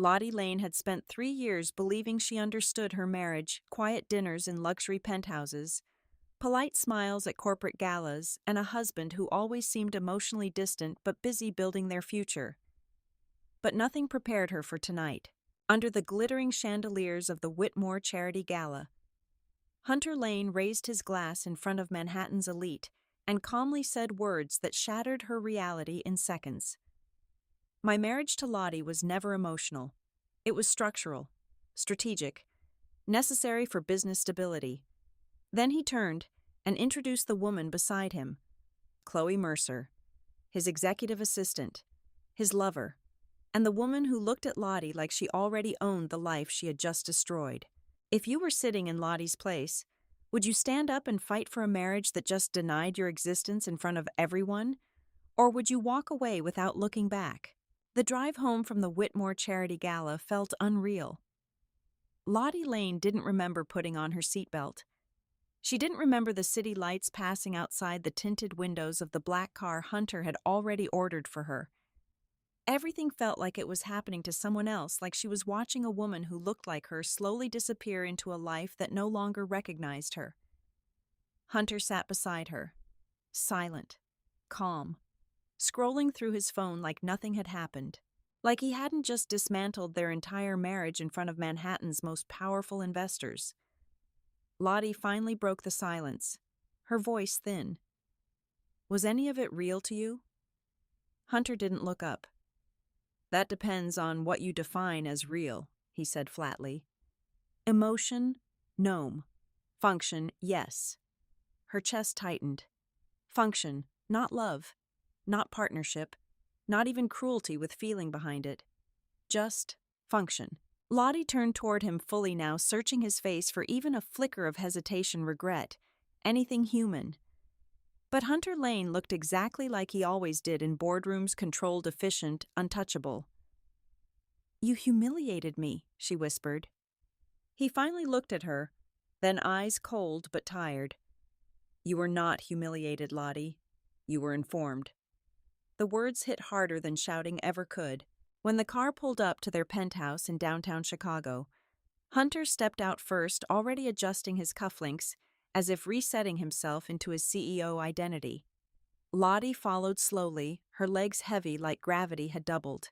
Lottie Lane had spent 3 years believing she understood her marriage, quiet dinners in luxury penthouses, polite smiles at corporate galas, and a husband who always seemed emotionally distant but busy building their future. But nothing prepared her for tonight. Under the glittering chandeliers of the Whitmore Charity Gala, Hunter Lane raised his glass in front of Manhattan's elite and calmly said words that shattered her reality in seconds. My marriage to Lottie was never emotional. It was structural, strategic, necessary for business stability. Then he turned and introduced the woman beside him, Chloe Mercer, his executive assistant, his lover, and the woman who looked at Lottie like she already owned the life she had just destroyed. If you were sitting in Lottie's place, would you stand up and fight for a marriage that just denied your existence in front of everyone? Or would you walk away without looking back? The drive home from the Whitmore Charity Gala felt unreal. Lottie Lane didn't remember putting on her seatbelt. She didn't remember the city lights passing outside the tinted windows of the black car Hunter had already ordered for her. Everything felt like it was happening to someone else, like she was watching a woman who looked like her slowly disappear into a life that no longer recognized her. Hunter sat beside her, silent, calm, scrolling through his phone like nothing had happened, like he hadn't just dismantled their entire marriage in front of Manhattan's most powerful investors. Lottie finally broke the silence, her voice thin. Was any of it real to you? Hunter didn't look up. That depends on what you define as real, he said flatly. Emotion, no. Function, yes. Her chest tightened. Function, not love, not partnership, not even cruelty with feeling behind it. Just function. Lottie turned toward him fully now, searching his face for even a flicker of hesitation, regret, anything human. But Hunter Lane looked exactly like he always did in boardrooms, controlled, efficient, untouchable. You humiliated me, she whispered. He finally looked at her, then eyes cold but tired. You were not humiliated, Lottie. You were informed. The words hit harder than shouting ever could. When the car pulled up to their penthouse in downtown Chicago, Hunter stepped out first, already adjusting his cufflinks, as if resetting himself into his CEO identity. Lottie followed slowly, her legs heavy like gravity had doubled.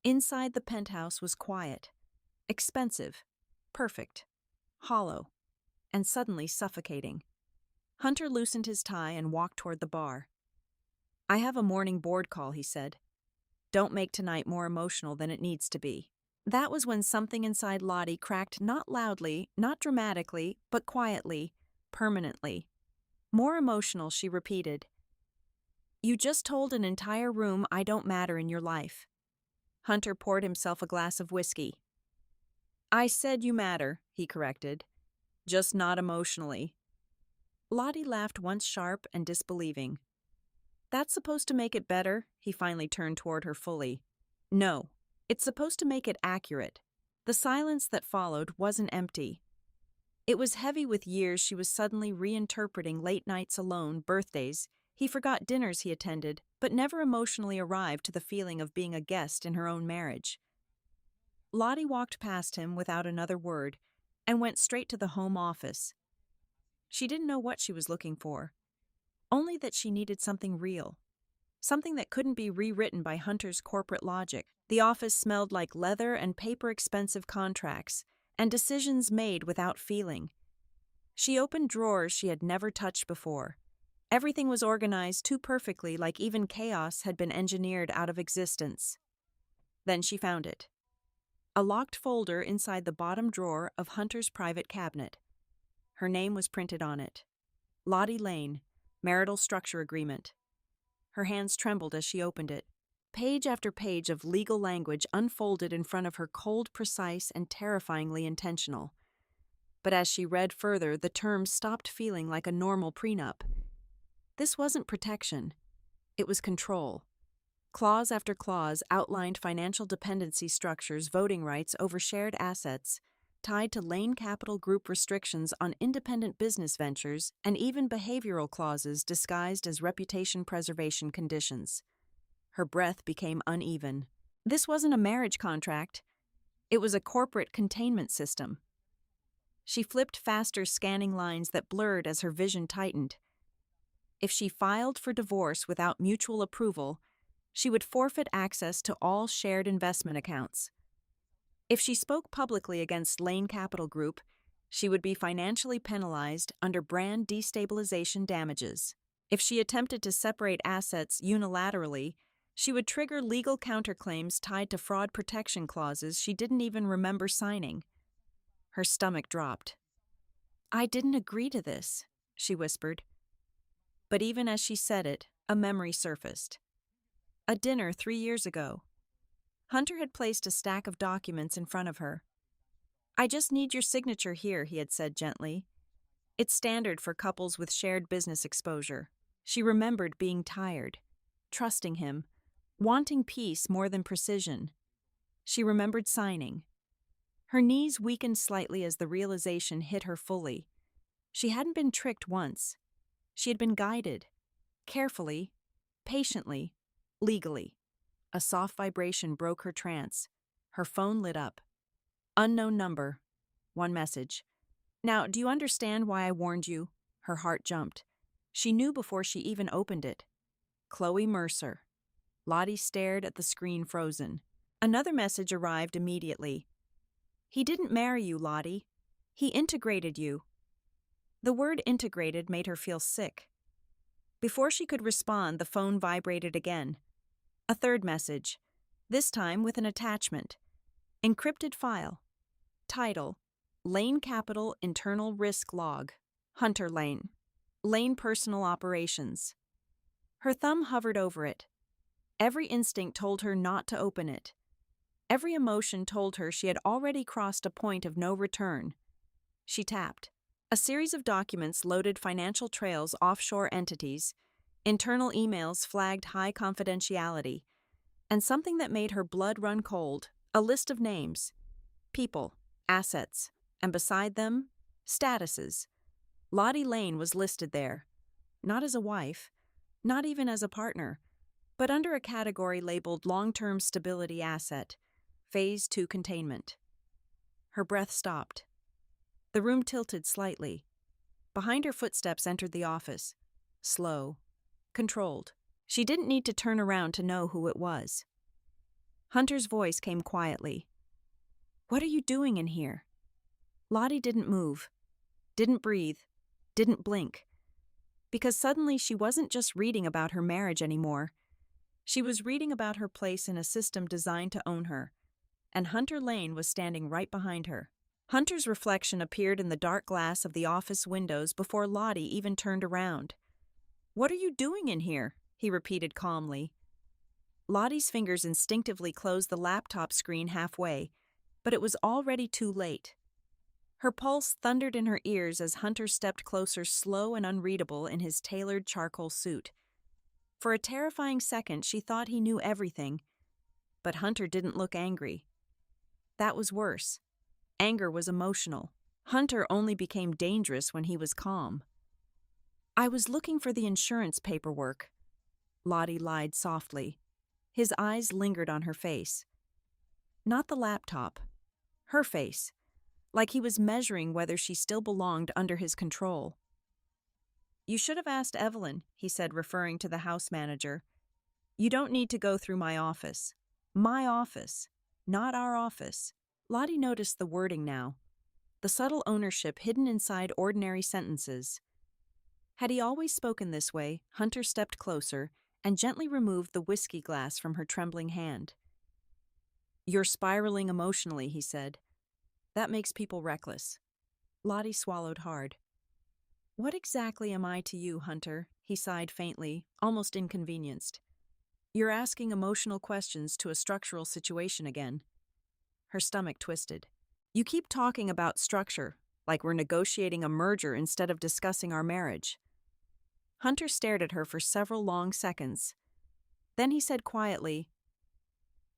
Inside the penthouse was quiet, expensive, perfect, hollow, and suddenly suffocating. Hunter loosened his tie and walked toward the bar. I have a morning board call, he said. Don't make tonight more emotional than it needs to be. That was when something inside Lottie cracked, not loudly, not dramatically, but quietly, permanently. More emotional, she repeated. You just told an entire room I don't matter in your life. Hunter poured himself a glass of whiskey. I said you matter, he corrected. Just not emotionally. Lottie laughed once sharp and disbelieving. That's supposed to make it better? He finally turned toward her fully. No, it's supposed to make it accurate. The silence that followed wasn't empty. It was heavy with years she was suddenly reinterpreting late nights alone, birthdays. He forgot dinners he attended, but never emotionally arrived to the feeling of being a guest in her own marriage. Lottie walked past him without another word and went straight to the home office. She didn't know what she was looking for, only that she needed something real, something that couldn't be rewritten by Hunter's corporate logic. The office smelled like leather and paper-expensive contracts, and decisions made without feeling. She opened drawers she had never touched before. Everything was organized too perfectly, like even chaos had been engineered out of existence. Then she found it. A locked folder inside the bottom drawer of Hunter's private cabinet. Her name was printed on it. Lottie Lane, Marital Structure Agreement. Her hands trembled as she opened it. Page after page of legal language unfolded in front of her, cold, precise, and terrifyingly intentional. But as she read further, the terms stopped feeling like a normal prenup. This wasn't protection. It was control. Clause after clause outlined financial dependency structures, voting rights over shared assets, tied to Lane Capital Group restrictions on independent business ventures, and even behavioral clauses disguised as reputation preservation conditions. Her breath became uneven. This wasn't a marriage contract. It was a corporate containment system. She flipped faster, scanning lines that blurred as her vision tightened. If she filed for divorce without mutual approval, she would forfeit access to all shared investment accounts. If she spoke publicly against Lane Capital Group, she would be financially penalized under brand destabilization damages. If she attempted to separate assets unilaterally, she would trigger legal counterclaims tied to fraud protection clauses she didn't even remember signing. Her stomach dropped. "I didn't agree to this," she whispered. But even as she said it, a memory surfaced. A dinner 3 years ago. Hunter had placed a stack of documents in front of her. "I just need your signature here," he had said gently. "It's standard for couples with shared business exposure." She remembered being tired, trusting him, wanting peace more than precision. She remembered signing. Her knees weakened slightly as the realization hit her fully. She hadn't been tricked once. She had been guided, carefully, patiently, legally. A soft vibration broke her trance. Her phone lit up. Unknown number. One message. "Now, do you understand why I warned you?" Her heart jumped. She knew before she even opened it. Chloe Mercer. Lottie stared at the screen frozen. Another message arrived immediately. "He didn't marry you, Lottie. He integrated you." The word integrated made her feel sick. Before she could respond, the phone vibrated again. A third message, this time with an attachment. Encrypted file. Title: Lane Capital Internal Risk Log. Hunter Lane. Lane Personal Operations. Her thumb hovered over it. Every instinct told her not to open it. Every emotion told her she had already crossed a point of no return. She tapped. A series of documents loaded financial trails offshore entities, internal emails flagged high confidentiality, and something that made her blood run cold, a list of names, people, assets, and beside them, statuses. Lottie Lane was listed there, not as a wife, not even as a partner, but under a category labeled Long-Term Stability Asset, Phase 2 Containment. Her breath stopped. The room tilted slightly. Behind her, footsteps entered the office. Slow. Controlled. She didn't need to turn around to know who it was. Hunter's voice came quietly. "What are you doing in here?" Lottie didn't move, didn't breathe, didn't blink. Because suddenly she wasn't just reading about her marriage anymore. She was reading about her place in a system designed to own her. And Hunter Lane was standing right behind her. Hunter's reflection appeared in the dark glass of the office windows before Lottie even turned around. "What are you doing in here?" he repeated calmly. Lottie's fingers instinctively closed the laptop screen halfway, but it was already too late. Her pulse thundered in her ears as Hunter stepped closer, slow and unreadable in his tailored charcoal suit. For a terrifying second, she thought he knew everything. But Hunter didn't look angry. That was worse. Anger was emotional. Hunter only became dangerous when he was calm. "I was looking for the insurance paperwork," Lottie lied softly. His eyes lingered on her face. Not the laptop. Her face. Like he was measuring whether she still belonged under his control. "You should have asked Evelyn," he said, referring to the house manager. "You don't need to go through my office. My office, not our office." Lottie noticed the wording now, the subtle ownership hidden inside ordinary sentences. Had he always spoken this way? Hunter stepped closer and gently removed the whiskey glass from her trembling hand. "You're spiraling emotionally," he said. "That makes people reckless." Lottie swallowed hard. "What exactly am I to you, Hunter?" he sighed faintly, almost inconvenienced. "You're asking emotional questions to a structural situation again." Her stomach twisted. "You keep talking about structure, like we're negotiating a merger instead of discussing our marriage." Hunter stared at her for several long seconds. Then he said quietly,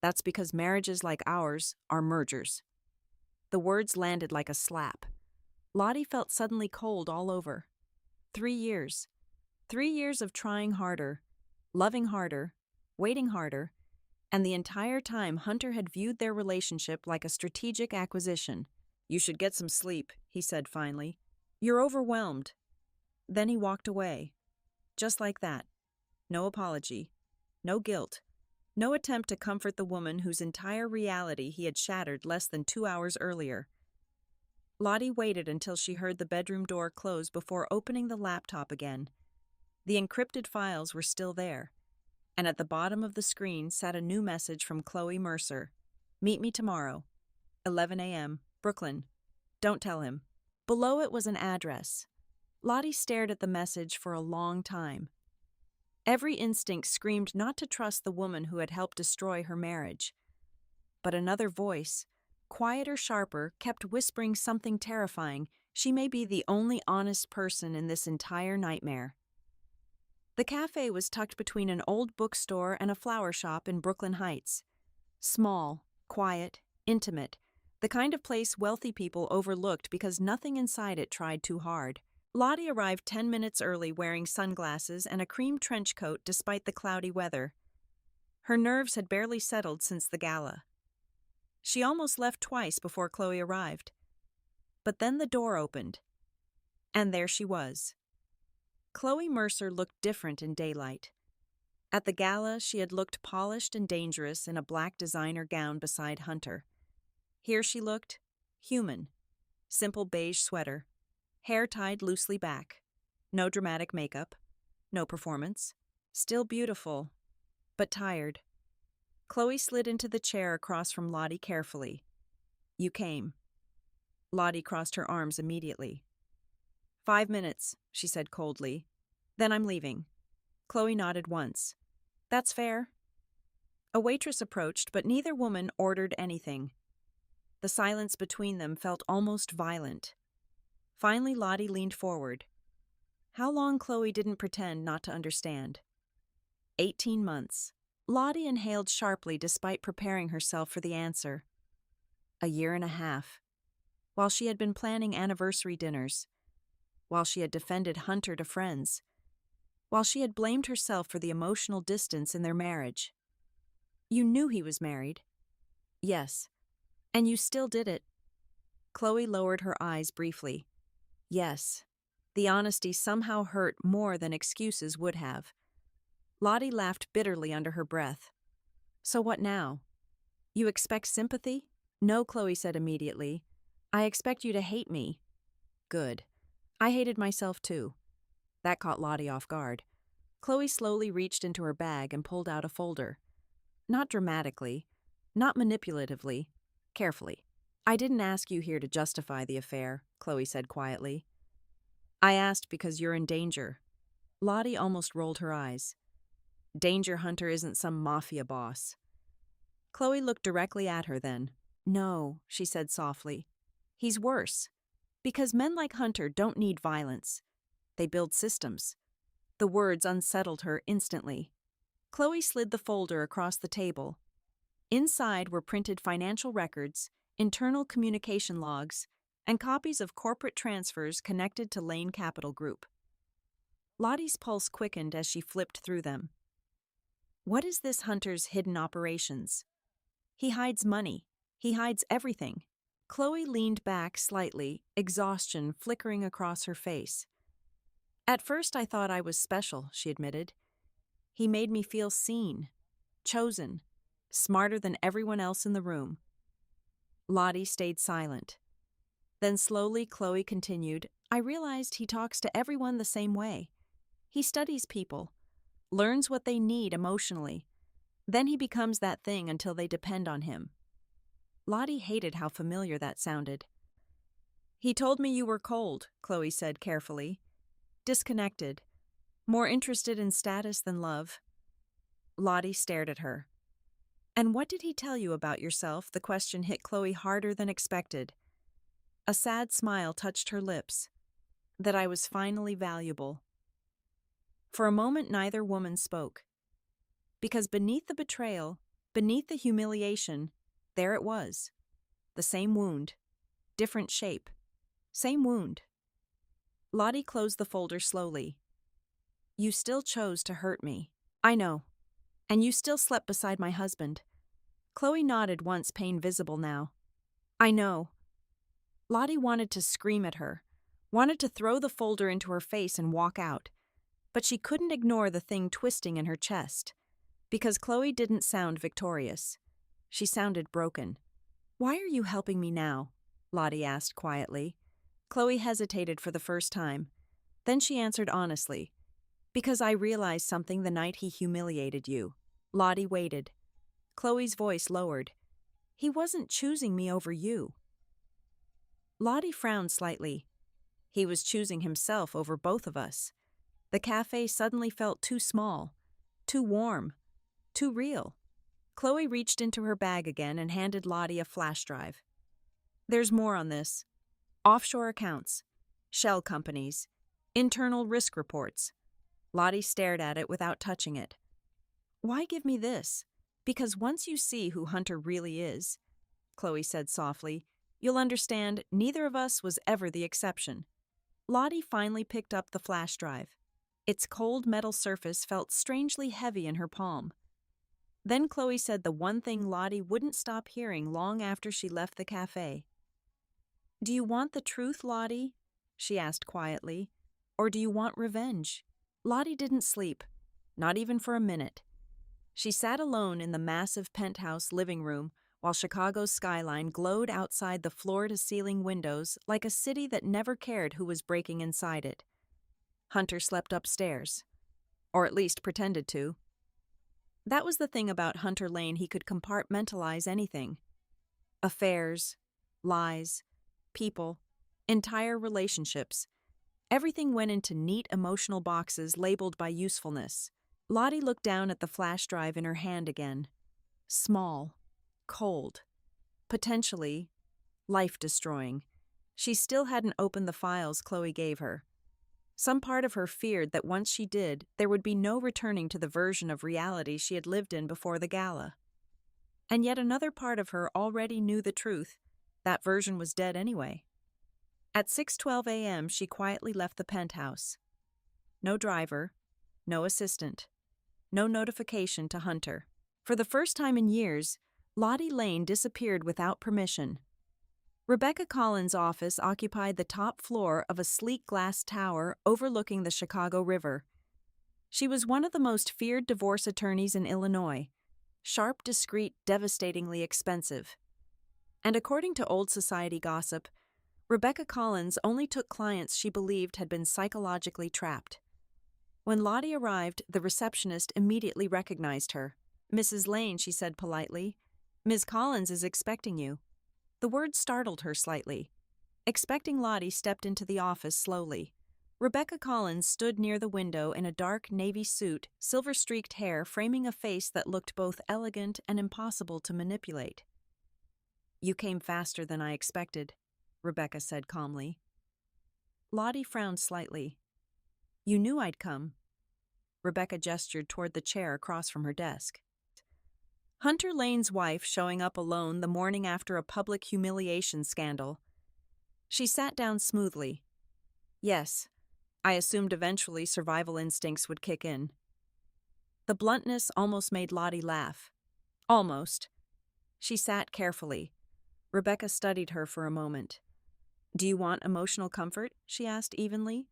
"That's because marriages like ours are mergers." The words landed like a slap. Lottie felt suddenly cold all over. 3 years. 3 years of trying harder, loving harder, waiting harder, And the entire time, Hunter had viewed their relationship like a strategic acquisition. "You should get some sleep," he said finally. "You're overwhelmed." Then he walked away. Just like that. No apology. No guilt. No attempt to comfort the woman whose entire reality he had shattered less than 2 hours earlier. Lottie waited until she heard the bedroom door close before opening the laptop again. The encrypted files were still there, and at the bottom of the screen sat a new message from Chloe Mercer. "Meet me tomorrow, 11 a.m., Brooklyn. Don't tell him." Below it was an address. Lottie stared at the message for a long time. Every instinct screamed not to trust the woman who had helped destroy her marriage. But another voice, quieter, sharper, kept whispering something terrifying. She may be the only honest person in this entire nightmare. The cafe was tucked between an old bookstore and a flower shop in Brooklyn Heights. Small, quiet, intimate, the kind of place wealthy people overlooked because nothing inside it tried too hard. Lottie arrived 10 minutes early wearing sunglasses and a cream trench coat despite the cloudy weather. Her nerves had barely settled since the gala. She almost left twice before Chloe arrived. But then the door opened, and there she was. Chloe Mercer looked different in daylight. At the gala, she had looked polished and dangerous in a black designer gown beside Hunter. Here she looked human. Simple beige sweater, hair tied loosely back. No dramatic makeup. No performance. Still beautiful, but tired. Chloe slid into the chair across from Lottie carefully. "You came." Lottie crossed her arms immediately. 5 minutes, she said coldly. "Then I'm leaving." Chloe nodded once. "That's fair." A waitress approached, but neither woman ordered anything. The silence between them felt almost violent. Finally, Lottie leaned forward. How long Chloe didn't pretend not to understand. 18 months. Lottie inhaled sharply despite preparing herself for the answer. 1.5 years. While she had been planning anniversary dinners. While she had defended Hunter to friends. While she had blamed herself for the emotional distance in their marriage. "You knew he was married." "Yes." "And you still did it." Chloe lowered her eyes briefly. "Yes." The honesty somehow hurt more than excuses would have. Lottie laughed bitterly under her breath. "So what now? You expect sympathy?" "No," Chloe said immediately. "I expect you to hate me." "Good. I hated myself too." That caught Lottie off guard. Chloe slowly reached into her bag and pulled out a folder. Not dramatically, not manipulatively, carefully. "I didn't ask you here to justify the affair," Chloe said quietly. "I asked because you're in danger." Lottie almost rolled her eyes. "Danger Hunter isn't some mafia boss." Chloe looked directly at her then. "No," she said softly. "He's worse. Because men like Hunter don't need violence. They build systems." The words unsettled her instantly. Chloe slid the folder across the table. Inside were printed financial records, internal communication logs, and copies of corporate transfers connected to Lane Capital Group. Lottie's pulse quickened as she flipped through them. What is this Hunter's hidden operations? He hides money. He hides everything. Chloe leaned back slightly, exhaustion flickering across her face. "At first I thought I was special," she admitted. "He made me feel seen, chosen, smarter than everyone else in the room." Lottie stayed silent. Then slowly Chloe continued, "I realized he talks to everyone the same way. He studies people, learns what they need emotionally. Then he becomes that thing until they depend on him." Lottie hated how familiar that sounded. "He told me you were cold," Chloe said carefully. "Disconnected. More interested in status than love." Lottie stared at her. "And what did he tell you about yourself?" The question hit Chloe harder than expected. A sad smile touched her lips. "That I was finally valuable." For a moment neither woman spoke. Because beneath the betrayal, beneath the humiliation, there it was. The same wound. Different shape. Same wound. Lottie closed the folder slowly. "You still chose to hurt me." "I know. And you still slept beside my husband. Chloe nodded once, pain visible now. I know. Lottie wanted to scream at her, wanted to throw the folder into her face and walk out, but she couldn't ignore the thing twisting in her chest, because Chloe didn't sound victorious. She sounded broken. Why are you helping me now? Lottie asked quietly. Chloe hesitated for the first time. Then she answered honestly, because I realized something the night he humiliated you. Lottie waited. Chloe's voice lowered. He wasn't choosing me over you. Lottie frowned slightly. He was choosing himself over both of us. The cafe suddenly felt too small, too warm, too real. Chloe reached into her bag again and handed Lottie a flash drive. There's more on this. Offshore accounts, shell companies, internal risk reports. Lottie stared at it without touching it. Why give me this? Because once you see who Hunter really is, Chloe said softly, you'll understand neither of us was ever the exception. Lottie finally picked up the flash drive. Its cold metal surface felt strangely heavy in her palm. Then Chloe said the one thing Lottie wouldn't stop hearing long after she left the cafe. Do you want the truth, Lottie? She asked quietly. Or do you want revenge? Lottie didn't sleep, not even for a minute. She sat alone in the massive penthouse living room while Chicago's skyline glowed outside the floor-to-ceiling windows like a city that never cared who was breaking inside it. Hunter slept upstairs, or at least pretended to. That was the thing about Hunter Lane, he could compartmentalize anything. Affairs, lies, people, entire relationships. Everything went into neat emotional boxes labeled by usefulness. Lottie looked down at the flash drive in her hand again. Small, cold, potentially life-destroying. She still hadn't opened the files Chloe gave her. Some part of her feared that once she did, there would be no returning to the version of reality she had lived in before the gala. And yet another part of her already knew the truth. That version was dead anyway. At 6:12 a.m., she quietly left the penthouse. No driver, no assistant, no notification to Hunter. For the first time in years, Lottie Lane disappeared without permission. Rebecca Collins' office occupied the top floor of a sleek glass tower overlooking the Chicago River. She was one of the most feared divorce attorneys in Illinois. Sharp, discreet, devastatingly expensive. And according to old society gossip, Rebecca Collins only took clients she believed had been psychologically trapped. When Lottie arrived, the receptionist immediately recognized her. Mrs. Lane, she said politely, Ms. Collins is expecting you. The word startled her slightly. Expecting Lottie stepped into the office slowly. Rebecca Collins stood near the window in a dark navy suit, silver-streaked hair framing a face that looked both elegant and impossible to manipulate. You came faster than I expected, Rebecca said calmly. Lottie frowned slightly. You knew I'd come. Rebecca gestured toward the chair across from her desk. Hunter Lane's wife showing up alone the morning after a public humiliation scandal. She sat down smoothly. Yes, I assumed eventually survival instincts would kick in. The bluntness almost made Lottie laugh. Almost. She sat carefully. Rebecca studied her for a moment. Do you want emotional comfort? She asked evenly.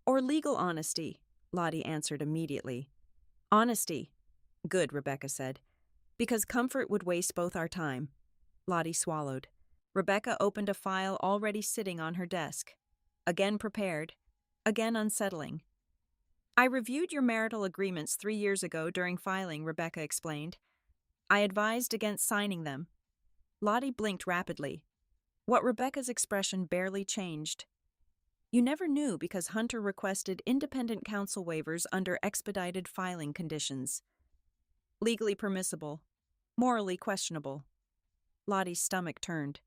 Or legal honesty? Lottie answered immediately. Honesty. Good, Rebecca said. Because comfort would waste both our time. Lottie swallowed. Rebecca opened a file already sitting on her desk. Again prepared. Again unsettling. I reviewed your marital agreements 3 years ago during filing, Rebecca explained. I advised against signing them. Lottie blinked rapidly. What Rebecca's expression barely changed. You never knew because Hunter requested independent counsel waivers under expedited filing conditions. Legally permissible. Morally questionable. Lottie's stomach turned.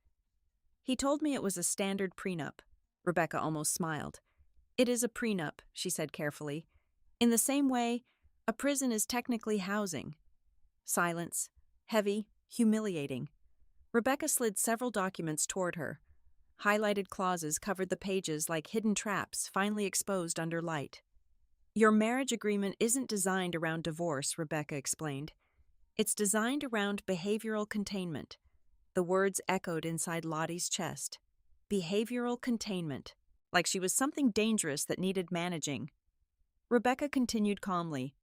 He told me it was a standard prenup. Rebecca almost smiled. It is a prenup, she said carefully. In the same way, a prison is technically housing. Silence. Heavy. Humiliating. Rebecca slid several documents toward her. Highlighted clauses covered the pages like hidden traps finally exposed under light. Your marriage agreement isn't designed around divorce, Rebecca explained. It's designed around behavioral containment. The words echoed inside Lottie's chest. Behavioral containment, like she was something dangerous that needed managing. Rebecca continued calmly.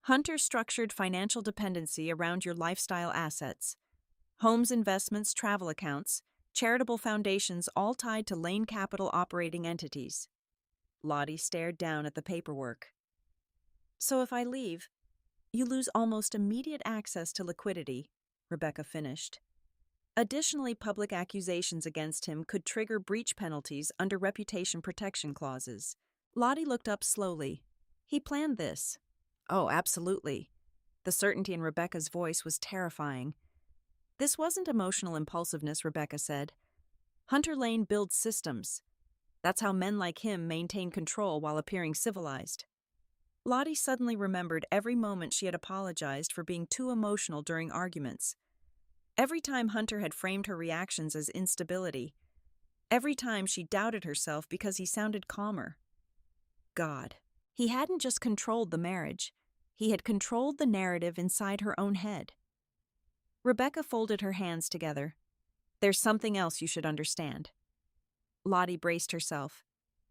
Hunter structured financial dependency around your lifestyle assets. Homes, investments, travel accounts, charitable foundations, all tied to Lane Capital operating entities. Lottie stared down at the paperwork. So if I leave, you lose almost immediate access to liquidity, Rebecca finished. Additionally, public accusations against him could trigger breach penalties under reputation protection clauses. Lottie looked up slowly. He planned this. Oh, absolutely. The certainty in Rebecca's voice was terrifying. This wasn't emotional impulsiveness, Rebecca said. Hunter Lane builds systems. That's how men like him maintain control while appearing civilized. Lottie suddenly remembered every moment she had apologized for being too emotional during arguments. Every time Hunter had framed her reactions as instability. Every time she doubted herself because he sounded calmer. God, he hadn't just controlled the marriage. He had controlled the narrative inside her own head. Rebecca folded her hands together. There's something else you should understand. Lottie braced herself.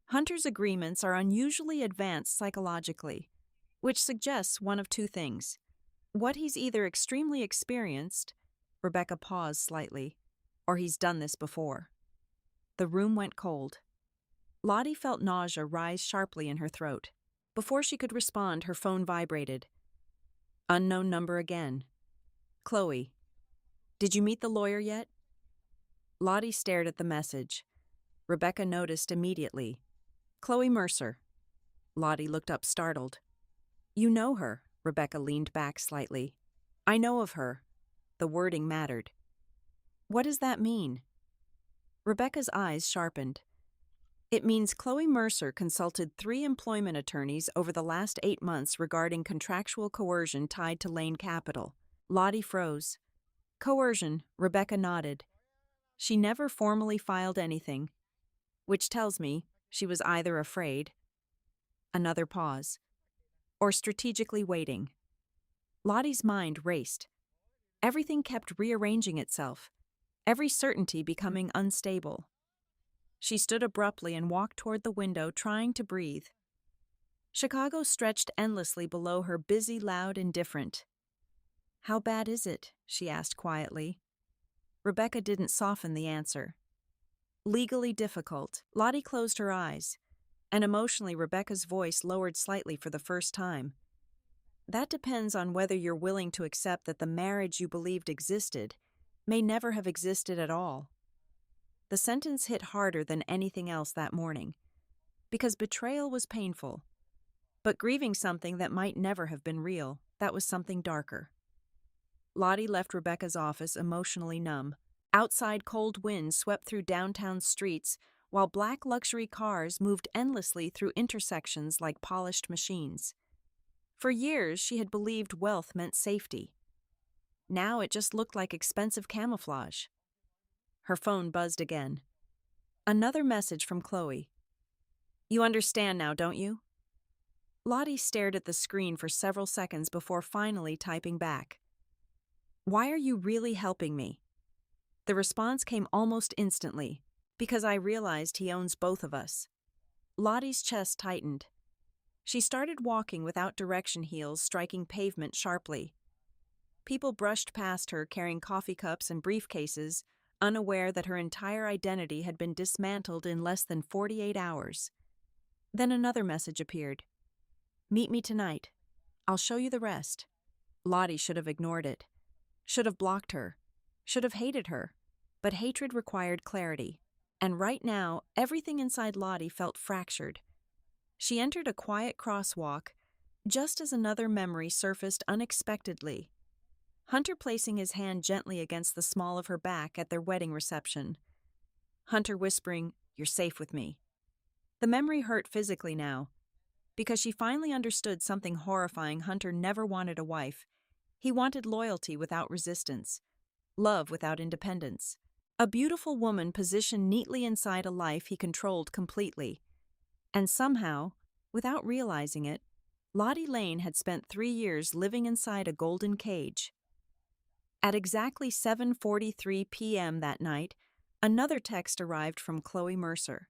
Hunter's agreements are unusually advanced psychologically, which suggests one of two things. What he's either extremely experienced, Rebecca paused slightly, or he's done this before. The room went cold. Lottie felt nausea rise sharply in her throat. Before she could respond, her phone vibrated. Unknown number again. Chloe. Did you meet the lawyer yet? Lottie stared at the message. Rebecca noticed immediately. Chloe Mercer. Lottie looked up startled. You know her, Rebecca leaned back slightly. I know of her. The wording mattered. What does that mean? Rebecca's eyes sharpened. It means Chloe Mercer consulted 3 employment attorneys over the last 8 months regarding contractual coercion tied to Lane Capital. Lottie froze. Coercion, Rebecca nodded. She never formally filed anything, which tells me she was either afraid, another pause, or strategically waiting. Lottie's mind raced. Everything kept rearranging itself, every certainty becoming unstable. She stood abruptly and walked toward the window, trying to breathe. Chicago stretched endlessly below her, busy, loud, and different. How bad is it? She asked quietly. Rebecca didn't soften the answer. Legally difficult. Lottie closed her eyes, and emotionally Rebecca's voice lowered slightly for the first time. That depends on whether you're willing to accept that the marriage you believed existed may never have existed at all. The sentence hit harder than anything else that morning, because betrayal was painful, but grieving something that might never have been real, that was something darker. Lottie left Rebecca's office emotionally numb. Outside, cold winds swept through downtown streets, while black luxury cars moved endlessly through intersections like polished machines. For years, she had believed wealth meant safety. Now it just looked like expensive camouflage. Her phone buzzed again. Another message from Chloe. You understand now, don't you? Lottie stared at the screen for several seconds before finally typing back. Why are you really helping me? The response came almost instantly, because I realized he owns both of us. Lottie's chest tightened. She started walking without direction, heels striking pavement sharply. People brushed past her carrying coffee cups and briefcases, unaware that her entire identity had been dismantled in less than 48 hours. Then another message appeared. Meet me tonight. I'll show you the rest. Lottie should have ignored it. Should have blocked her. Should have hated her. But hatred required clarity. And right now, everything inside Lottie felt fractured. She entered a quiet crosswalk, just as another memory surfaced unexpectedly. Hunter placing his hand gently against the small of her back at their wedding reception. Hunter whispering, "You're safe with me." The memory hurt physically now, because she finally understood something horrifying. Hunter never wanted a wife. He wanted loyalty without resistance, love without independence. A beautiful woman positioned neatly inside a life he controlled completely. And somehow, Without realizing it, Lottie Lane had spent 3 years living inside a golden cage. At exactly 7:43 p.m. that night, another text arrived from Chloe Mercer.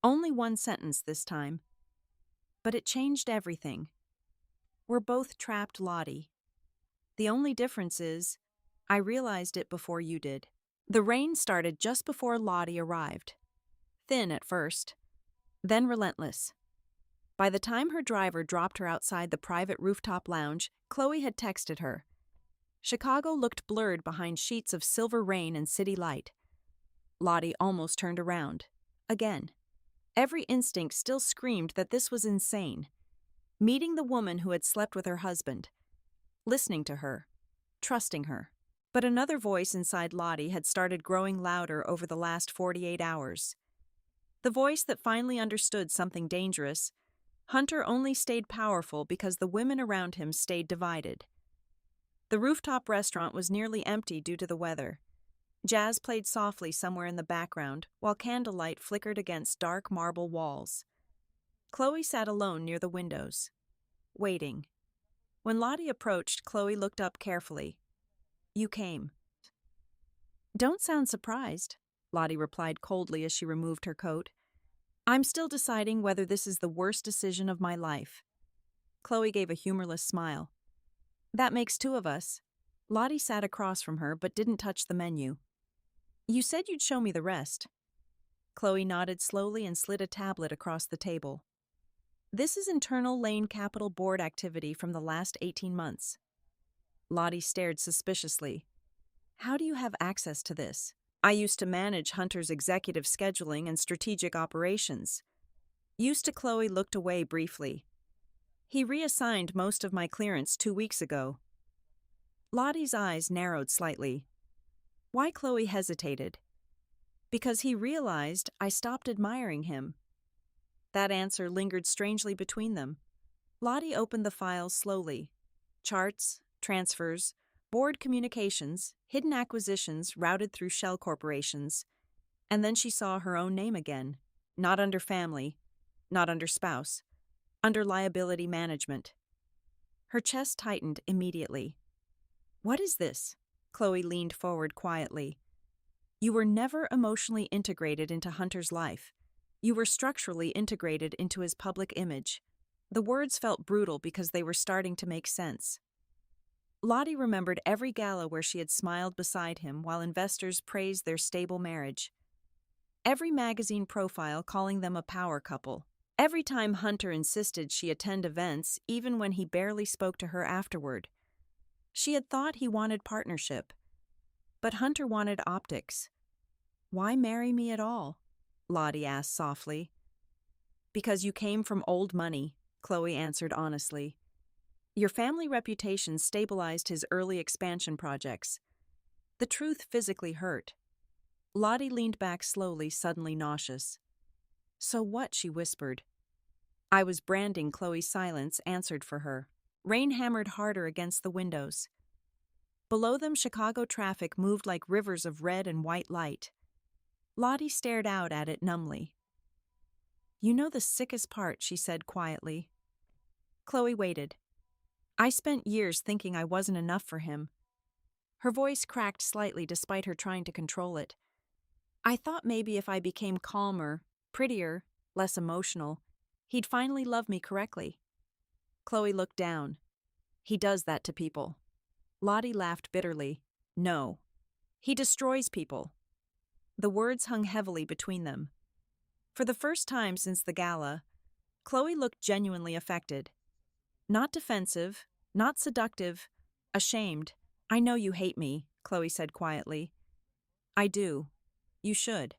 Only one sentence this time, but it changed everything. We're both trapped, Lottie. The only difference is, I realized it before you did. The rain started just before Lottie arrived. Thin at first, then relentless. By the time her driver dropped her outside the private rooftop lounge, Chloe had texted her. Chicago looked blurred behind sheets of silver rain and city light. Lottie almost turned around. Again. Every instinct still screamed that this was insane. Meeting the woman who had slept with her husband. Listening to her. Trusting her. But another voice inside Lottie had started growing louder over the last 48 hours. The voice that finally understood something dangerous. Hunter only stayed powerful because the women around him stayed divided. The rooftop restaurant was nearly empty due to the weather. Jazz played softly somewhere in the background, while candlelight flickered against dark marble walls. Chloe sat alone near the windows, waiting. When Lottie approached, Chloe looked up carefully. You came. Don't sound surprised, Lottie replied coldly as she removed her coat. I'm still deciding whether this is the worst decision of my life. Chloe gave a humorless smile. That makes two of us. Lottie sat across from her but didn't touch the menu. You said you'd show me the rest. Chloe nodded slowly and slid a tablet across the table. This is internal Lane Capital Board activity from the last 18 months. Lottie stared suspiciously. How do you have access to this? I used to manage Hunter's executive scheduling and strategic operations. Used to. Chloe looked away briefly. He reassigned most of my clearance 2 weeks ago. Lottie's eyes narrowed slightly. Why? Chloe hesitated. Because he realized I stopped admiring him. That answer lingered strangely between them. Lottie opened the files slowly. Charts, transfers, board communications, hidden acquisitions routed through shell corporations. And then she saw her own name again. Not under family, not under spouse. Under liability management. Her chest tightened immediately. What is this? Chloe leaned forward quietly. You were never emotionally integrated into Hunter's life. You were structurally integrated into his public image. The words felt brutal because they were starting to make sense. Lottie remembered every gala where she had smiled beside him while investors praised their stable marriage. Every magazine profile calling them a power couple. Every time Hunter insisted she attend events, even when he barely spoke to her afterward. She had thought he wanted partnership. But Hunter wanted optics. Why marry me at all? Lottie asked softly. Because you came from old money, Chloe answered honestly. Your family reputation stabilized his early expansion projects. The truth physically hurt. Lottie leaned back slowly, suddenly nauseous. So what? She whispered. I was branding. Chloe's silence answered for her. Rain hammered harder against the windows. Below them, Chicago traffic moved like rivers of red and white light. Lottie stared out at it numbly. You know the sickest part, she said quietly. Chloe waited. I spent years thinking I wasn't enough for him. Her voice cracked slightly despite her trying to control it. I thought maybe if I became calmer, prettier, less emotional, he'd finally love me correctly. Chloe looked down. He does that to people. Lottie laughed bitterly. No. He destroys people. The words hung heavily between them. For the first time since the gala, Chloe looked genuinely affected. Not defensive, not seductive, ashamed. I know you hate me, Chloe said quietly. I do. You should.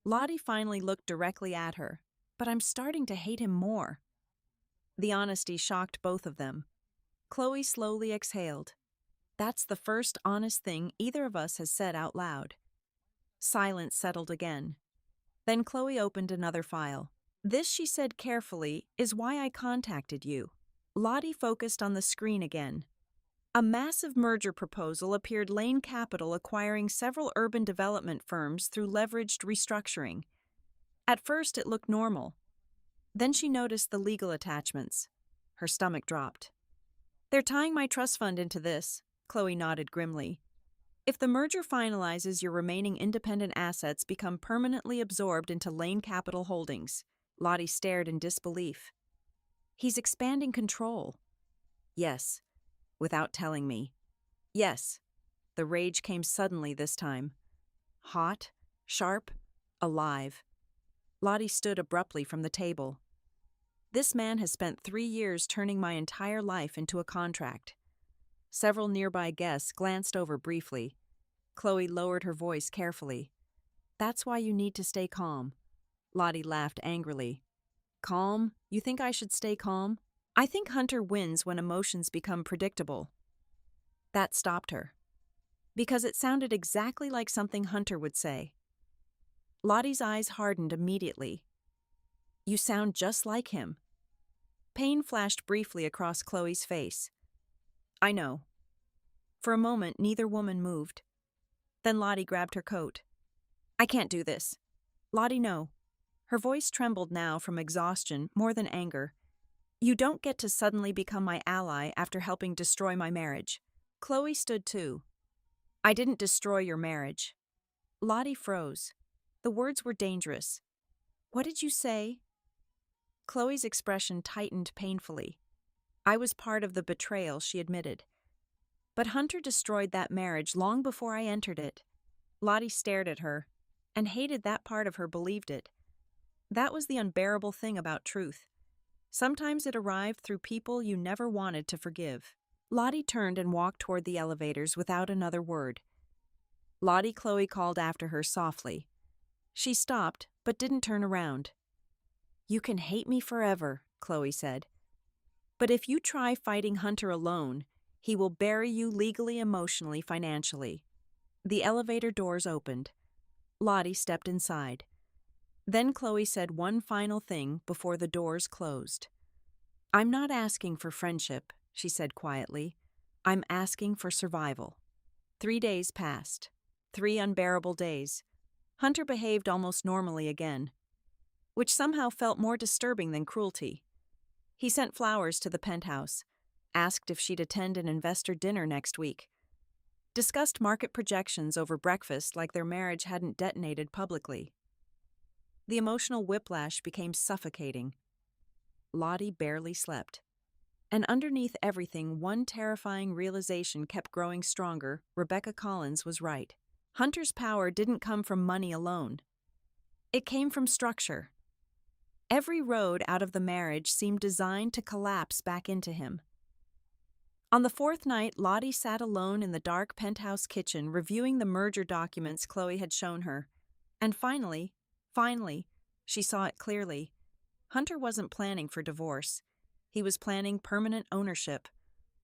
Lottie finally looked directly at her. But I'm starting to hate him more. The honesty shocked both of them. Chloe slowly exhaled. That's the first honest thing either of us has said out loud. Silence settled again. Then Chloe opened another file. This, she said carefully, is why I contacted you. Lottie focused on the screen again. A massive merger proposal appeared. Lane Capital acquiring several urban development firms through leveraged restructuring. At first it looked normal. Then she noticed the legal attachments. Her stomach dropped. They're tying my trust fund into this, Chloe nodded grimly. If the merger finalizes, your remaining independent assets become permanently absorbed into Lane Capital Holdings. Lottie stared in disbelief. He's expanding control. Yes, without telling me. Yes. The rage came suddenly this time. Hot, sharp, alive. Lottie stood abruptly from the table. This man has spent 3 years turning my entire life into a contract. Several nearby guests glanced over briefly. Chloe lowered her voice carefully. That's why you need to stay calm. Lottie laughed angrily. Calm? You think I should stay calm? I think Hunter wins when emotions become predictable. That stopped her. Because it sounded exactly like something Hunter would say. Lottie's eyes hardened immediately. You sound just like him. Pain flashed briefly across Chloe's face. I know. For a moment, neither woman moved. Then Lottie grabbed her coat. I can't do this. Lottie, no. Her voice trembled now from exhaustion more than anger. You don't get to suddenly become my ally after helping destroy my marriage. Chloe stood too. I didn't destroy your marriage. Lottie froze. The words were dangerous. What did you say? Chloe's expression tightened painfully. I was part of the betrayal, she admitted. But Hunter destroyed that marriage long before I entered it. Lottie stared at her, and hated that part of her believed it. That was the unbearable thing about truth. Sometimes it arrived through people you never wanted to forgive. Lottie turned and walked toward the elevators without another word. Lottie, Chloe called after her softly. She stopped, but didn't turn around. You can hate me forever, Chloe said. But if you try fighting Hunter alone, he will bury you legally, emotionally, financially. The elevator doors opened. Lottie stepped inside. Then Chloe said one final thing before the doors closed. I'm not asking for friendship, she said quietly. I'm asking for survival. 3 days passed. 3 unbearable days. Hunter behaved almost normally again, which somehow felt more disturbing than cruelty. He sent flowers to the penthouse, asked if she'd attend an investor dinner next week, discussed market projections over breakfast like their marriage hadn't detonated publicly. The emotional whiplash became suffocating. Lottie barely slept. And underneath everything, one terrifying realization kept growing stronger. Rebecca Collins was right. Hunter's power didn't come from money alone. It came from structure. Every road out of the marriage seemed designed to collapse back into him. On the 4th night, Lottie sat alone in the dark penthouse kitchen reviewing the merger documents Chloe had shown her. And finally, she saw it clearly. Hunter wasn't planning for divorce. He was planning permanent ownership.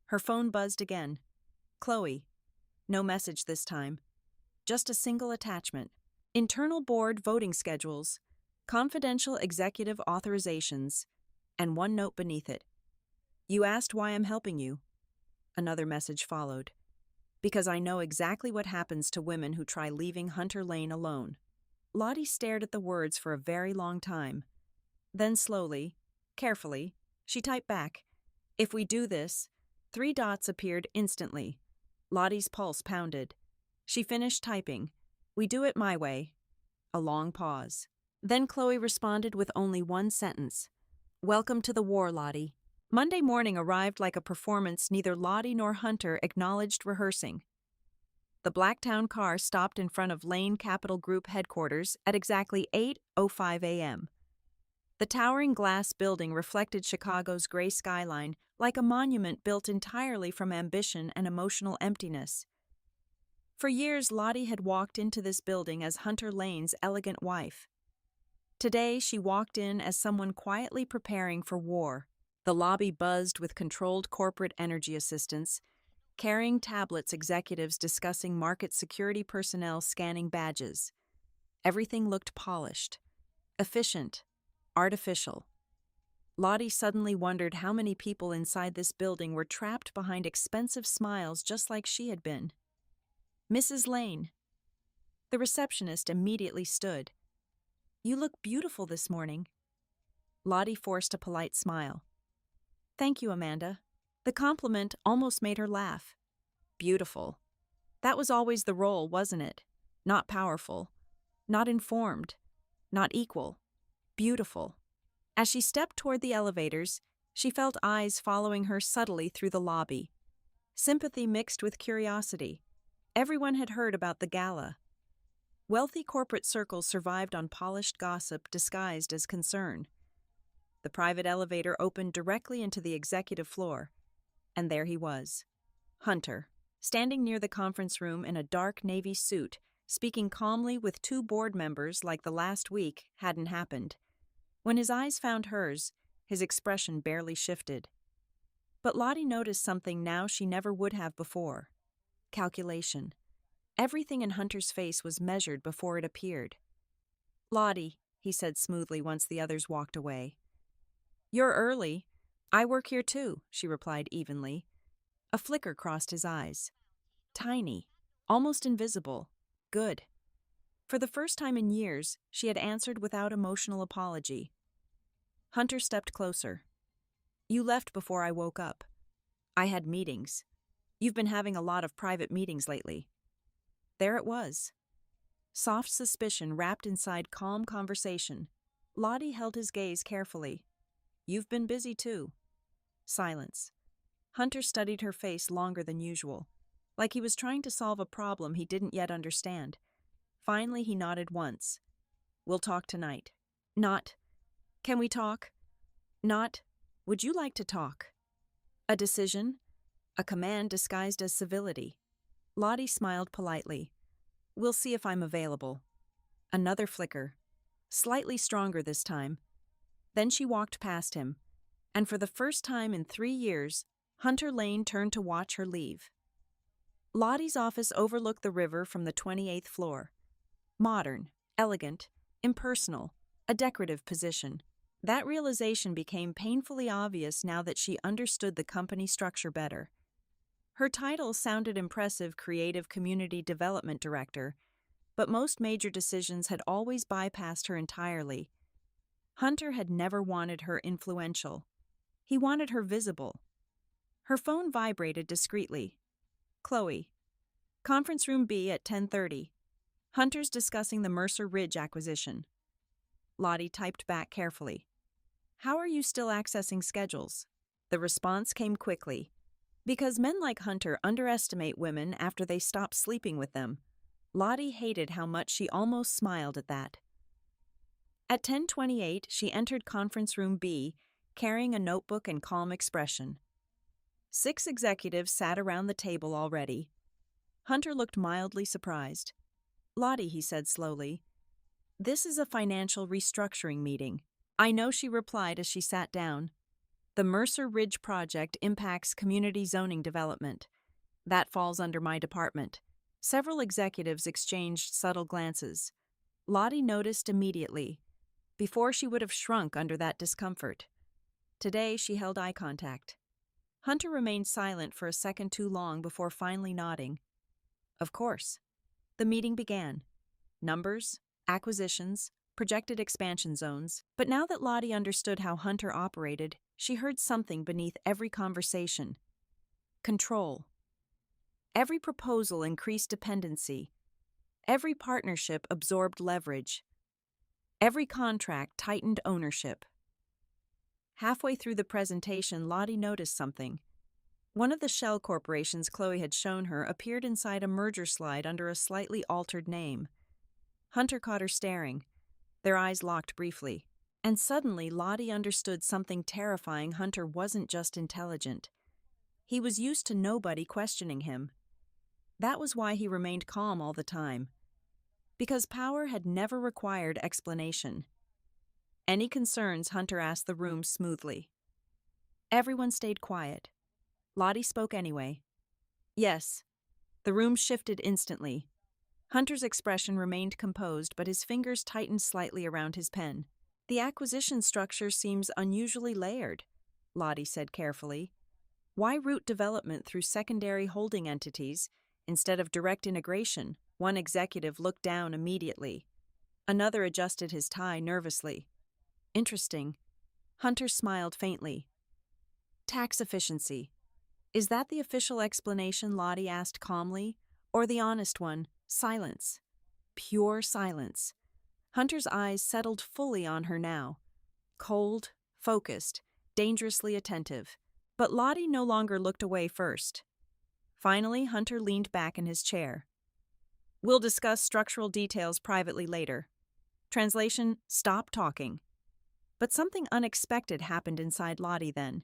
Her phone buzzed again. Chloe. No message this time. Just a single attachment. Internal board voting schedules, confidential executive authorizations, and one note beneath it. You asked why I'm helping you. Another message followed. Because I know exactly what happens to women who try leaving Hunter Lane alone. Lottie stared at the words for a very long time. Then slowly, carefully, she typed back, if we do this, 3 dots appeared instantly. Lottie's pulse pounded. She finished typing. We do it my way. A long pause. Then Chloe responded with only one sentence. Welcome to the war, Lottie. Monday morning arrived like a performance neither Lottie nor Hunter acknowledged rehearsing. The Blacktown car stopped in front of Lane Capital Group headquarters at exactly 8:05 a.m. The towering glass building reflected Chicago's gray skyline like a monument built entirely from ambition and emotional emptiness. For years, Lottie had walked into this building as Hunter Lane's elegant wife. Today, she walked in as someone quietly preparing for war. The lobby buzzed with controlled corporate energy assistants, carrying tablets, executives discussing market security personnel scanning badges. Everything looked polished, efficient, artificial. Lottie suddenly wondered how many people inside this building were trapped behind expensive smiles just like she had been. Mrs. Lane. The receptionist immediately stood. You look beautiful this morning. Lottie forced a polite smile. Thank you, Amanda. The compliment almost made her laugh. Beautiful. That was always the role, wasn't it? Not powerful. Not informed. Not equal. Beautiful. As she stepped toward the elevators, she felt eyes following her subtly through the lobby. Sympathy mixed with curiosity. Everyone had heard about the gala. Wealthy corporate circles survived on polished gossip disguised as concern. The private elevator opened directly into the executive floor, and there he was. Hunter, standing near the conference room in a dark navy suit, speaking calmly with two board members like the last week hadn't happened. When his eyes found hers, his expression barely shifted. But Lottie noticed something now she never would have before. Calculation. Everything in Hunter's face was measured before it appeared. Lottie, he said smoothly once the others walked away. You're early. I work here too, she replied evenly. A flicker crossed his eyes. Tiny, almost invisible. Good. For the first time in years, she had answered without emotional apology. Hunter stepped closer. You left before I woke up. I had meetings. You've been having a lot of private meetings lately. There it was. Soft suspicion wrapped inside calm conversation. Lottie held his gaze carefully. You've been busy too. Silence. Hunter studied her face longer than usual, like he was trying to solve a problem he didn't yet understand. Finally, he nodded once. We'll talk tonight. Not, can we talk? Not, would you like to talk? A decision? A command disguised as civility. Lottie smiled politely. We'll see if I'm available. Another flicker. Slightly stronger this time. Then she walked past him, and for the first time in 3 years, Hunter Lane turned to watch her leave. Lottie's office overlooked the river from the 28th floor. Modern, elegant, impersonal, a decorative position. That realization became painfully obvious now that she understood the company structure better. Her title sounded impressive, Creative Community Development Director, but most major decisions had always bypassed her entirely. Hunter had never wanted her influential. He wanted her visible. Her phone vibrated discreetly. Chloe. Conference room B at 10:30. Hunter's discussing the Mercer Ridge acquisition. Lottie typed back carefully. How are you still accessing schedules? The response came quickly. Because men like Hunter underestimate women after they stop sleeping with them. Lottie hated how much she almost smiled at that. At 10:28, she entered conference room B, carrying a notebook and calm expression. 6 executives sat around the table already. Hunter looked mildly surprised. Lottie, he said slowly, this is a financial restructuring meeting. I know, she replied as she sat down. The Mercer Ridge project impacts community zoning development. That falls under my department. Several executives exchanged subtle glances. Lottie noticed immediately. Before, she would have shrunk under that discomfort. Today, she held eye contact. Hunter remained silent for a second too long before finally nodding. Of course. The meeting began. Numbers, acquisitions, projected expansion zones. But now that Lottie understood how Hunter operated, she heard something beneath every conversation. Control. Every proposal increased dependency. Every partnership absorbed leverage. Every contract tightened ownership. Halfway through the presentation, Lottie noticed something. One of the shell corporations Chloe had shown her appeared inside a merger slide under a slightly altered name. Hunter caught her staring. Their eyes locked briefly. And suddenly, Lottie understood something terrifying. Hunter wasn't just intelligent. He was used to nobody questioning him. That was why he remained calm all the time. Because power had never required explanation. Any concerns? Hunter asked the room smoothly. Everyone stayed quiet. Lottie spoke anyway. Yes. The room shifted instantly. Hunter's expression remained composed, but his fingers tightened slightly around his pen. The acquisition structure seems unusually layered, Lottie said carefully. Why route development through secondary holding entities instead of direct integration? One executive looked down immediately. Another adjusted his tie nervously. Interesting. Hunter smiled faintly. Tax efficiency. Is that the official explanation? Lottie asked calmly. Or the honest one? Silence. Pure silence. Hunter's eyes settled fully on her now. Cold, focused, dangerously attentive. But Lottie no longer looked away first. Finally, Hunter leaned back in his chair. We'll discuss structural details privately later. Translation, stop talking. But something unexpected happened inside Lottie then.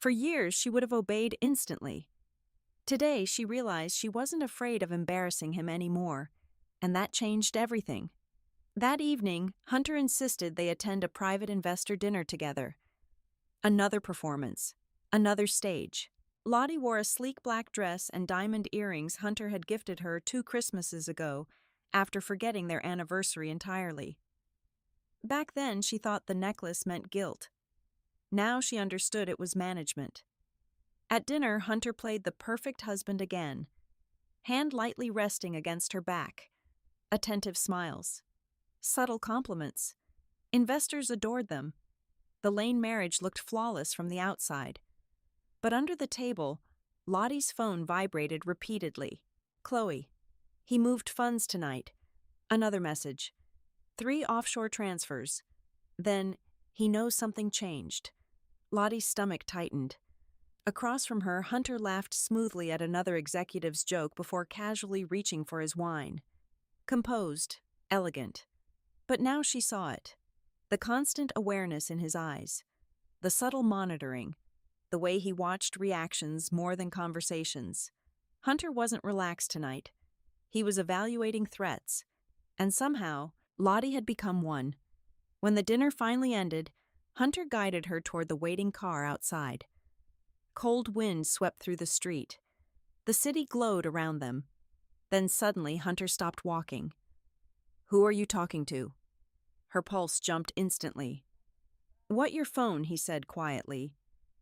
For years, she would have obeyed instantly. Today, she realized she wasn't afraid of embarrassing him anymore, and that changed everything. That evening, Hunter insisted they attend a private investor dinner together. Another performance. Another stage. Lottie wore a sleek black dress and diamond earrings Hunter had gifted her 2 Christmases ago, after forgetting their anniversary entirely. Back then, she thought the necklace meant guilt. Now she understood it was management. At dinner, Hunter played the perfect husband again, hand lightly resting against her back, attentive smiles, subtle compliments. Investors adored them. The Lane marriage looked flawless from the outside. But under the table, Lottie's phone vibrated repeatedly. Chloe. He moved funds tonight. Another message. 3 offshore transfers. Then, he knows something changed. Lottie's stomach tightened. Across from her, Hunter laughed smoothly at another executive's joke before casually reaching for his wine. Composed, elegant. But now she saw it. The constant awareness in his eyes. The subtle monitoring. The way he watched reactions more than conversations. Hunter wasn't relaxed tonight. He was evaluating threats. And somehow, Lottie had become one. When the dinner finally ended, Hunter guided her toward the waiting car outside. Cold wind swept through the street. The city glowed around them. Then suddenly, Hunter stopped walking. Who are you talking to? Her pulse jumped instantly. What your phone, he said quietly.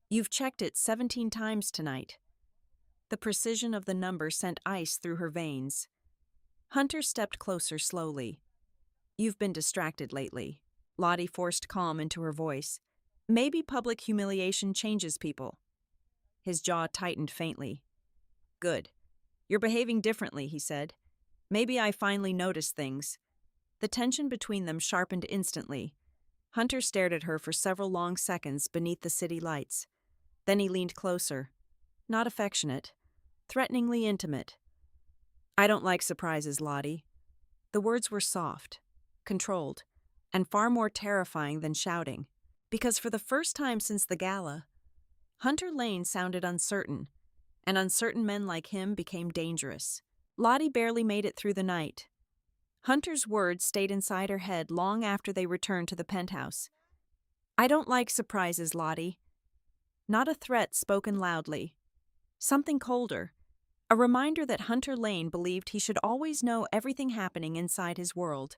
You've checked it 17 times tonight. The precision of the number sent ice through her veins. Hunter stepped closer slowly. You've been distracted lately. Lottie forced calm into her voice. Maybe public humiliation changes people. His jaw tightened faintly. Good. You're behaving differently, he said. Maybe I finally noticed things. The tension between them sharpened instantly. Hunter stared at her for several long seconds beneath the city lights. Then he leaned closer. Not affectionate. Threateningly intimate. I don't like surprises, Lottie. The words were soft, controlled, and far more terrifying than shouting. Because for the first time since the gala, Hunter Lane sounded uncertain, and uncertain men like him became dangerous. Lottie barely made it through the night. Hunter's words stayed inside her head long after they returned to the penthouse. I don't like surprises, Lottie. Not a threat spoken loudly. Something colder. A reminder that Hunter Lane believed he should always know everything happening inside his world.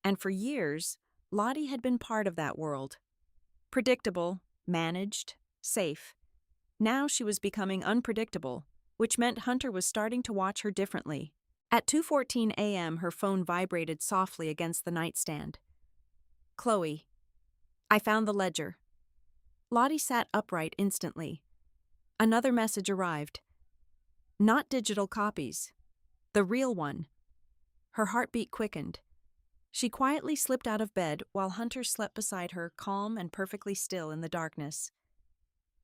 And for years, Lottie had been part of that world. Predictable, managed, safe. Now she was becoming unpredictable, which meant Hunter was starting to watch her differently. At 2:14 a.m., her phone vibrated softly against the nightstand. Chloe. I found the ledger. Lottie sat upright instantly. Another message arrived. Not digital copies. The real one. Her heartbeat quickened. She quietly slipped out of bed while Hunter slept beside her, calm and perfectly still in the darkness.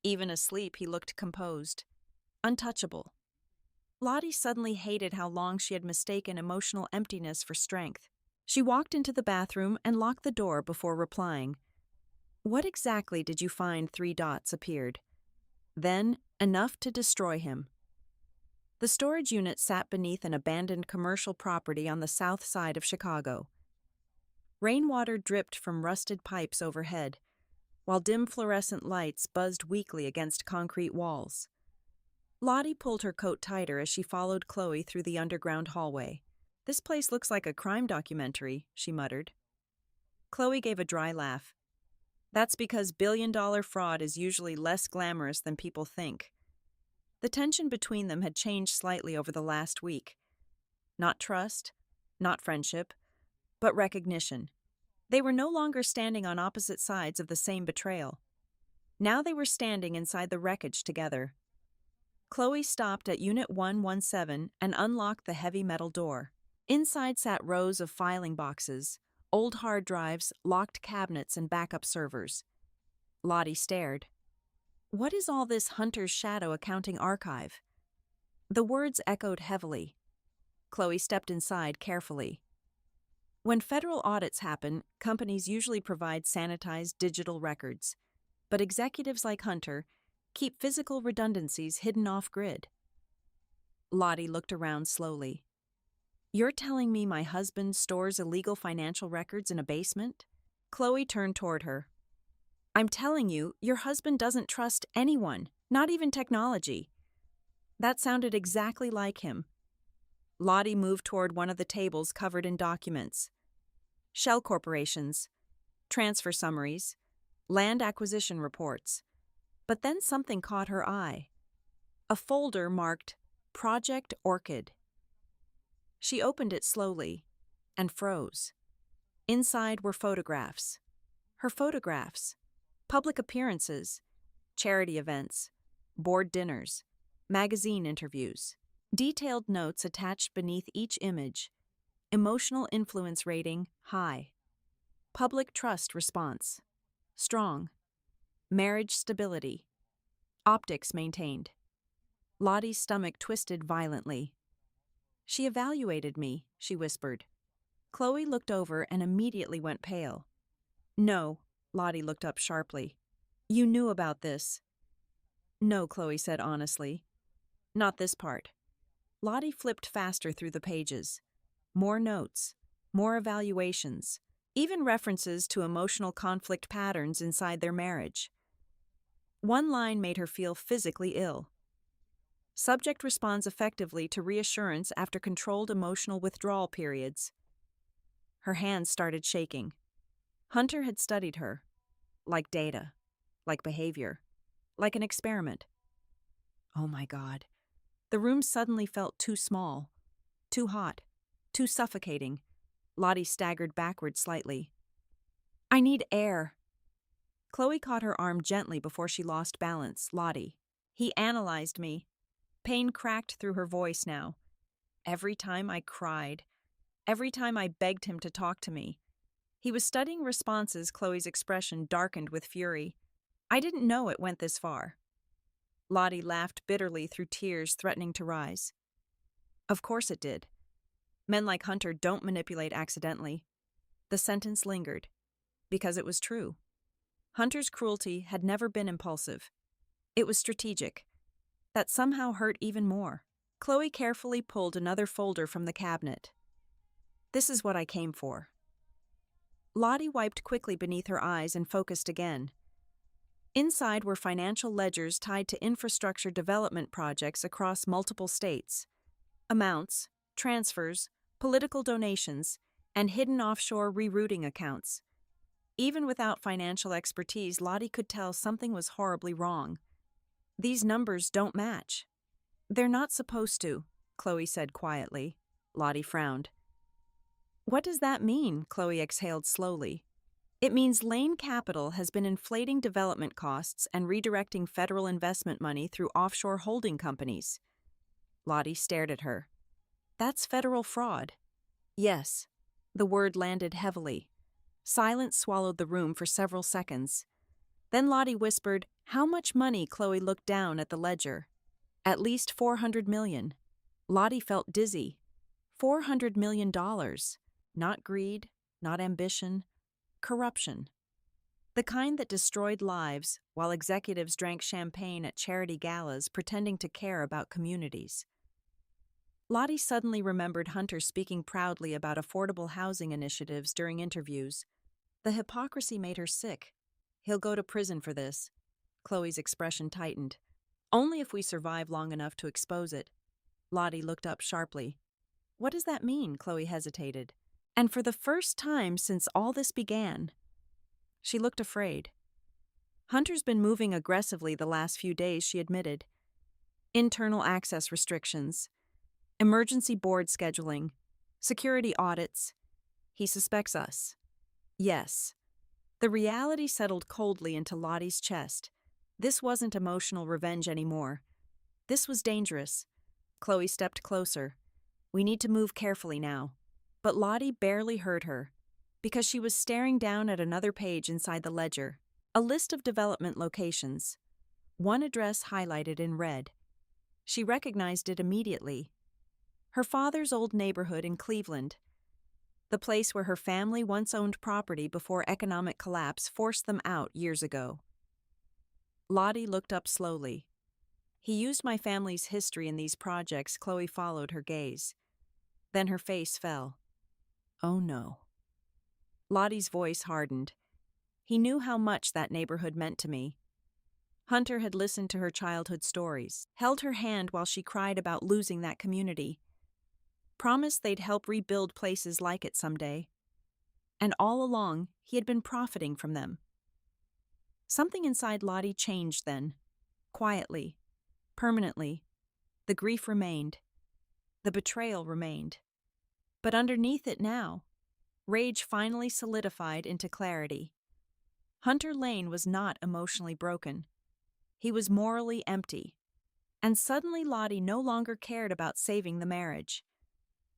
Even asleep, he looked composed, untouchable. Lottie suddenly hated how long she had mistaken emotional emptiness for strength. She walked into the bathroom and locked the door before replying. What exactly did you find? 3 dots appeared. Then, enough to destroy him. The storage unit sat beneath an abandoned commercial property on the south side of Chicago. Rainwater dripped from rusted pipes overhead, while dim fluorescent lights buzzed weakly against concrete walls. Lottie pulled her coat tighter as she followed Chloe through the underground hallway. This place looks like a crime documentary, she muttered. Chloe gave a dry laugh. That's because billion-dollar fraud is usually less glamorous than people think. The tension between them had changed slightly over the last week. Not trust, not friendship, but recognition. They were no longer standing on opposite sides of the same betrayal. Now they were standing inside the wreckage together. Chloe stopped at Unit 117 and unlocked the heavy metal door. Inside sat rows of filing boxes, old hard drives, locked cabinets, and backup servers. Lottie stared. What is all this Hunter's Shadow Accounting Archive? The words echoed heavily. Chloe stepped inside carefully. When federal audits happen, companies usually provide sanitized digital records, but executives like Hunter keep physical redundancies hidden off-grid. Lottie looked around slowly. You're telling me my husband stores illegal financial records in a basement? Chloe turned toward her. I'm telling you, your husband doesn't trust anyone, not even technology. That sounded exactly like him. Lottie moved toward one of the tables covered in documents. Shell corporations, transfer summaries, land acquisition reports. But then something caught her eye. A folder marked Project Orchid. She opened it slowly and froze. Inside were photographs. Her photographs. Public appearances, charity events, board dinners, magazine interviews. Detailed notes attached beneath each image. Emotional influence rating high. Public trust response strong. Marriage stability. Optics maintained. Lottie's stomach twisted violently. She evaluated me, she whispered. Chloe looked over and immediately went pale. No, Lottie looked up sharply. You knew about this. No, Chloe said honestly. Not this part. Lottie flipped faster through the pages. More notes, more evaluations, even references to emotional conflict patterns inside their marriage. One line made her feel physically ill. Subject responds effectively to reassurance after controlled emotional withdrawal periods. Her hands started shaking. Hunter had studied her, like data, like behavior, like an experiment. Oh my God. The room suddenly felt too small, too hot, too suffocating. Lottie staggered backward slightly. I need air. Chloe caught her arm gently before she lost balance. Lottie. He analyzed me. Pain cracked through her voice now. Every time I cried, every time I begged him to talk to me. He was studying responses. Chloe's expression darkened with fury. I didn't know it went this far. Lottie laughed bitterly through tears threatening to rise. Of course it did. Men like Hunter don't manipulate accidentally. The sentence lingered, because it was true. Hunter's cruelty had never been impulsive. It was strategic. That somehow hurt even more. Chloe carefully pulled another folder from the cabinet. This is what I came for. Lottie wiped quickly beneath her eyes and focused again. Inside were financial ledgers tied to infrastructure development projects across multiple states. Amounts, transfers, political donations, and hidden offshore rerouting accounts. Even without financial expertise, Lottie could tell something was horribly wrong. These numbers don't match. They're not supposed to, Chloe said quietly. Lottie frowned. What does that mean? Chloe exhaled slowly. It means Lane Capital has been inflating development costs and redirecting federal investment money through offshore holding companies. Lottie stared at her. That's federal fraud. Yes. The word landed heavily. Silence swallowed the room for several seconds. Then Lottie whispered, how much money? Chloe looked down at the ledger. At least $400 million. Lottie felt dizzy. $400 million. Not greed, not ambition, corruption. The kind that destroyed lives while executives drank champagne at charity galas pretending to care about communities. Lottie suddenly remembered Hunter speaking proudly about affordable housing initiatives during interviews. The hypocrisy made her sick. He'll go to prison for this. Chloe's expression tightened. Only if we survive long enough to expose it. Lottie looked up sharply. What does that mean? Chloe hesitated. And for the first time since all this began, she looked afraid. Hunter's been moving aggressively the last few days, she admitted. Internal access restrictions, emergency board scheduling, security audits. He suspects us. Yes. The reality settled coldly into Lottie's chest. This wasn't emotional revenge anymore. This was dangerous. Chloe stepped closer. We need to move carefully now. But Lottie barely heard her, because she was staring down at another page inside the ledger. A list of development locations. One address highlighted in red. She recognized it immediately. Her father's old neighborhood in Cleveland. The place where her family once owned property before economic collapse forced them out years ago. Lottie looked up slowly. He used my family's history in these projects. Chloe followed her gaze. Then her face fell. Oh no. Lottie's voice hardened. He knew how much that neighborhood meant to me. Hunter had listened to her childhood stories, held her hand while she cried about losing that community, promised they'd help rebuild places like it someday. And all along, he had been profiting from them. Something inside Lottie changed then, quietly, permanently. The grief remained. The betrayal remained. But underneath it now, rage finally solidified into clarity. Hunter Lane was not emotionally broken. He was morally empty. And suddenly Lottie no longer cared about saving the marriage.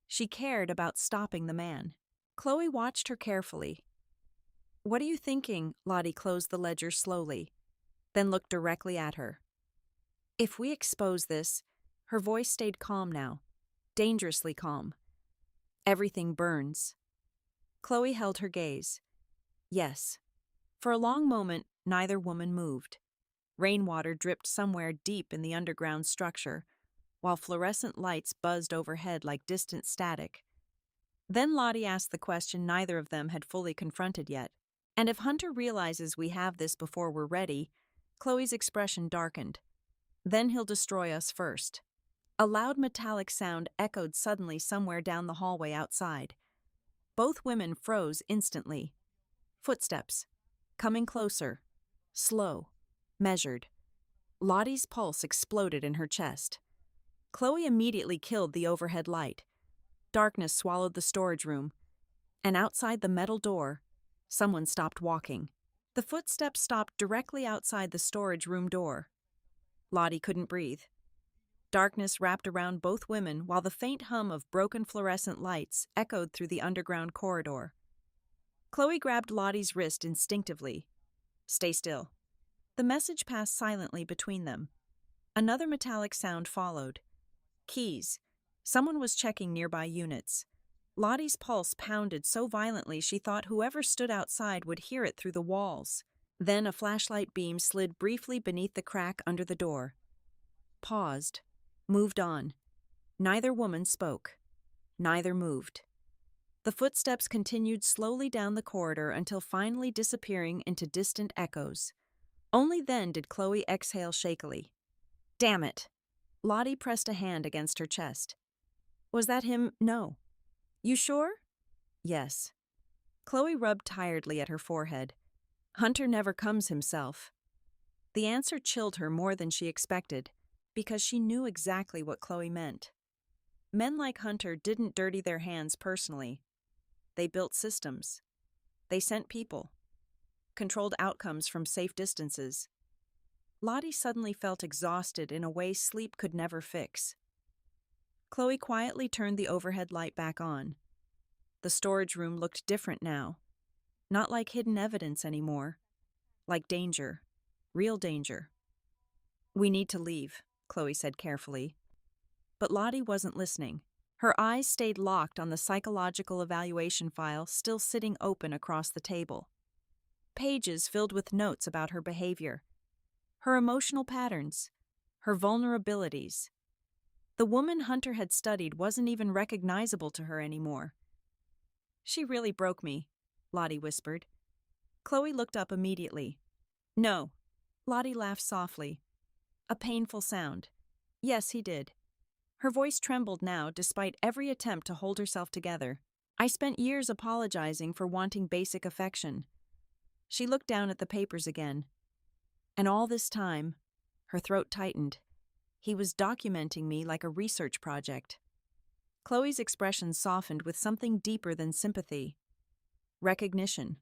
She cared about stopping the man. Chloe watched her carefully. What are you thinking? Lottie closed the ledger slowly, then looked directly at her. If we expose this, her voice stayed calm now, dangerously calm. Everything burns. Chloe held her gaze. Yes. For a long moment, neither woman moved. Rainwater dripped somewhere deep in the underground structure, while fluorescent lights buzzed overhead like distant static. Then Lottie asked the question neither of them had fully confronted yet. And if Hunter realizes we have this before we're ready, Chloe's expression darkened. Then he'll destroy us first. A loud metallic sound echoed suddenly somewhere down the hallway outside. Both women froze instantly. Footsteps. Coming closer. Slow. Measured. Lottie's pulse exploded in her chest. Chloe immediately killed the overhead light. Darkness swallowed the storage room. And outside the metal door, someone stopped walking. The footsteps stopped directly outside the storage room door. Lottie couldn't breathe. Darkness wrapped around both women while the faint hum of broken fluorescent lights echoed through the underground corridor. Chloe grabbed Lottie's wrist instinctively. Stay still. The message passed silently between them. Another metallic sound followed. Keys. Someone was checking nearby units. Lottie's pulse pounded so violently she thought whoever stood outside would hear it through the walls. Then a flashlight beam slid briefly beneath the crack under the door. Paused. Moved on. Neither woman spoke. Neither moved. The footsteps continued slowly down the corridor until finally disappearing into distant echoes. Only then did Chloe exhale shakily. Damn it! Lottie pressed a hand against her chest. Was that him? No. You sure? Yes. Chloe rubbed tiredly at her forehead. Hunter never comes himself. The answer chilled her more than she expected, because she knew exactly what Chloe meant. Men like Hunter didn't dirty their hands personally. They built systems. They sent people. Controlled outcomes from safe distances. Lottie suddenly felt exhausted in a way sleep could never fix. Chloe quietly turned the overhead light back on. The storage room looked different now. Not like hidden evidence anymore. Like danger. Real danger. We need to leave, Chloe said carefully. But Lottie wasn't listening. Her eyes stayed locked on the psychological evaluation file still sitting open across the table. Pages filled with notes about her behavior, her emotional patterns, her vulnerabilities. The woman Hunter had studied wasn't even recognizable to her anymore. She really broke me, Lottie whispered. Chloe looked up immediately. No. Lottie laughed softly. A painful sound. Yes, he did. Her voice trembled now despite every attempt to hold herself together. I spent years apologizing for wanting basic affection. She looked down at the papers again. And all this time, her throat tightened. He was documenting me like a research project. Chloe's expression softened with something deeper than sympathy. Recognition.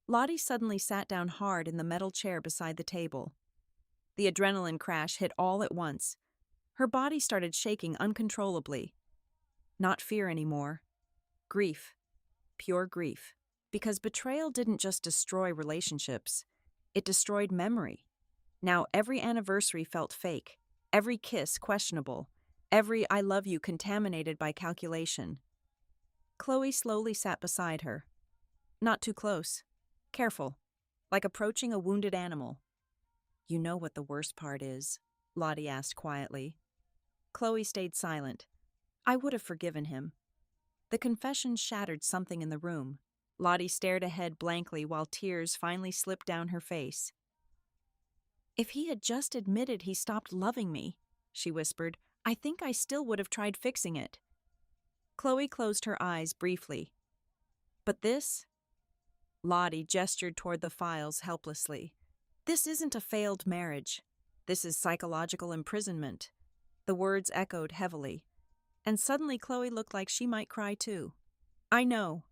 Lottie suddenly sat down hard in the metal chair beside the table. The adrenaline crash hit all at once. Her body started shaking uncontrollably. Not fear anymore. Grief. Pure grief. Because betrayal didn't just destroy relationships, it destroyed memory. Now every anniversary felt fake, every kiss questionable, every I love you contaminated by calculation. Chloe slowly sat beside her. Not too close. Careful. Like approaching a wounded animal. You know what the worst part is? Lottie asked quietly. Chloe stayed silent. I would have forgiven him. The confession shattered something in the room. Lottie stared ahead blankly while tears finally slipped down her face. If he had just admitted he stopped loving me, she whispered, I think I still would have tried fixing it. Chloe closed her eyes briefly. But this? Lottie gestured toward the files helplessly. This isn't a failed marriage. This is psychological imprisonment. The words echoed heavily. And suddenly Chloe looked like she might cry too. I know.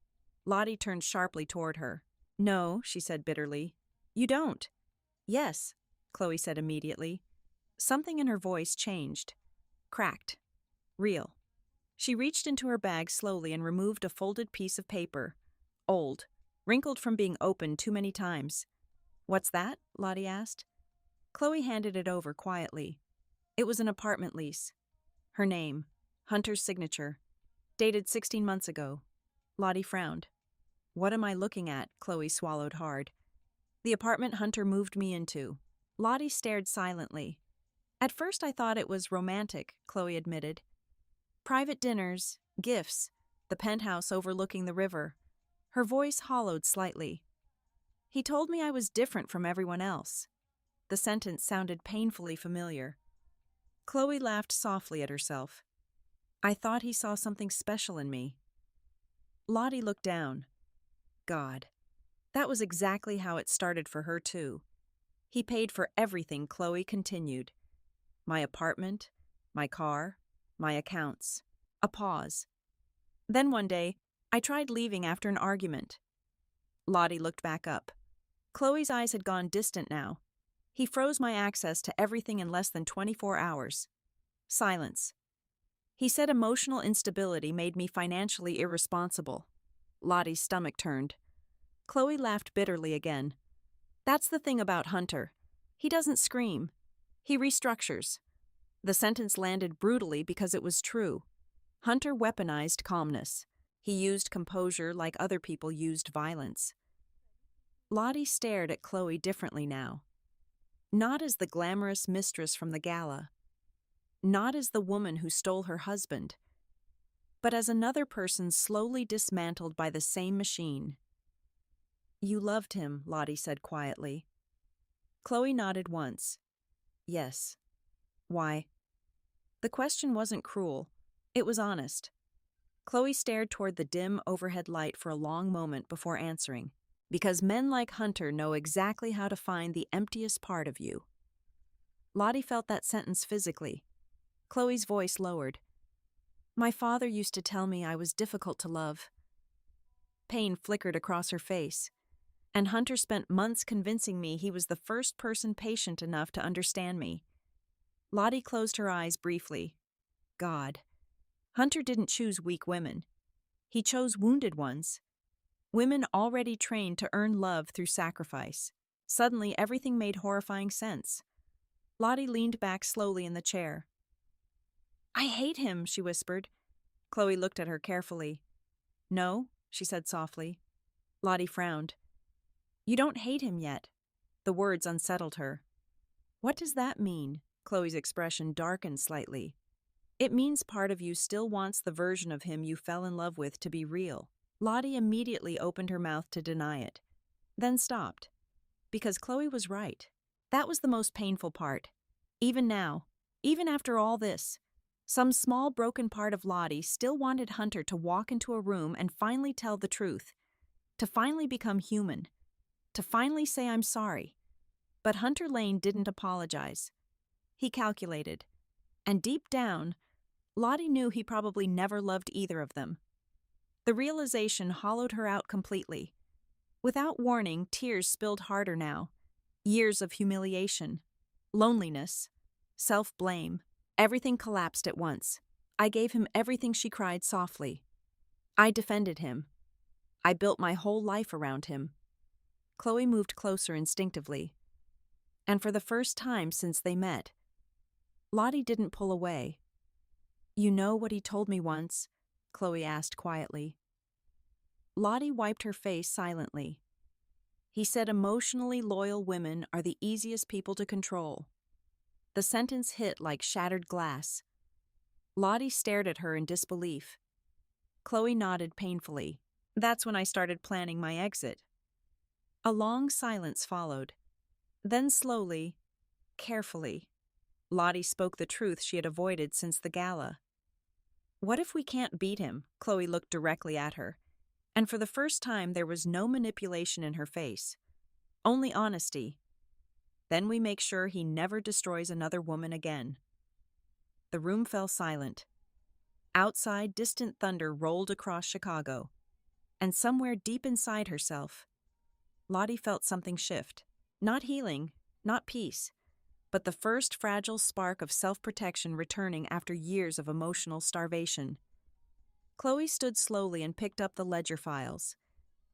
Lottie turned sharply toward her. No, she said bitterly. You don't. Yes, Chloe said immediately. Something in her voice changed. Cracked. Real. She reached into her bag slowly and removed a folded piece of paper. Old. Wrinkled from being opened too many times. What's that? Lottie asked. Chloe handed it over quietly. It was an apartment lease. Her name. Hunter's signature. Dated 16 months ago. Lottie frowned. What am I looking at? Chloe swallowed hard. The apartment Hunter moved me into. Lottie stared silently. At first I thought it was romantic, Chloe admitted. Private dinners, gifts, the penthouse overlooking the river. Her voice hollowed slightly. He told me I was different from everyone else. The sentence sounded painfully familiar. Chloe laughed softly at herself. I thought he saw something special in me. Lottie looked down. God. That was exactly how it started for her, too. He paid for everything, Chloe continued. My apartment, my car, my accounts. A pause. Then one day, I tried leaving after an argument. Lottie looked back up. Chloe's eyes had gone distant now. He froze my access to everything in less than 24 hours. Silence. He said emotional instability made me financially irresponsible. Lottie's stomach turned. Chloe laughed bitterly again. That's the thing about Hunter. He doesn't scream. He restructures. The sentence landed brutally because it was true. Hunter weaponized calmness. He used composure like other people used violence. Lottie stared at Chloe differently now. Not as the glamorous mistress from the gala. Not as the woman who stole her husband. But as another person slowly dismantled by the same machine. You loved him, Lottie said quietly. Chloe nodded once. Yes. Why? The question wasn't cruel. It was honest. Chloe stared toward the dim overhead light for a long moment before answering. Because men like Hunter know exactly how to find the emptiest part of you. Lottie felt that sentence physically. Chloe's voice lowered. My father used to tell me I was difficult to love. Pain flickered across her face. And Hunter spent months convincing me he was the first person patient enough to understand me. Lottie closed her eyes briefly. God. Hunter didn't choose weak women. He chose wounded ones. Women already trained to earn love through sacrifice. Suddenly, everything made horrifying sense. Lottie leaned back slowly in the chair. I hate him, she whispered. Chloe looked at her carefully. No, she said softly. Lottie frowned. You don't hate him yet. The words unsettled her. What does that mean? Chloe's expression darkened slightly. It means part of you still wants the version of him you fell in love with to be real. Lottie immediately opened her mouth to deny it, then stopped. Because Chloe was right. That was the most painful part. Even now, even after all this, some small broken part of Lottie still wanted Hunter to walk into a room and finally tell the truth, to finally become human, to finally say I'm sorry. But Hunter Lane didn't apologize. He calculated. And deep down, Lottie knew he probably never loved either of them. The realization hollowed her out completely. Without warning, tears spilled harder now. Years of humiliation, loneliness, self-blame. Everything collapsed at once. I gave him everything, she cried softly. I defended him. I built my whole life around him. Chloe moved closer instinctively. And for the first time since they met, Lottie didn't pull away. You know what he told me once? Chloe asked quietly. Lottie wiped her face silently. He said emotionally loyal women are the easiest people to control. The sentence hit like shattered glass. Lottie stared at her in disbelief. Chloe nodded painfully. That's when I started planning my exit. A long silence followed. Then slowly, carefully, Lottie spoke the truth she had avoided since the gala. What if we can't beat him? Chloe looked directly at her. And for the first time there was no manipulation in her face. Only honesty. Then we make sure he never destroys another woman again. The room fell silent. Outside, distant thunder rolled across Chicago. And somewhere deep inside herself, Lottie felt something shift. Not healing, not peace, but the first fragile spark of self-protection returning after years of emotional starvation. Chloe stood slowly and picked up the ledger files.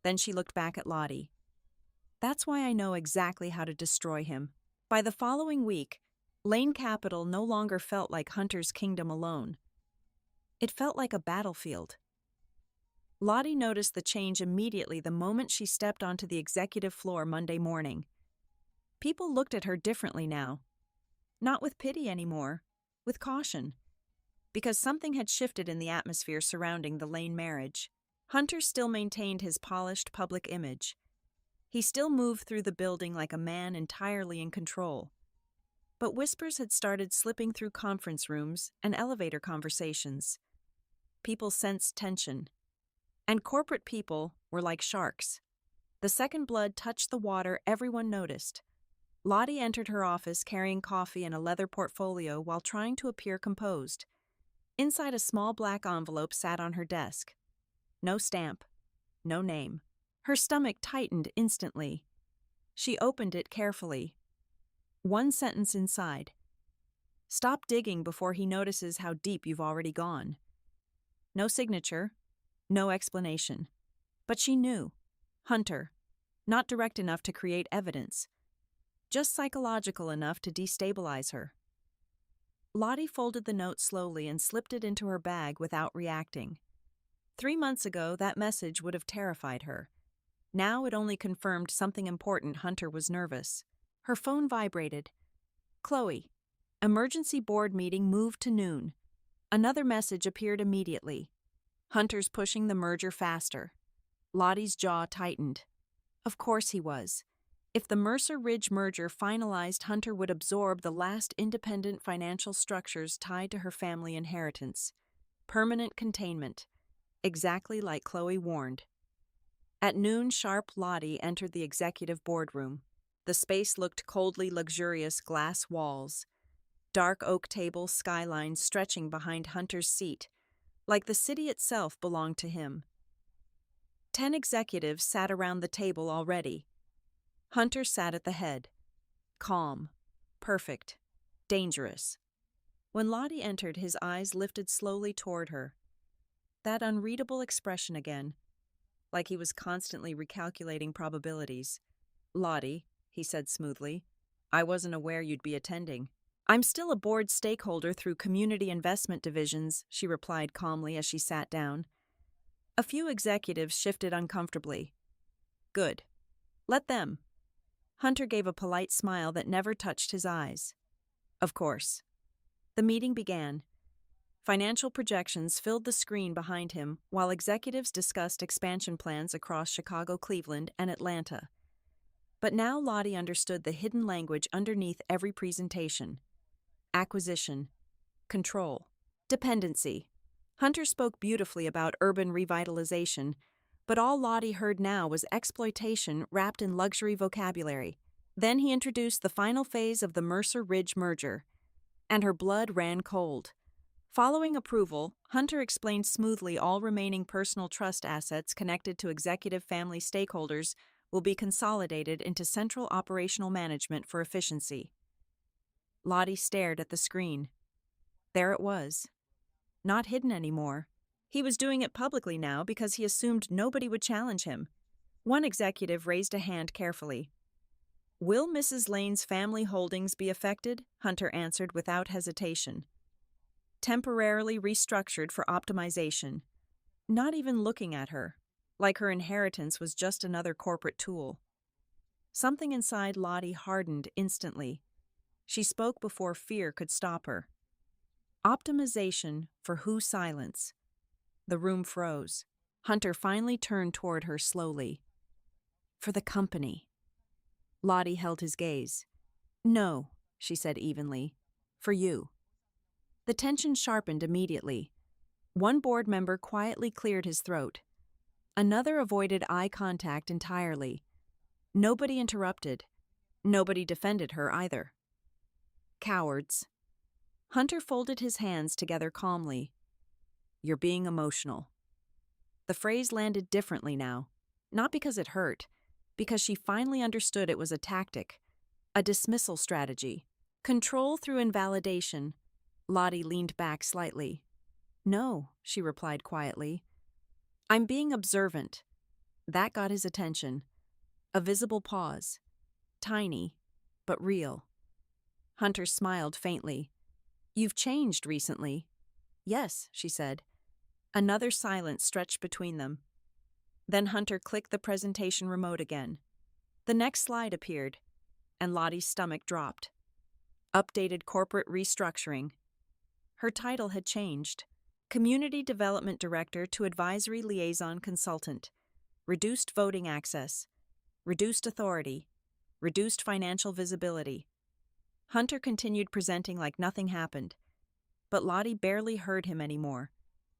Then she looked back at Lottie. That's why I know exactly how to destroy him. By the following week, Lane Capital no longer felt like Hunter's kingdom alone. It felt like a battlefield. Lottie noticed the change immediately the moment she stepped onto the executive floor Monday morning. People looked at her differently now. Not with pity anymore, with caution. Because something had shifted in the atmosphere surrounding the Lane marriage. Hunter still maintained his polished public image. He still moved through the building like a man entirely in control. But whispers had started slipping through conference rooms and elevator conversations. People sensed tension. And corporate people were like sharks. The second blood touched the water, everyone noticed. Lottie entered her office carrying coffee and a leather portfolio while trying to appear composed. Inside, a small black envelope sat on her desk. No stamp, no name. Her stomach tightened instantly. She opened it carefully. One sentence inside. Stop digging before he notices how deep you've already gone. No signature, no explanation. But she knew. Hunter. Not direct enough to create evidence. Just psychological enough to destabilize her. Lottie folded the note slowly and slipped it into her bag without reacting. 3 months ago, that message would have terrified her. Now it only confirmed something important. Hunter was nervous. Her phone vibrated. Chloe. Emergency board meeting moved to noon. Another message appeared immediately. Hunter's pushing the merger faster. Lottie's jaw tightened. Of course he was. If the Mercer Ridge merger finalized, Hunter would absorb the last independent financial structures tied to her family inheritance. Permanent containment. Exactly like Chloe warned. At noon sharp, Lottie entered the executive boardroom. The space looked coldly luxurious, glass walls. Dark oak table skylines stretching behind Hunter's seat, like the city itself belonged to him. 10 executives sat around the table already. Hunter sat at the head. Calm. Perfect. Dangerous. When Lottie entered, his eyes lifted slowly toward her. That unreadable expression again, like he was constantly recalculating probabilities. Lottie, he said smoothly, I wasn't aware you'd be attending. I'm still a board stakeholder through community investment divisions, she replied calmly as she sat down. A few executives shifted uncomfortably. Good. Let them. Hunter gave a polite smile that never touched his eyes. Of course. The meeting began. Financial projections filled the screen behind him while executives discussed expansion plans across Chicago, Cleveland, and Atlanta. But now Lottie understood the hidden language underneath every presentation. Acquisition. Control. Dependency. Hunter spoke beautifully about urban revitalization, but all Lottie heard now was exploitation wrapped in luxury vocabulary. Then he introduced the final phase of the Mercer Ridge merger, and her blood ran cold. Following approval, Hunter explained smoothly all remaining personal trust assets connected to executive family stakeholders will be consolidated into Central Operational Management for efficiency. Lottie stared at the screen. There it was. Not hidden anymore. He was doing it publicly now because he assumed nobody would challenge him. One executive raised a hand carefully. "Will Mrs. Lane's family holdings be affected?" Hunter answered without hesitation. "Temporarily restructured for optimization." Not even looking at her, like her inheritance was just another corporate tool. Something inside Lottie hardened instantly. She spoke before fear could stop her. "Optimization for who silence?" The room froze. Hunter finally turned toward her slowly. "For the company." Lottie held his gaze. "No," she said evenly. "For you." The tension sharpened immediately. One board member quietly cleared his throat. Another avoided eye contact entirely. Nobody interrupted. Nobody defended her either. Cowards. Hunter folded his hands together calmly. "You're being emotional." The phrase landed differently now, not because it hurt, because she finally understood it was a tactic, a dismissal strategy. Control through invalidation. Lottie leaned back slightly. "No," she replied quietly. "I'm being observant." That got his attention. A visible pause. Tiny, but real. Hunter smiled faintly. "You've changed recently." "Yes," she said. Another silence stretched between them. Then Hunter clicked the presentation remote again. The next slide appeared, and Lottie's stomach dropped. Updated corporate restructuring. Her title had changed. Community Development Director to Advisory Liaison Consultant. Reduced voting access. Reduced authority. Reduced financial visibility. Hunter continued presenting like nothing happened. But Lottie barely heard him anymore.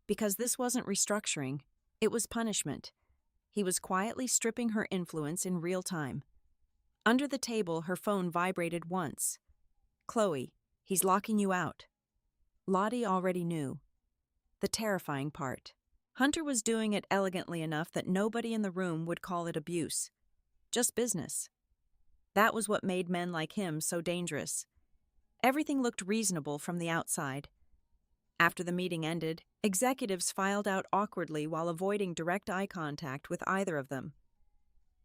Because this wasn't restructuring, it was punishment. He was quietly stripping her influence in real time. Under the table, her phone vibrated once. "Chloe, he's locking you out." Lottie already knew. The terrifying part. Hunter was doing it elegantly enough that nobody in the room would call it abuse. Just business. That was what made men like him so dangerous. Everything looked reasonable from the outside. After the meeting ended, executives filed out awkwardly while avoiding direct eye contact with either of them.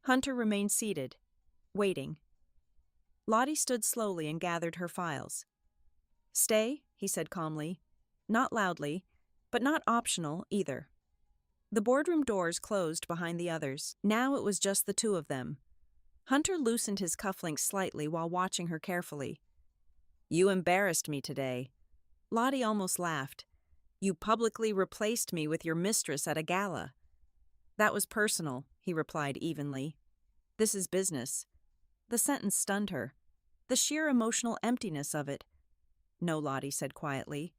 Hunter remained seated, waiting. Lottie stood slowly and gathered her files. "Stay," he said calmly. Not loudly, but not optional either. The boardroom doors closed behind the others. Now it was just the two of them. Hunter loosened his cufflinks slightly while watching her carefully. "You embarrassed me today." Lottie almost laughed. "You publicly replaced me with your mistress at a gala." "That was personal," he replied evenly. "This is business." The sentence stunned her. The sheer emotional emptiness of it. "No," Lottie said quietly.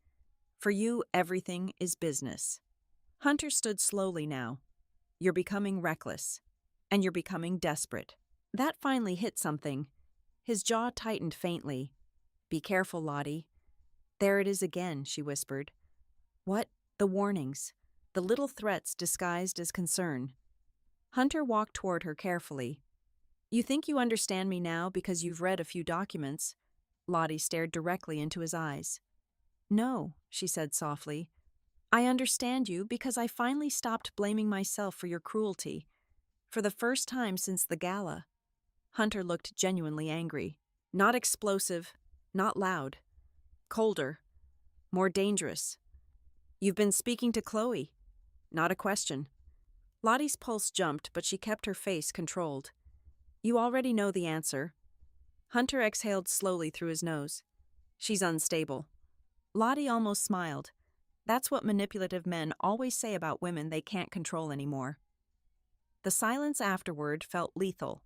"For you, everything is business." Hunter stood slowly now. "You're becoming reckless. And you're becoming desperate." That finally hit something. His jaw tightened faintly. "Be careful, Lottie." "There it is again," she whispered. "What?" "The warnings. The little threats disguised as concern." Hunter walked toward her carefully. "You think you understand me now because you've read a few documents?" Lottie stared directly into his eyes. "No," she said softly. "I understand you because I finally stopped blaming myself for your cruelty. For the first time since the gala." Hunter looked genuinely angry. Not explosive, not loud. Colder. More dangerous. "You've been speaking to Chloe." Not a question. Lottie's pulse jumped, but she kept her face controlled. "You already know the answer." Hunter exhaled slowly through his nose. "She's unstable." Lottie almost smiled. That's what manipulative men always say about women they can't control anymore. The silence afterward felt lethal.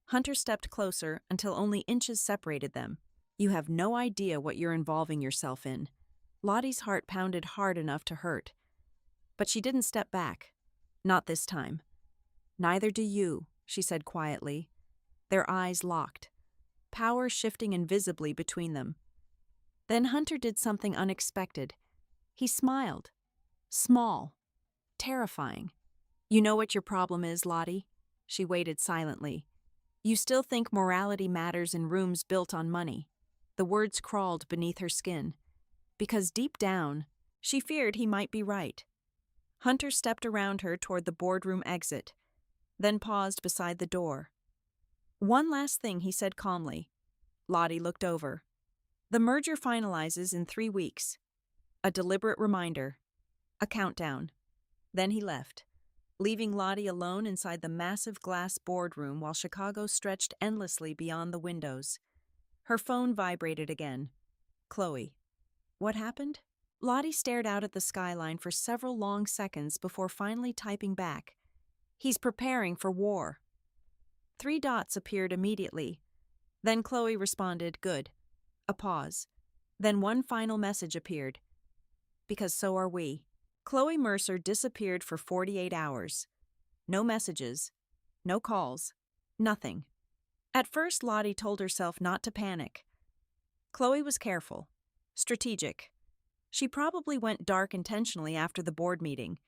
Hunter stepped closer until only inches separated them. "You have no idea what you're involving yourself in." Lottie's heart pounded hard enough to hurt. But she didn't step back. Not this time. "Neither do you," she said quietly. Their eyes locked, power shifting invisibly between them. Then Hunter did something unexpected. He smiled. Small. Terrifying. "You know what your problem is, Lottie?" She waited silently. You still think morality matters in rooms built on money. The words crawled beneath her skin. Because deep down, she feared he might be right. Hunter stepped around her toward the boardroom exit, then paused beside the door. One last thing, he said calmly. Lottie looked over. The merger finalizes in 3 weeks. A deliberate reminder. A countdown. Then he left, leaving Lottie alone inside the massive glass boardroom while Chicago stretched endlessly beyond the windows. Her phone vibrated again. Chloe. What happened? Lottie stared out at the skyline for several long seconds before finally typing back. He's preparing for war. 3 dots appeared immediately. Then Chloe responded, good. A pause. Then one final message appeared. Because so are we. Chloe Mercer disappeared for 48 hours. No messages. No calls. Nothing. At first, Lottie told herself not to panic. Chloe was careful. Strategic. She probably went dark intentionally after the board meeting.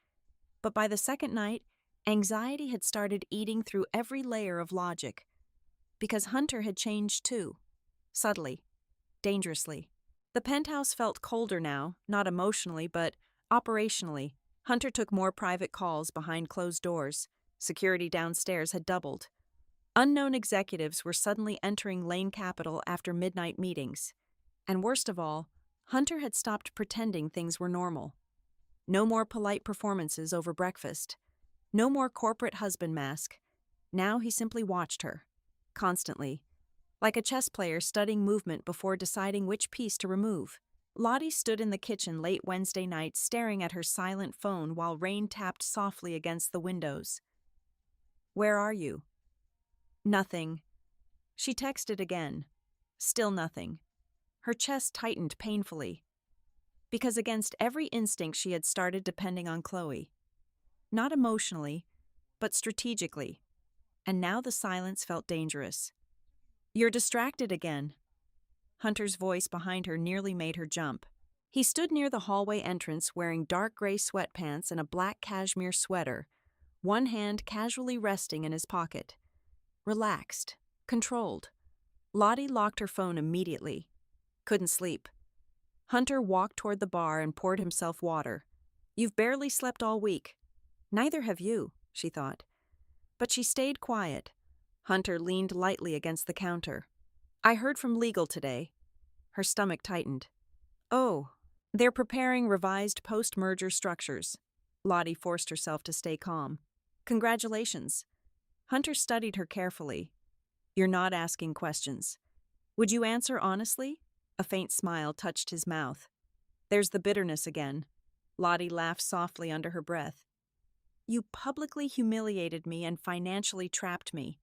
But by the second night, anxiety had started eating through every layer of logic. Because Hunter had changed too. Subtly. Dangerously. The penthouse felt colder now, not emotionally, but operationally. Hunter took more private calls behind closed doors. Security downstairs had doubled. Unknown executives were suddenly entering Lane Capital after midnight meetings. And worst of all, Hunter had stopped pretending things were normal. No more polite performances over breakfast. No more corporate husband mask. Now he simply watched her. Constantly. Like a chess player studying movement before deciding which piece to remove. Lottie stood in the kitchen late Wednesday night staring at her silent phone while rain tapped softly against the windows. Where are you? Nothing. She texted again. Still nothing. Her chest tightened painfully. Because against every instinct she had started depending on Chloe. Not emotionally, but strategically. And now the silence felt dangerous. You're distracted again. Hunter's voice behind her nearly made her jump. He stood near the hallway entrance wearing dark gray sweatpants and a black cashmere sweater, one hand casually resting in his pocket. Relaxed. Controlled. Lottie locked her phone immediately. Couldn't sleep. Hunter walked toward the bar and poured himself water. You've barely slept all week. Neither have you, she thought. But she stayed quiet. Hunter leaned lightly against the counter. I heard from legal today. Her stomach tightened. Oh, they're preparing revised post-merger structures. Lottie forced herself to stay calm. Congratulations. Hunter studied her carefully. You're not asking questions. Would you answer honestly? A faint smile touched his mouth. There's the bitterness again. Lottie laughed softly under her breath. You publicly humiliated me and financially trapped me.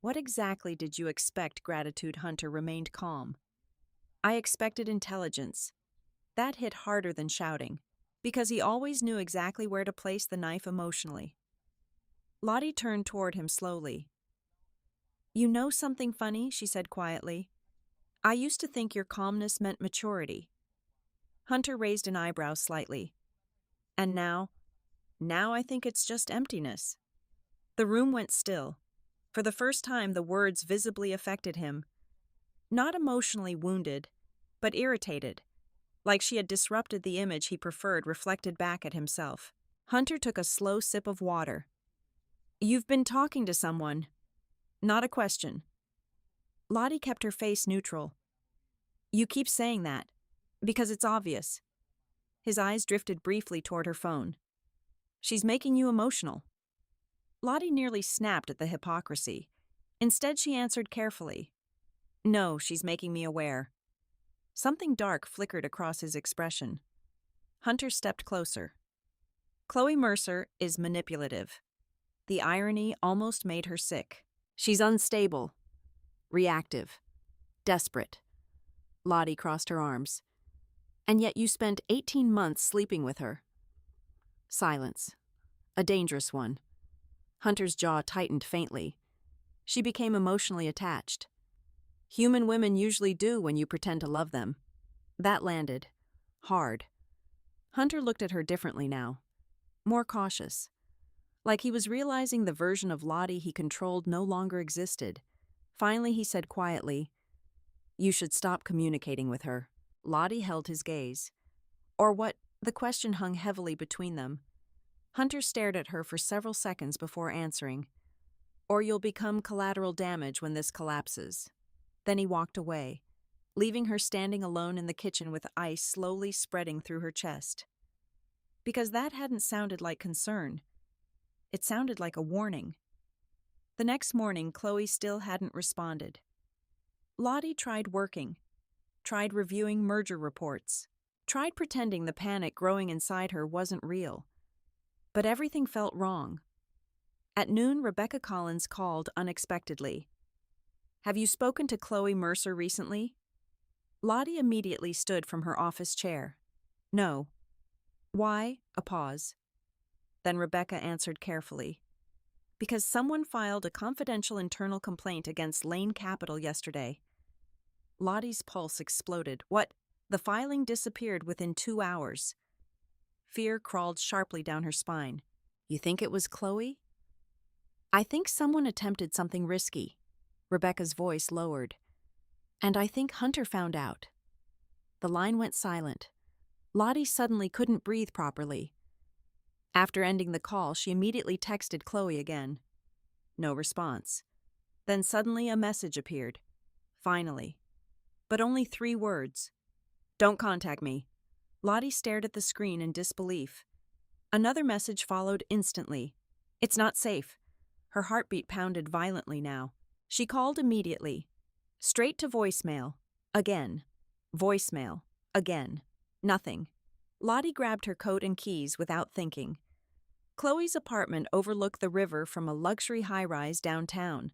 What exactly did you expect? Gratitude. Hunter remained calm. I expected intelligence. That hit harder than shouting, because he always knew exactly where to place the knife emotionally. Lottie turned toward him slowly. You know something funny? She said quietly. I used to think your calmness meant maturity. Hunter raised an eyebrow slightly. And now I think it's just emptiness. The room went still. For the first time, the words visibly affected him. Not emotionally wounded, but irritated, like she had disrupted the image he preferred reflected back at himself. Hunter took a slow sip of water. You've been talking to someone. Not a question. Lottie kept her face neutral. You keep saying that, because it's obvious. His eyes drifted briefly toward her phone. She's making you emotional. Lottie nearly snapped at the hypocrisy. Instead, she answered carefully. No, she's making me aware. Something dark flickered across his expression. Hunter stepped closer. Chloe Mercer is manipulative. The irony almost made her sick. She's unstable, reactive, desperate. Lottie crossed her arms. And yet you spent 18 months sleeping with her. Silence. A dangerous one. Hunter's jaw tightened faintly. She became emotionally attached. Human women usually do when you pretend to love them. That landed. Hard. Hunter looked at her differently now. More cautious. Like he was realizing the version of Lottie he controlled no longer existed. Finally, he said quietly, "You should stop communicating with her." Lottie held his gaze. Or what? The question hung heavily between them. Hunter stared at her for several seconds before answering. "Or you'll become collateral damage when this collapses." Then he walked away, leaving her standing alone in the kitchen with ice slowly spreading through her chest. Because that hadn't sounded like concern. It sounded like a warning. The next morning, Chloe still hadn't responded. Lottie tried working, tried reviewing merger reports, tried pretending the panic growing inside her wasn't real. But everything felt wrong. At noon, Rebecca Collins called unexpectedly. "Have you spoken to Chloe Mercer recently?" Lottie immediately stood from her office chair. "No." "Why?" A pause. Then Rebecca answered carefully. "Because someone filed a confidential internal complaint against Lane Capital yesterday." Lottie's pulse exploded. "What?" "The filing disappeared within 2 hours." Fear crawled sharply down her spine. "You think it was Chloe?" "I think someone attempted something risky." Rebecca's voice lowered. "And I think Hunter found out." The line went silent. Lottie suddenly couldn't breathe properly. After ending the call, she immediately texted Chloe again. No response. Then suddenly a message appeared. Finally. But only 3 words. "Don't contact me." Lottie stared at the screen in disbelief. Another message followed instantly. "It's not safe." Her heartbeat pounded violently now. She called immediately. Straight to voicemail. Again. Voicemail. Again. Nothing. Lottie grabbed her coat and keys without thinking. Chloe's apartment overlooked the river from a luxury high-rise downtown.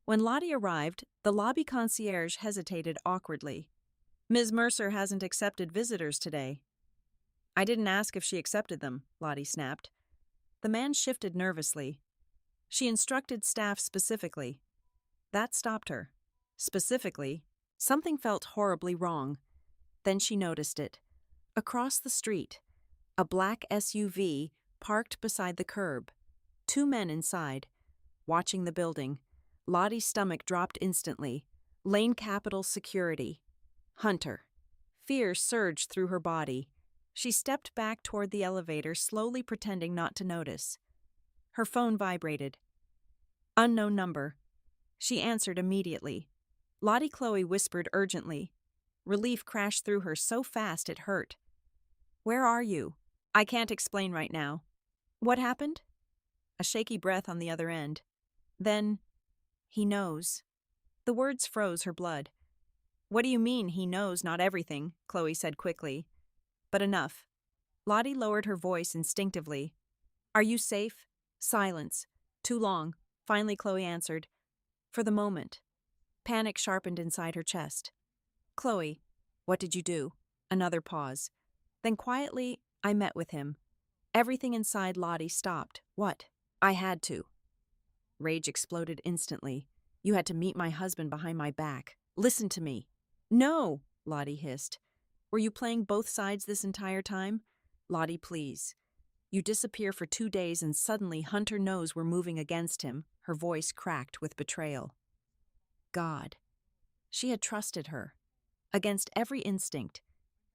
When Lottie arrived, the lobby concierge hesitated awkwardly. "Ms. Mercer hasn't accepted visitors today." "I didn't ask if she accepted them," Lottie snapped. The man shifted nervously. "She instructed staff specifically." That stopped her. Specifically, something felt horribly wrong. Then she noticed it. Across the street, a black SUV parked beside the curb. 2 men inside. Watching the building, Lottie's stomach dropped instantly. Lane Capital Security. Hunter. Fear surged through her body. She stepped back toward the elevator, slowly pretending not to notice. Her phone vibrated. Unknown number. She answered immediately. Lottie Chloe whispered urgently. Relief crashed through her so fast it hurt. "Where are you?" "I can't explain right now." "What happened?" A shaky breath on the other end. Then, "He knows." The words froze her blood. "What do you mean, he knows not everything?" Chloe said quickly. "But enough." Lottie lowered her voice instinctively. "Are you safe?" Silence. "Too long." Finally Chloe answered. "For the moment." Panic sharpened inside her chest. "Chloe, what did you do?" Another pause. Then quietly, "I met with him." Everything inside Lottie stopped. "What?" "I had to." Rage exploded instantly. "You had to meet my husband behind my back. Listen to me." "No," Lottie hissed. "Were you playing both sides this entire time?" "Lottie, please." "You disappear for 2 days and suddenly Hunter knows we're moving against him." Her voice cracked with betrayal. God. She had trusted her. Against every instinct.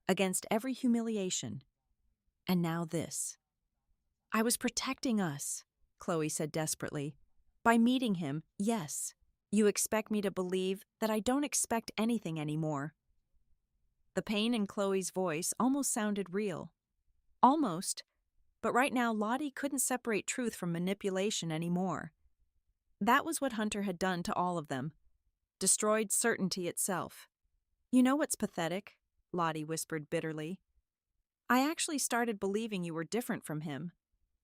Against every humiliation. And now this. "I was protecting us," Chloe said desperately. "By meeting him, yes. You expect me to believe that I don't expect anything anymore." The pain in Chloe's voice almost sounded real. Almost. But right now, Lottie couldn't separate truth from manipulation anymore. That was what Hunter had done to all of them. Destroyed certainty itself. "You know what's pathetic?" Lottie whispered bitterly. "I actually started believing you were different from him."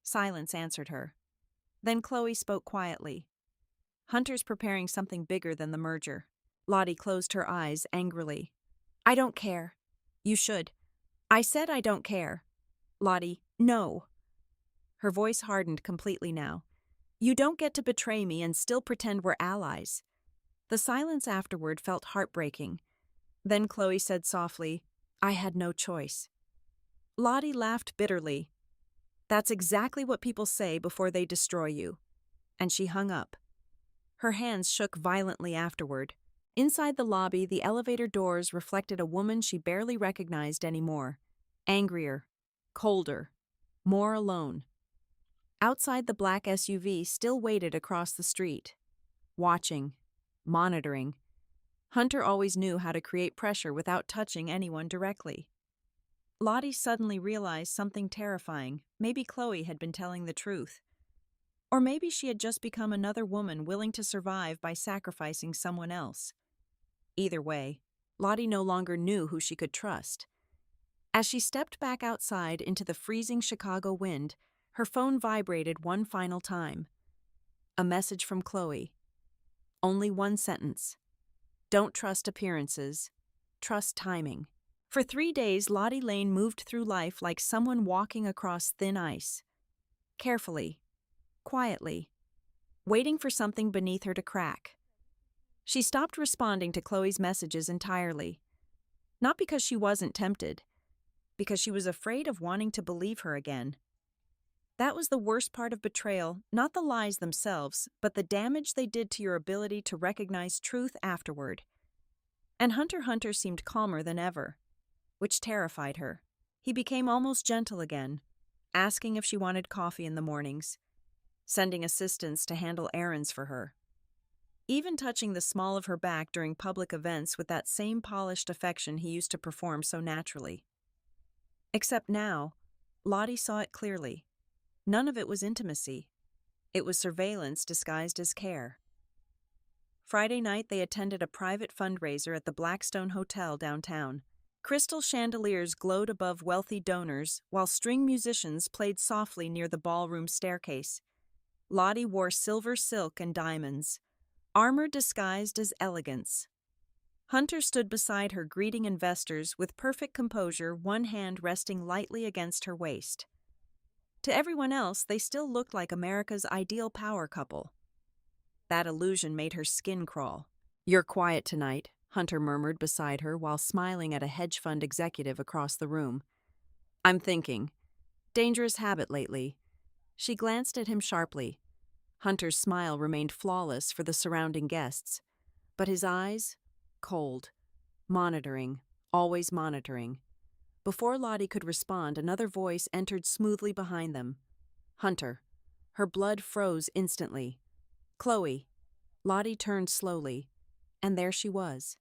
Silence answered her. Then Chloe spoke quietly. "Hunter's preparing something bigger than the merger." Lottie closed her eyes angrily. "I don't care." "You should." "I said I don't care." "Lottie, no." Her voice hardened completely now. "You don't get to betray me and still pretend we're allies." The silence afterward felt heartbreaking. Then Chloe said softly, "I had no choice." Lottie laughed bitterly. That's exactly what people say before they destroy you. And she hung up. Her hands shook violently afterward. Inside the lobby, the elevator doors reflected a woman she barely recognized anymore. Angrier, colder, more alone. Outside, the black SUV still waited across the street. Watching, monitoring. Hunter always knew how to create pressure without touching anyone directly. Lottie suddenly realized something terrifying. Maybe Chloe had been telling the truth. Or maybe she had just become another woman willing to survive by sacrificing someone else. Either way, Lottie no longer knew who she could trust. As she stepped back outside into the freezing Chicago wind, her phone vibrated one final time. A message from Chloe. Only one sentence. Don't trust appearances. Trust timing. For 3 days, Lottie Lane moved through life like someone walking across thin ice. Carefully, quietly, waiting for something beneath her to crack. She stopped responding to Chloe's messages entirely. Not because she wasn't tempted, because she was afraid of wanting to believe her again. That was the worst part of betrayal, not the lies themselves, but the damage they did to your ability to recognize truth afterward. And Hunter seemed calmer than ever, which terrified her. He became almost gentle again, asking if she wanted coffee in the mornings, sending assistants to handle errands for her, even touching the small of her back during public events with that same polished affection he used to perform so naturally. Except now, Lottie saw it clearly. None of it was intimacy. It was surveillance disguised as care. Friday night, they attended a private fundraiser at the Blackstone Hotel downtown. Crystal chandeliers glowed above wealthy donors, while string musicians played softly near the ballroom staircase. Lottie wore silver silk and diamonds, armor disguised as elegance. Hunter stood beside her greeting investors with perfect composure, one hand resting lightly against her waist. To everyone else, they still looked like America's ideal power couple. That illusion made her skin crawl. "You're quiet tonight," Hunter murmured beside her while smiling at a hedge fund executive across the room. "I'm thinking. Dangerous habit lately." She glanced at him sharply. Hunter's smile remained flawless for the surrounding guests, but his eyes, cold, monitoring, always monitoring. Before Lottie could respond, another voice entered smoothly behind them. Hunter. Her blood froze instantly. "Chloe." Lottie turned slowly, and there she was.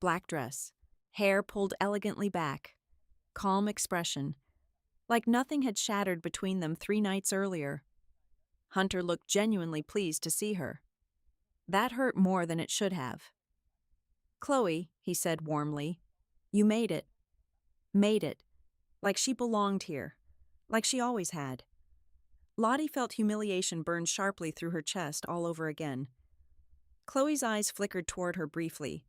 Black dress, hair pulled elegantly back, calm expression, like nothing had shattered between them 3 nights earlier. Hunter looked genuinely pleased to see her. That hurt more than it should have. "Chloe," he said warmly, "you made it. Made it. Like she belonged here. Like she always had." Lottie felt humiliation burn sharply through her chest all over again. Chloe's eyes flickered toward her briefly.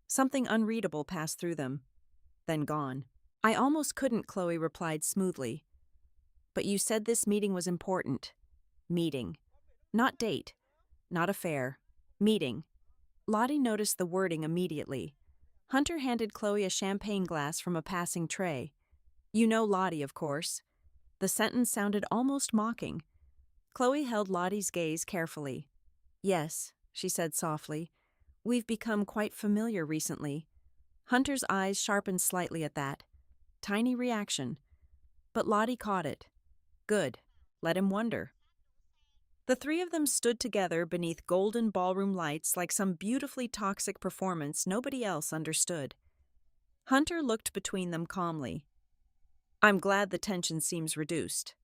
Something unreadable passed through them, then gone. "I almost couldn't," Chloe replied smoothly. "But you said this meeting was important." Meeting. Not date. Not affair. Meeting. Lottie noticed the wording immediately. Hunter handed Chloe a champagne glass from a passing tray. "You know Lottie, of course." The sentence sounded almost mocking. Chloe held Lottie's gaze carefully. "Yes," she said softly. "We've become quite familiar recently." Hunter's eyes sharpened slightly at that. Tiny reaction. But Lottie caught it. Good. Let him wonder. The 3 of them stood together beneath golden ballroom lights like some beautifully toxic performance nobody else understood. Hunter looked between them calmly. "I'm glad the tension seems reduced."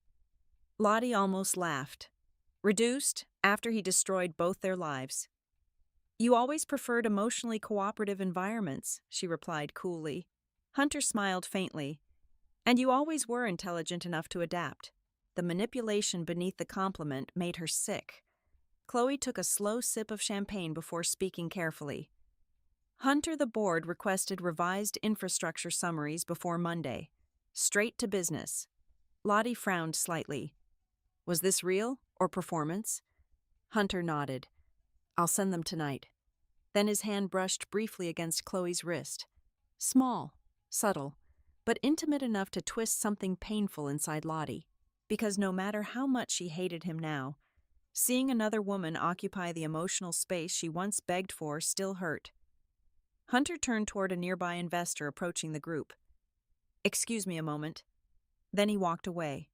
Lottie almost laughed. Reduced after he destroyed both their lives. "You always preferred emotionally cooperative environments," she replied coolly. Hunter smiled faintly. "And you always were intelligent enough to adapt." The manipulation beneath the compliment made her sick. Chloe took a slow sip of champagne before speaking carefully. Hunter, the board, requested revised infrastructure summaries before Monday. Straight to business. Lottie frowned slightly. Was this real or performance? Hunter nodded. "I'll send them tonight." Then his hand brushed briefly against Chloe's wrist. Small, subtle, but intimate enough to twist something painful inside Lottie. because no matter how much she hated him now, seeing another woman occupy the emotional space she once begged for still hurt. Hunter turned toward a nearby investor approaching the group. "Excuse me a moment." Then he walked away.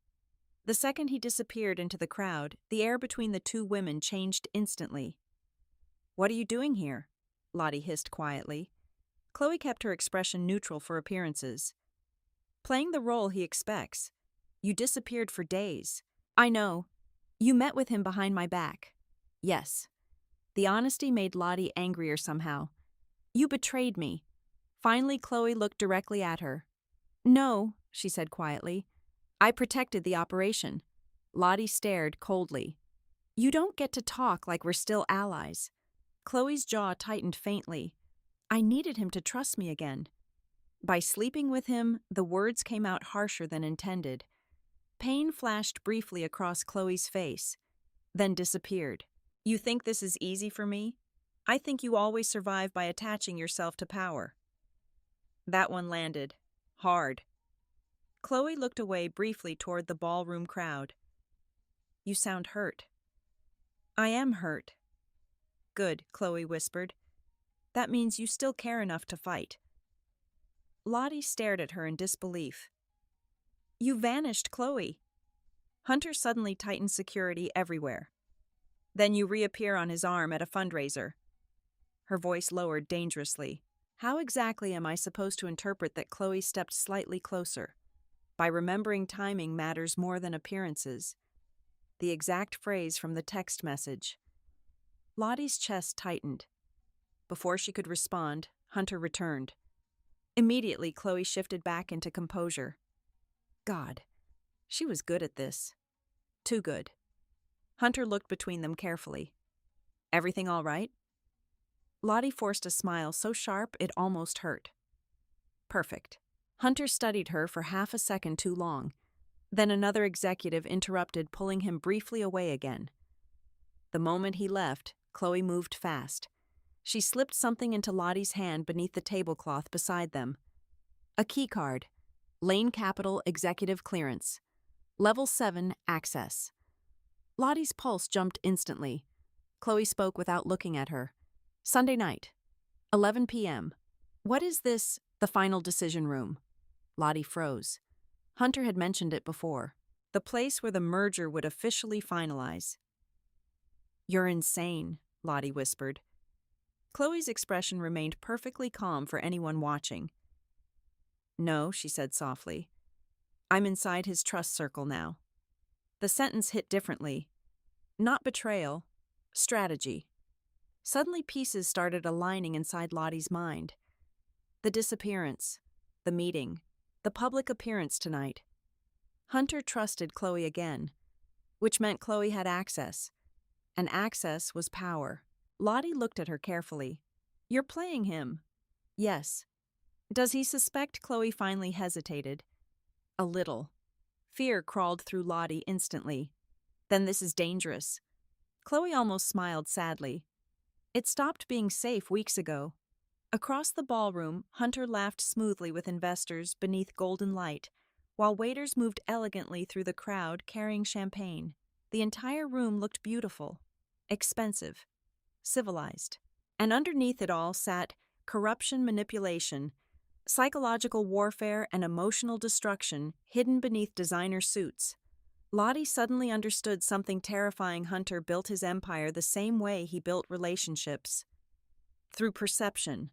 The second he disappeared into the crowd, the air between the two women changed instantly. "What are you doing here?" Lottie hissed quietly. Chloe kept her expression neutral for appearances. "Playing the role he expects. You disappeared for days." "I know. You met with him behind my back." "Yes." The honesty made Lottie angrier somehow. "You betrayed me." Finally, Chloe looked directly at her. "No," she said quietly. "I protected the operation." Lottie stared coldly. "You don't get to talk like we're still allies." Chloe's jaw tightened faintly. "I needed him to trust me again." By sleeping with him, the words came out harsher than intended. Pain flashed briefly across Chloe's face, then disappeared. "You think this is easy for me? I think you always survive by attaching yourself to power." That one landed. Hard. Chloe looked away briefly toward the ballroom crowd. "You sound hurt." "I am hurt." "Good," Chloe whispered. "That means you still care enough to fight." Lottie stared at her in disbelief. "You vanished, Chloe." Hunter suddenly tightened security everywhere. "Then you reappear on his arm at a fundraiser." Her voice lowered dangerously. How exactly am I supposed to interpret that Chloe stepped slightly closer? By remembering timing matters more than appearances. The exact phrase from the text message. Lottie's chest tightened. Before she could respond, Hunter returned. Immediately, Chloe shifted back into composure. God, she was good at this. Too good. Hunter looked between them carefully. "Everything all right?" Lottie forced a smile so sharp it almost hurt. "Perfect." Hunter studied her for half a second too long. Then another executive interrupted, pulling him briefly away again. The moment he left, Chloe moved fast. She slipped something into Lottie's hand beneath the tablecloth beside them. A key card. Lane Capital Executive Clearance. Level 7 Access. Lottie's pulse jumped instantly. Chloe spoke without looking at her. "Sunday night, 11 p.m. What is this, the final decision room?" Lottie froze. Hunter had mentioned it before. The place where the merger would officially finalize. "You're insane," Lottie whispered. Chloe's expression remained perfectly calm for anyone watching. "No," she said softly. "I'm inside his trust circle now." The sentence hit differently. Not betrayal, strategy. Suddenly pieces started aligning inside Lottie's mind. The disappearance, the meeting, the public appearance tonight. Hunter trusted Chloe again, which meant Chloe had access. And access was power. Lottie looked at her carefully. "You're playing him." "Yes." "Does he suspect?" Chloe finally hesitated. "A little." Fear crawled through Lottie instantly. "Then this is dangerous." Chloe almost smiled sadly. "It stopped being safe weeks ago." Across the ballroom, Hunter laughed smoothly with investors beneath golden light, while waiters moved elegantly through the crowd carrying champagne. The entire room looked beautiful, expensive, civilized. And underneath it all sat corruption, manipulation, psychological warfare, and emotional destruction hidden beneath designer suits. Lottie suddenly understood something terrifying. Hunter built his empire the same way he built relationships. Through perception.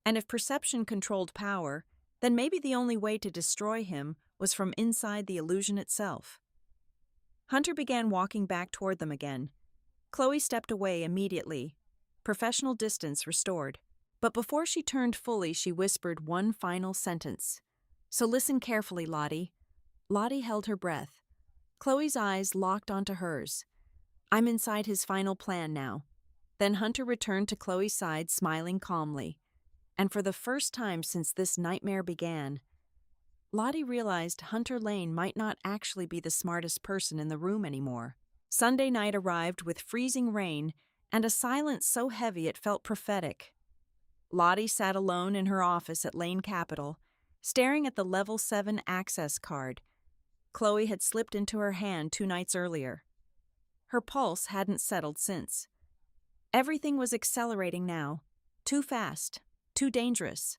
And if perception controlled power, then maybe the only way to destroy him was from inside the illusion itself. Hunter began walking back toward them again. Chloe stepped away immediately, professional distance restored. But before she turned fully, she whispered one final sentence. "So listen carefully, Lottie." Lottie held her breath. Chloe's eyes locked onto hers. "I'm inside his final plan now." Then Hunter returned to Chloe's side, smiling calmly. And for the first time since this nightmare began, Lottie realized Hunter Lane might not actually be the smartest person in the room anymore. Sunday night arrived with freezing rain and a silence so heavy it felt prophetic. Lottie sat alone in her office at Lane Capital, staring at the Level 7 access card. Chloe had slipped into her hand 2 nights earlier. Her pulse hadn't settled since. Everything was accelerating now. Too fast. Too dangerous.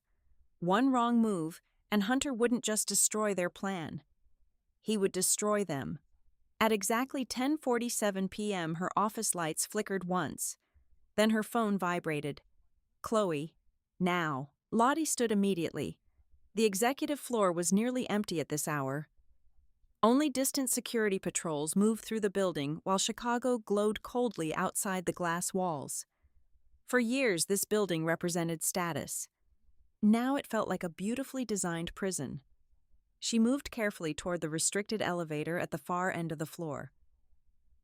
One wrong move, and Hunter wouldn't just destroy their plan. He would destroy them. At exactly 10:47 p.m., her office lights flickered once. Then her phone vibrated. Chloe. Now. Lottie stood immediately. The executive floor was nearly empty at this hour. Only distant security patrols moved through the building while Chicago glowed coldly outside the glass walls. For years, this building represented status. Now it felt like a beautifully designed prison. She moved carefully toward the restricted elevator at the far end of the floor.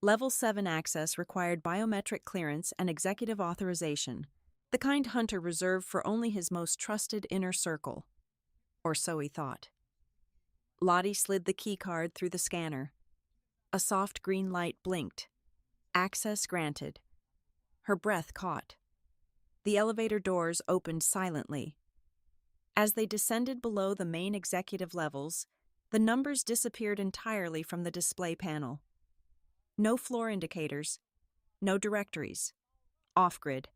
Level 7 access required biometric clearance and executive authorization, the kind Hunter reserved for only his most trusted inner circle. Or so he thought. Lottie slid the keycard through the scanner. A soft green light blinked. Access granted. Her breath caught. The elevator doors opened silently. As they descended below the main executive levels, the numbers disappeared entirely from the display panel. No floor indicators. No directories. Off-grid.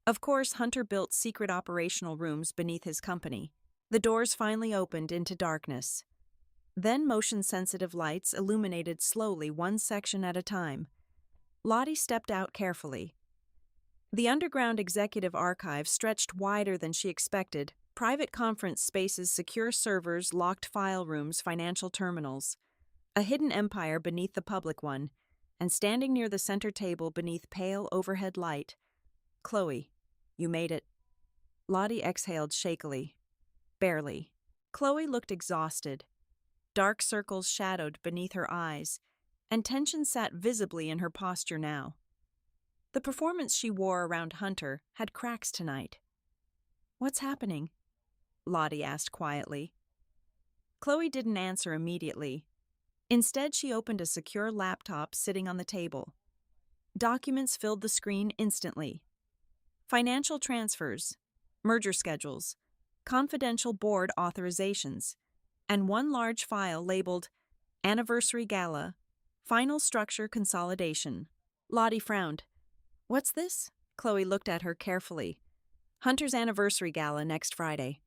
Of course, Hunter built secret operational rooms beneath his company. The doors finally opened into darkness. Then motion-sensitive lights illuminated slowly one section at a time. Lottie stepped out carefully. The underground executive archive stretched wider than she expected. Private conference spaces, secure servers, locked file rooms, financial terminals. A hidden empire beneath the public one, and standing near the center table beneath pale overhead light. Chloe, you made it. Lottie exhaled shakily. Barely. Chloe looked exhausted. Dark circles shadowed beneath her eyes, and tension sat visibly in her posture now. The performance she wore around Hunter had cracks tonight. What's happening? Lottie asked quietly. Chloe didn't answer immediately. Instead, she opened a secure laptop sitting on the table. Documents filled the screen instantly. Financial transfers, merger schedules, confidential board authorizations, and one large file labeled Anniversary Gala, Final Structure Consolidation. Lottie frowned. What's this? Chloe looked at her carefully. Hunter's anniversary gala next Friday.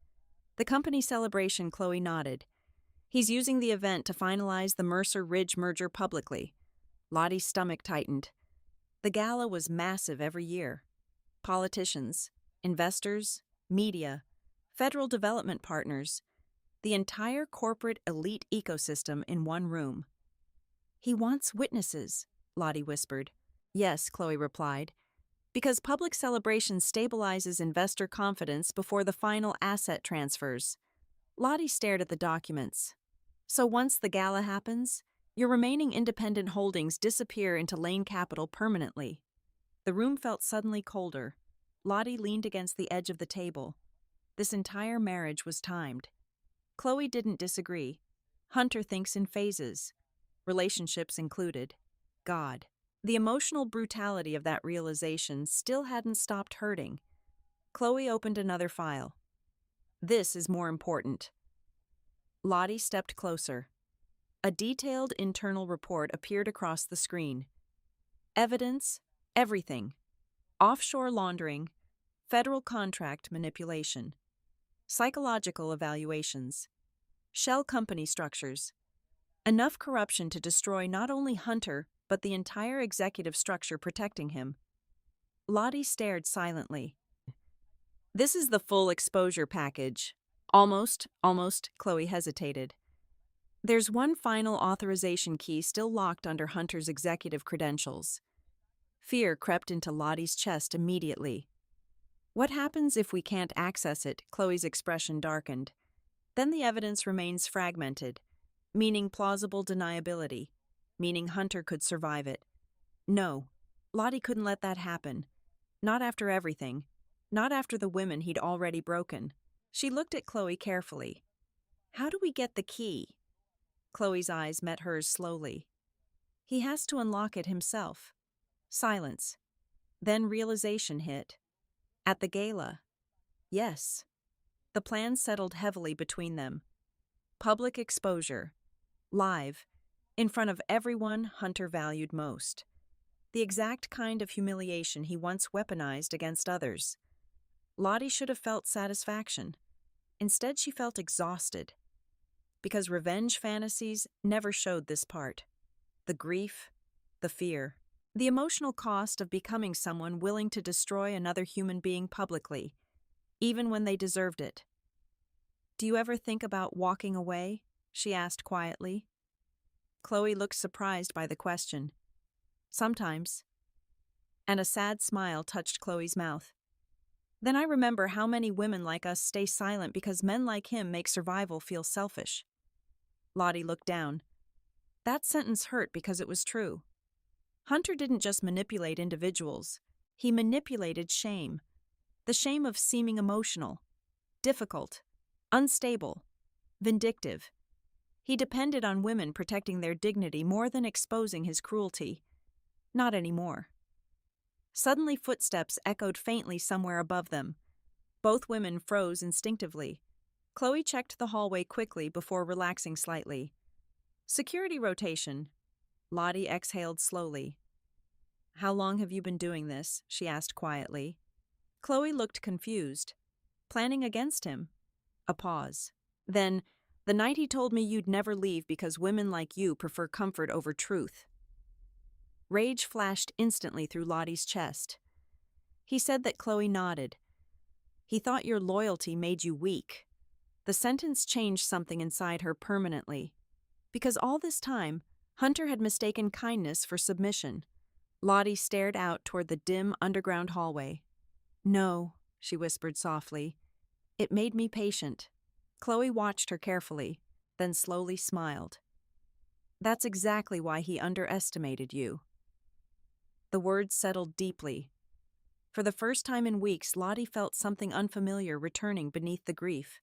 The company celebration. Chloe nodded. He's using the event to finalize the Mercer Ridge merger publicly. Lottie's stomach tightened. The gala was massive every year. Politicians, investors, media, federal development partners, the entire corporate elite ecosystem in one room. He wants witnesses, Lottie whispered. Yes, Chloe replied, because public celebration stabilizes investor confidence before the final asset transfers. Lottie stared at the documents. So once the gala happens, your remaining independent holdings disappear into Lane Capital permanently. The room felt suddenly colder. Lottie leaned against the edge of the table. This entire marriage was timed. Chloe didn't disagree. Hunter thinks in phases, relationships included. God. The emotional brutality of that realization still hadn't stopped hurting. Chloe opened another file. This is more important. Lottie stepped closer. A detailed internal report appeared across the screen. Evidence, everything. Offshore laundering, federal contract manipulation, psychological evaluations, shell company structures. Enough corruption to destroy not only Hunter, but the entire executive structure protecting him. Lottie stared silently. This is the full exposure package. Almost, Chloe hesitated. There's one final authorization key still locked under Hunter's executive credentials. Fear crept into Lottie's chest immediately. What happens if we can't access it? Chloe's expression darkened. Then the evidence remains fragmented, meaning plausible deniability, meaning Hunter could survive it. No, Lottie couldn't let that happen. Not after everything. Not after the women he'd already broken. She looked at Chloe carefully. How do we get the key? Chloe's eyes met hers slowly. He has to unlock it himself. Silence. Then realization hit. At the gala. Yes. The plan settled heavily between them. Public exposure. live, in front of everyone Hunter valued most. The exact kind of humiliation he once weaponized against others. Lottie should have felt satisfaction. Instead, she felt exhausted. Because revenge fantasies never showed this part. The grief, the fear, the emotional cost of becoming someone willing to destroy another human being publicly, even when they deserved it. "Do you ever think about walking away?" she asked quietly. Chloe looked surprised by the question. "Sometimes." And a sad smile touched Chloe's mouth. "Then I remember how many women like us stay silent because men like him make survival feel selfish." Lottie looked down. That sentence hurt because it was true. Hunter didn't just manipulate individuals. He manipulated shame. The shame of seeming emotional, difficult, unstable, vindictive. He depended on women protecting their dignity more than exposing his cruelty. Not anymore. Suddenly footsteps echoed faintly somewhere above them. Both women froze instinctively. Chloe checked the hallway quickly before relaxing slightly. "Security rotation." Lottie exhaled slowly. "How long have you been doing this?" she asked quietly. Chloe looked confused. "Planning against him." A pause. Then, "The night he told me you'd never leave because women like you prefer comfort over truth." Rage flashed instantly through Lottie's chest. "He said that." Chloe nodded. "He thought your loyalty made you weak." The sentence changed something inside her permanently. Because all this time, Hunter had mistaken kindness for submission. Lottie stared out toward the dim underground hallway. "No," she whispered softly. "It made me patient." Chloe watched her carefully, then slowly smiled. "That's exactly why he underestimated you." The words settled deeply. For the first time in weeks, Lottie felt something unfamiliar returning beneath the grief.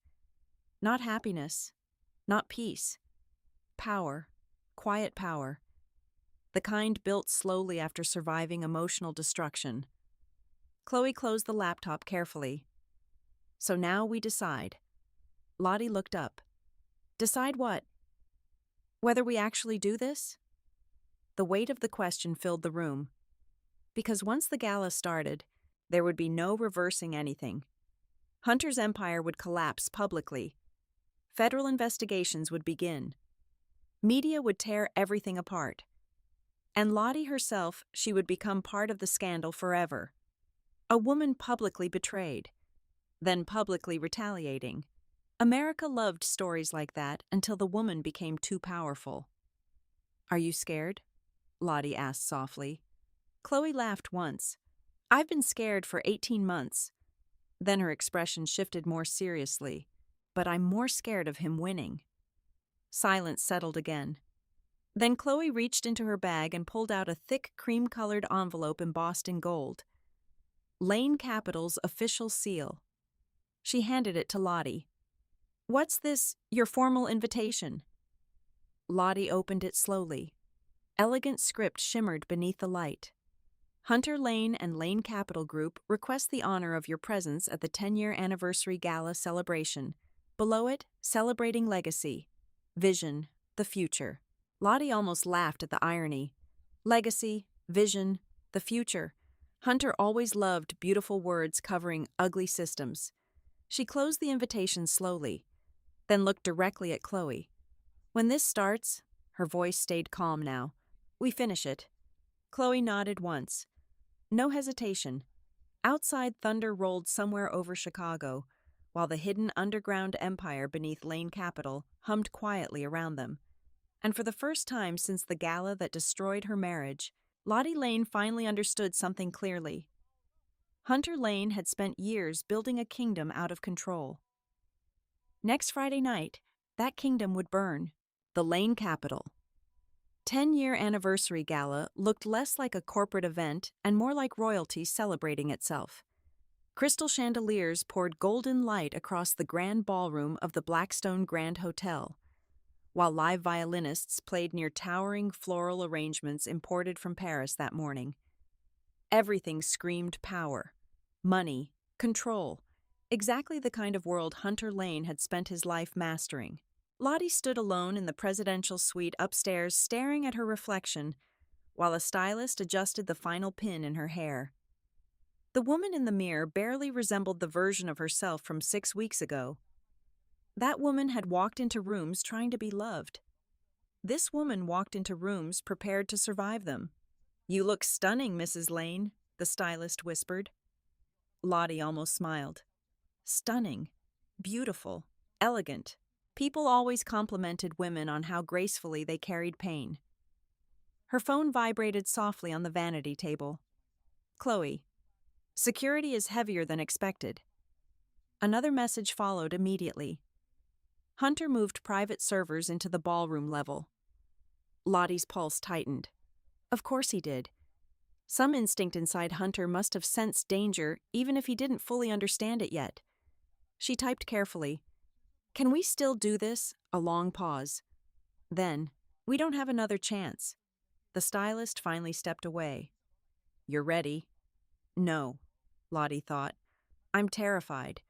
Not happiness, not peace. Power, quiet power. The kind built slowly after surviving emotional destruction. Chloe closed the laptop carefully. "So now we decide." Lottie looked up. "Decide what?" "Whether we actually do this?" The weight of the question filled the room. Because once the gala started, there would be no reversing anything. Hunter's empire would collapse publicly. Federal investigations would begin. Media would tear everything apart. And Lottie herself, she would become part of the scandal forever. A woman publicly betrayed, then publicly retaliating. America loved stories like that until the woman became too powerful. "Are you scared?" Lottie asked softly. Chloe laughed once. "I've been scared for 18 months. Then her expression shifted more seriously. "But I'm more scared of him winning." Silence settled again. Then Chloe reached into her bag and pulled out a thick cream-colored envelope embossed in gold. Lane Capital's official seal. She handed it to Lottie. "What's this, your formal invitation?" Lottie opened it slowly. Elegant script shimmered beneath the light. "Hunter Lane and Lane Capital Group request the honor of your presence at the 10-year anniversary gala celebration. Below it, celebrating legacy, vision, the future." Lottie almost laughed at the irony. Legacy, vision, the future. Hunter always loved beautiful words covering ugly systems. She closed the invitation slowly, then looked directly at Chloe. "When this starts," her voice stayed calm now, "we finish it." Chloe nodded once. No hesitation. Outside, thunder rolled somewhere over Chicago, while the hidden underground empire beneath Lane Capital hummed quietly around them. And for the first time since the gala that destroyed her marriage, Lottie Lane finally understood something clearly. Hunter Lane had spent years building a kingdom out of control. Next Friday night, that kingdom would burn. The Lane Capital. 10-year anniversary gala looked less like a corporate event and more like royalty celebrating itself. Crystal chandeliers poured golden light across the grand ballroom of the Blackstone Grand Hotel, while live violinists played near towering floral arrangements imported from Paris that morning. Everything screamed power, money, control, exactly the kind of world Hunter Lane had spent his life mastering. Lottie stood alone in the presidential suite upstairs, staring at her reflection, while a stylist adjusted the final pin in her hair. The woman in the mirror barely resembled the version of herself from 6 weeks ago. That woman had walked into rooms trying to be loved. This woman walked into rooms prepared to survive them. "You look stunning, Mrs. Lane," the stylist whispered. Lottie almost smiled. Stunning, beautiful, elegant. People always complimented women on how gracefully they carried pain. Her phone vibrated softly on the vanity table. "Chloe, security is heavier than expected." Another message followed immediately. Hunter moved private servers into the ballroom level. Lottie's pulse tightened. Of course he did. Some instinct inside Hunter must have sensed danger, even if he didn't fully understand it yet. She typed carefully, "Can we still do this?" A long pause. Then, "We don't have another chance." The stylist finally stepped away. "You're ready?" "No," Lottie thought. "I'm terrified."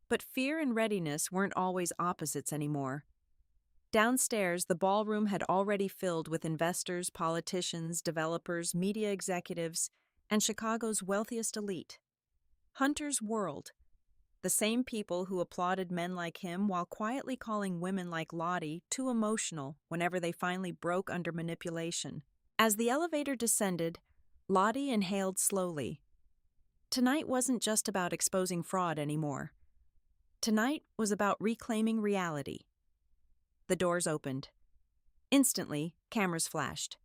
But fear and readiness weren't always opposites anymore. Downstairs, the ballroom had already filled with investors, politicians, developers, media executives, and Chicago's wealthiest elite. Hunter's world. The same people who applauded men like him while quietly calling women like Lottie too emotional whenever they finally broke under manipulation. As the elevator descended, Lottie inhaled slowly. Tonight wasn't just about exposing fraud anymore. Tonight was about reclaiming reality. The doors opened. Instantly, cameras flashed.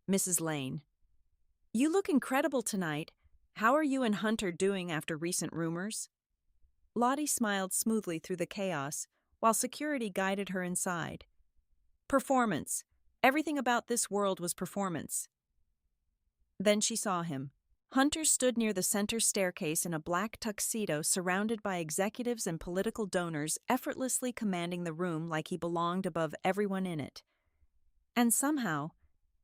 "Mrs. Lane, you look incredible tonight. How are you and Hunter doing after recent rumors?" Lottie smiled smoothly through the chaos, while security guided her inside. "Performance. Everything about this world was performance." Then she saw him. Hunter stood near the center staircase in a black tuxedo surrounded by executives and political donors, effortlessly commanding the room like he belonged above everyone in it. And somehow,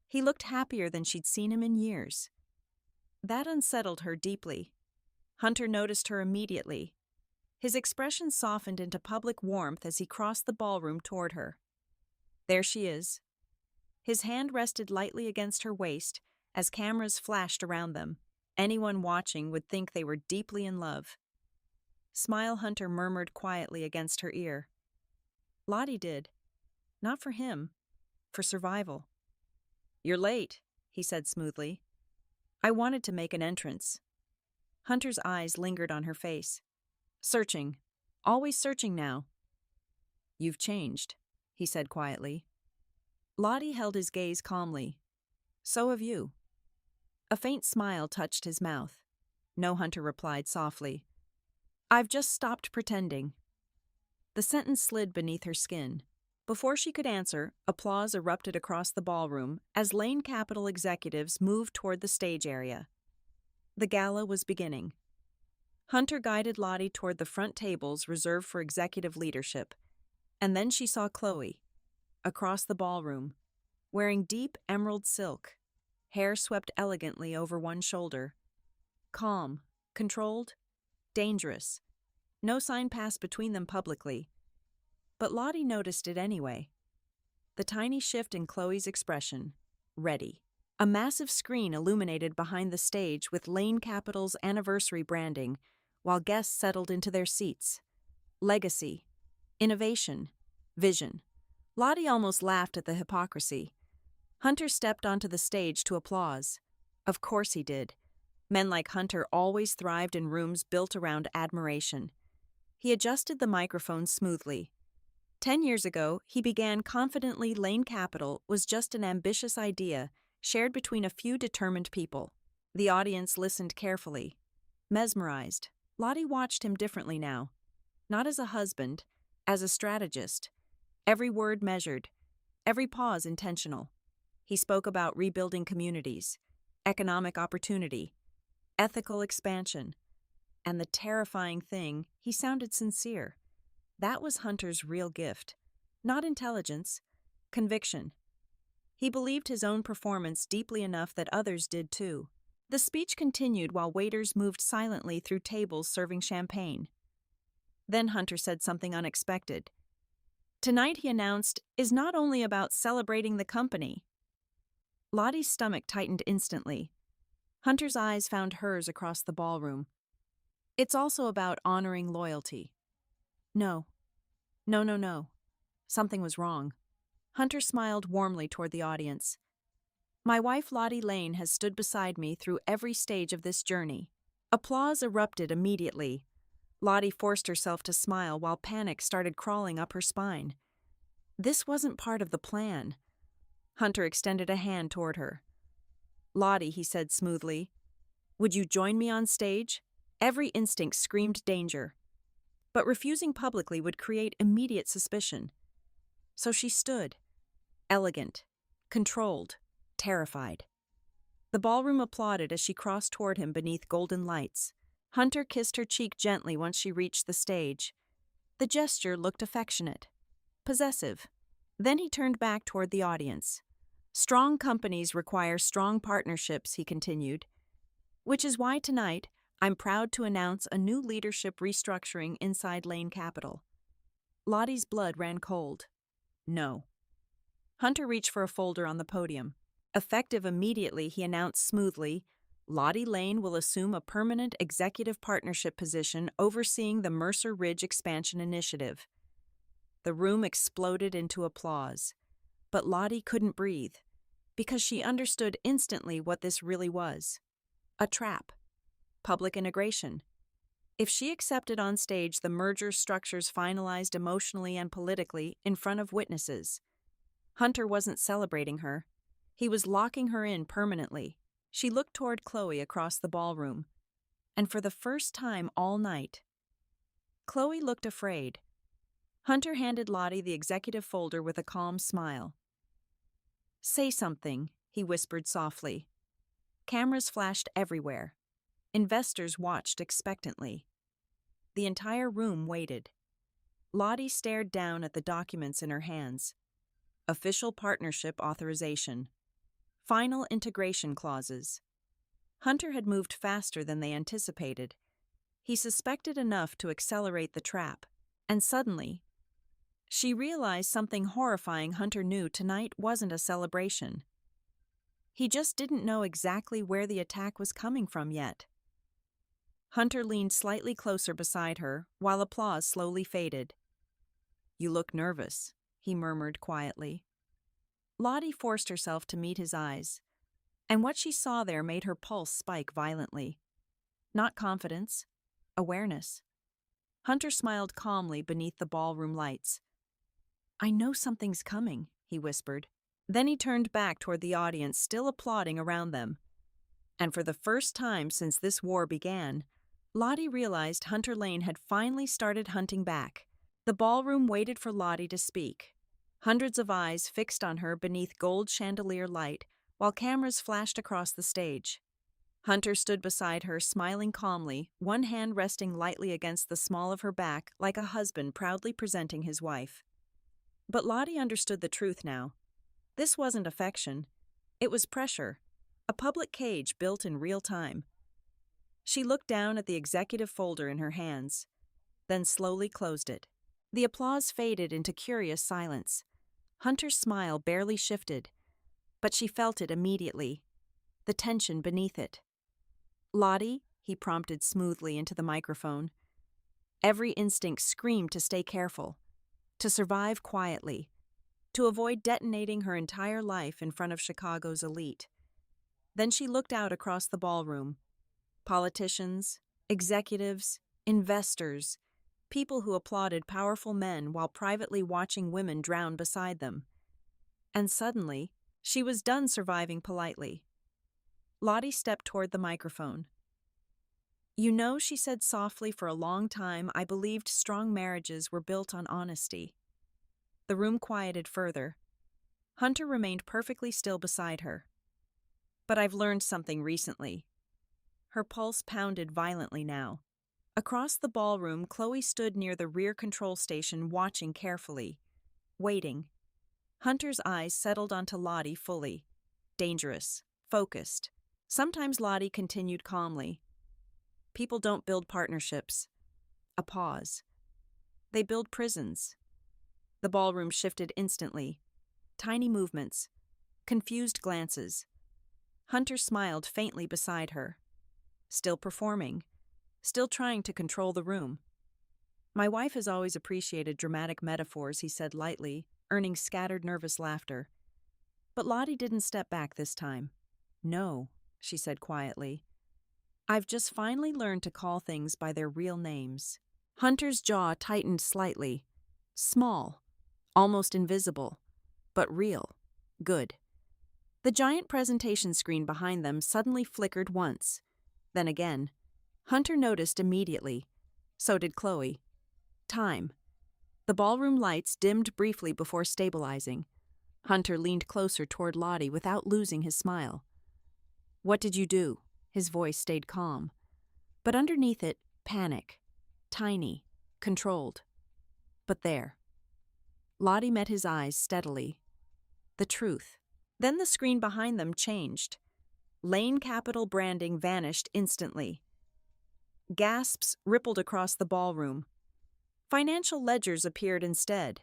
he looked happier than she'd seen him in years. That unsettled her deeply. Hunter noticed her immediately. His expression softened into public warmth as he crossed the ballroom toward her. There she is. His hand rested lightly against her waist as cameras flashed around them. Anyone watching would think they were deeply in love. "Smile," Hunter murmured quietly against her ear. Lottie did. Not for him, for survival. "You're late," he said smoothly. "I wanted to make an entrance." Hunter's eyes lingered on her face. "Searching. Always searching now." "You've changed," he said quietly. Lottie held his gaze calmly. "So have you." A faint smile touched his mouth. "No," Hunter replied softly. "I've just stopped pretending." The sentence slid beneath her skin. Before she could answer, applause erupted across the ballroom as Lane Capital executives moved toward the stage area. The gala was beginning. Hunter guided Lottie toward the front tables reserved for executive leadership, and then she saw Chloe, across the ballroom, wearing deep emerald silk, hair swept elegantly over one shoulder. Calm, controlled, dangerous. No sign passed between them publicly. But Lottie noticed it anyway. The tiny shift in Chloe's expression. Ready. A massive screen illuminated behind the stage with Lane Capital's anniversary branding, while guests settled into their seats. Legacy. Innovation. Vision. Lottie almost laughed at the hypocrisy. Hunter stepped onto the stage to applause. Of course he did. Men like Hunter always thrived in rooms built around admiration. He adjusted the microphone smoothly. 10 years ago, he began confidently Lane Capital was just an ambitious idea shared between a few determined people. The audience listened carefully. Mesmerized, Lottie watched him differently now. Not as a husband, as a strategist. Every word measured, every pause intentional. He spoke about rebuilding communities, economic opportunity, ethical expansion. And the terrifying thing, he sounded sincere. That was Hunter's real gift. Not intelligence, conviction. He believed his own performance deeply enough that others did too. The speech continued while waiters moved silently through tables serving champagne. Then Hunter said something unexpected. Tonight, he announced, is not only about celebrating the company. Lottie's stomach tightened instantly. Hunter's eyes found hers across the ballroom. It's also about honoring loyalty. No. No, no, no. Something was wrong. Hunter smiled warmly toward the audience. My wife Lottie Lane has stood beside me through every stage of this journey. Applause erupted immediately. Lottie forced herself to smile while panic started crawling up her spine. This wasn't part of the plan. Hunter extended a hand toward her. Lottie, he said smoothly, would you join me on stage? Every instinct screamed danger. But refusing publicly would create immediate suspicion. So she stood, elegant, controlled, terrified. The ballroom applauded as she crossed toward him beneath golden lights. Hunter kissed her cheek gently once she reached the stage. The gesture looked affectionate, possessive. Then he turned back toward the audience. Strong companies require strong partnerships, he continued. Which is why tonight, I'm proud to announce a new leadership restructuring inside Lane Capital. Lottie's blood ran cold. No. Hunter reached for a folder on the podium. Effective immediately, he announced smoothly, Lottie Lane will assume a permanent executive partnership position overseeing the Mercer Ridge Expansion Initiative. The room exploded into applause, but Lottie couldn't breathe, because she understood instantly what this really was. A trap. Public integration. If she accepted on stage the merger structures finalized emotionally and politically in front of witnesses, Hunter wasn't celebrating her. He was locking her in permanently. She looked toward Chloe across the ballroom, and for the first time all night, Chloe looked afraid. Hunter handed Lottie the executive folder with a calm smile. Say something, he whispered softly. Cameras flashed everywhere. Investors watched expectantly. The entire room waited. Lottie stared down at the documents in her hands. Official partnership authorization. Final integration clauses. Hunter had moved faster than they anticipated. He suspected enough to accelerate the trap, and suddenly, she realized something horrifying. Hunter knew tonight wasn't a celebration. He just didn't know exactly where the attack was coming from yet. Hunter leaned slightly closer beside her, while applause slowly faded. You look nervous, he murmured quietly. Lottie forced herself to meet his eyes, and what she saw there made her pulse spike violently. Not confidence, awareness. Hunter smiled calmly beneath the ballroom lights. I know something's coming, he whispered. Then he turned back toward the audience still applauding around them. And for the first time since this war began, Lottie realized Hunter Lane had finally started hunting back. The ballroom waited for Lottie to speak. Hundreds of eyes fixed on her beneath gold chandelier light while cameras flashed across the stage. Hunter stood beside her, smiling calmly, one hand resting lightly against the small of her back like a husband proudly presenting his wife. But Lottie understood the truth now. This wasn't affection. It was pressure, a public cage built in real time. She looked down at the executive folder in her hands, then slowly closed it. The applause faded into curious silence. Hunter's smile barely shifted, but she felt it immediately, the tension beneath it. Lottie, he prompted smoothly into the microphone. Every instinct screamed to stay careful, to survive quietly, to avoid detonating her entire life in front of Chicago's elite. Then she looked out across the ballroom. Politicians, executives, investors, people who applauded powerful men while privately watching women drown beside them. And suddenly, she was done surviving politely. Lottie stepped toward the microphone. You know, she said softly, for a long time I believed strong marriages were built on honesty. The room quieted further. Hunter remained perfectly still beside her. But I've learned something recently. Her pulse pounded violently now. Across the ballroom, Chloe stood near the rear control station watching carefully, waiting. Hunter's eyes settled onto Lottie fully. Dangerous, focused. Sometimes Lottie continued calmly. People don't build partnerships. A pause. They build prisons. The ballroom shifted instantly. Tiny movements. Confused glances. Hunter smiled faintly beside her. Still performing. Still trying to control the room. My wife has always appreciated dramatic metaphors, he said lightly, earning scattered nervous laughter. But Lottie didn't step back this time. No, she said quietly. I've just finally learned to call things by their real names. Hunter's jaw tightened slightly. Small. Almost invisible. But real. Good. The giant presentation screen behind them suddenly flickered once. Then again. Hunter noticed immediately. So did Chloe. Time. The ballroom lights dimmed briefly before stabilizing. Hunter leaned closer toward Lottie without losing his smile. What did you do? His voice stayed calm. But underneath it, panic. Tiny. Controlled. But there. Lottie met his eyes steadily. The truth. Then the screen behind them changed. Lane Capital branding vanished instantly. Gasps rippled across the ballroom. Financial ledgers appeared instead.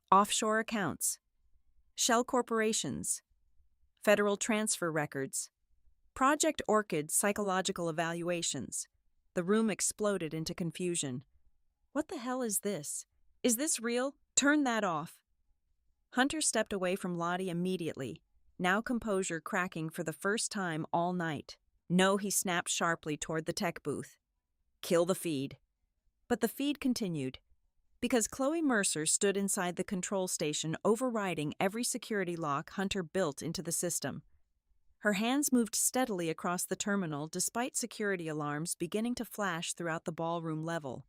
Offshore accounts. Shell corporations. Federal transfer records. Project Orchid psychological evaluations. The room exploded into confusion. What the hell is this? Is this real? Turn that off. Hunter stepped away from Lottie immediately, now composure cracking for the first time all night. No, he snapped sharply toward the tech booth. Kill the feed. But the feed continued, because Chloe Mercer stood inside the control station overriding every security lock Hunter built into the system. Her hands moved steadily across the terminal despite security alarms beginning to flash throughout the ballroom level.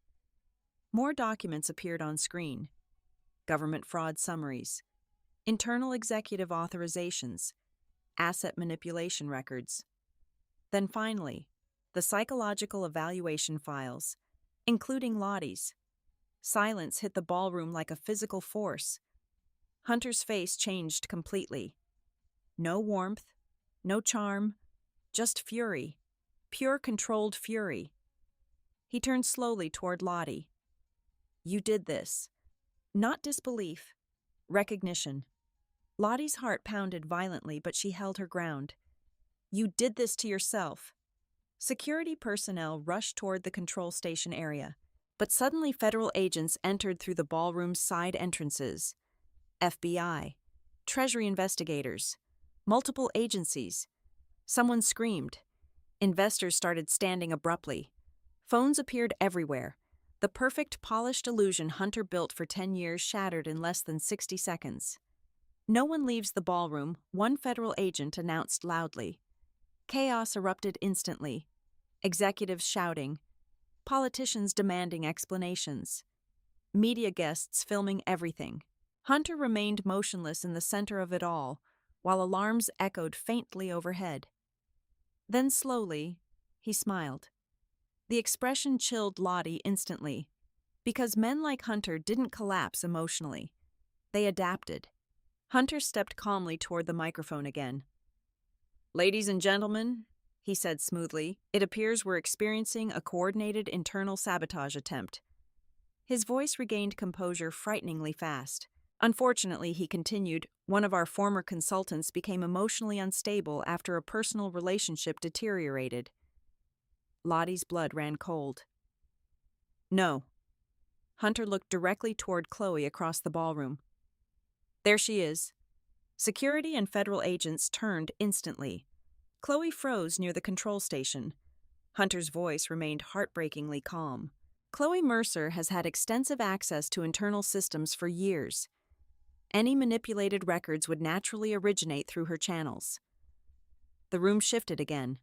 More documents appeared on screen. Government fraud summaries. Internal executive authorizations. Asset manipulation records. Then finally, the psychological evaluation files, including Lottie's. Silence hit the ballroom like a physical force. Hunter's face changed completely. No warmth, no charm, just fury. Pure controlled fury. He turned slowly toward Lottie. You did this. Not disbelief. Recognition. Lottie's heart pounded violently, but she held her ground. You did this to yourself. Security personnel rushed toward the control station area, but suddenly federal agents entered through the ballroom's side entrances. FBI, Treasury investigators, multiple agencies. Someone screamed. Investors started standing abruptly. Phones appeared everywhere. The perfect polished illusion Hunter built for 10 years shattered in less than 60 seconds. No one leaves the ballroom, one federal agent announced loudly. Chaos erupted instantly. Executives shouting. Politicians demanding explanations. Media guests filming everything. Hunter remained motionless in the center of it all, while alarms echoed faintly overhead. Then slowly, he smiled. The expression chilled Lottie instantly, because men like Hunter didn't collapse emotionally. They adapted. Hunter stepped calmly toward the microphone again. Ladies and gentlemen, he said smoothly, it appears we're experiencing a coordinated internal sabotage attempt. His voice regained composure frighteningly fast. Unfortunately, he continued, one of our former consultants became emotionally unstable after a personal relationship deteriorated. Lottie's blood ran cold. No. Hunter looked directly toward Chloe across the ballroom. There she is. Security and federal agents turned instantly. Chloe froze near the control station. Hunter's voice remained heartbreakingly calm. Chloe Mercer has had extensive access to internal systems for years. Any manipulated records would naturally originate through her channels. The room shifted again.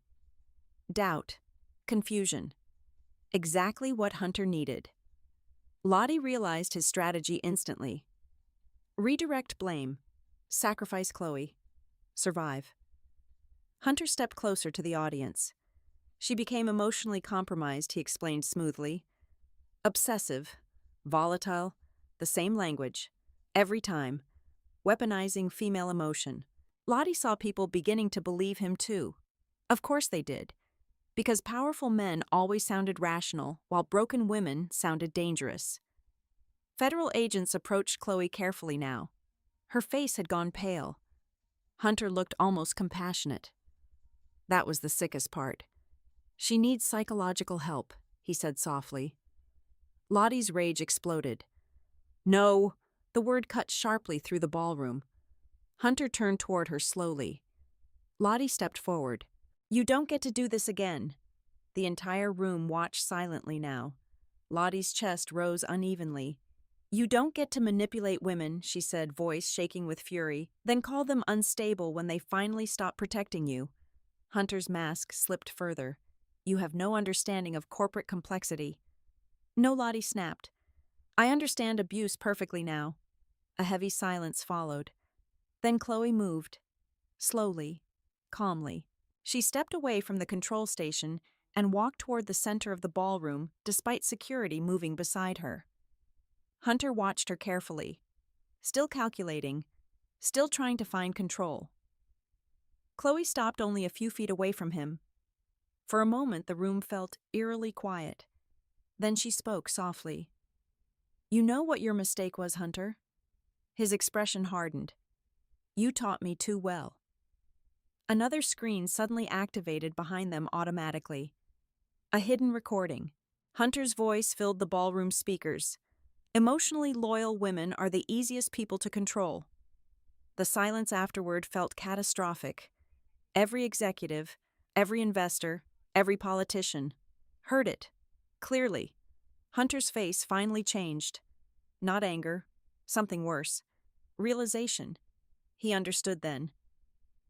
Doubt. Confusion. Exactly what Hunter needed. Lottie realized his strategy instantly. Redirect blame. Sacrifice Chloe. Survive. Hunter stepped closer to the audience. She became emotionally compromised, he explained smoothly. Obsessive. Volatile. The same language. Every time. Weaponizing female emotion. Lottie saw people beginning to believe him too. Of course they did. Because powerful men always sounded rational, while broken women sounded dangerous. Federal agents approached Chloe carefully now. Her face had gone pale. Hunter looked almost compassionate. That was the sickest part. She needs psychological help, he said softly. Lottie's rage exploded. No! The word cut sharply through the ballroom. Hunter turned toward her slowly. Lottie stepped forward. You don't get to do this again. The entire room watched silently now. Lottie's chest rose unevenly. You don't get to manipulate women, she said, voice shaking with fury, then call them unstable when they finally stop protecting you. Hunter's mask slipped further. You have no understanding of corporate complexity. No, Lottie snapped. I understand abuse perfectly now. A heavy silence followed. Then Chloe moved. Slowly, calmly. She stepped away from the control station and walked toward the center of the ballroom, despite security moving beside her. Hunter watched her carefully, still calculating, still trying to find control. Chloe stopped only a few feet away from him. For a moment, the room felt eerily quiet. Then she spoke softly. You know what your mistake was, Hunter? His expression hardened. You taught me too well. Another screen suddenly activated behind them automatically. A hidden recording. Hunter's voice filled the ballroom speakers. Emotionally loyal women are the easiest people to control. The silence afterward felt catastrophic. Every executive, every investor, every politician heard it, clearly. Hunter's face finally changed. Not anger, something worse. Realization. He understood then.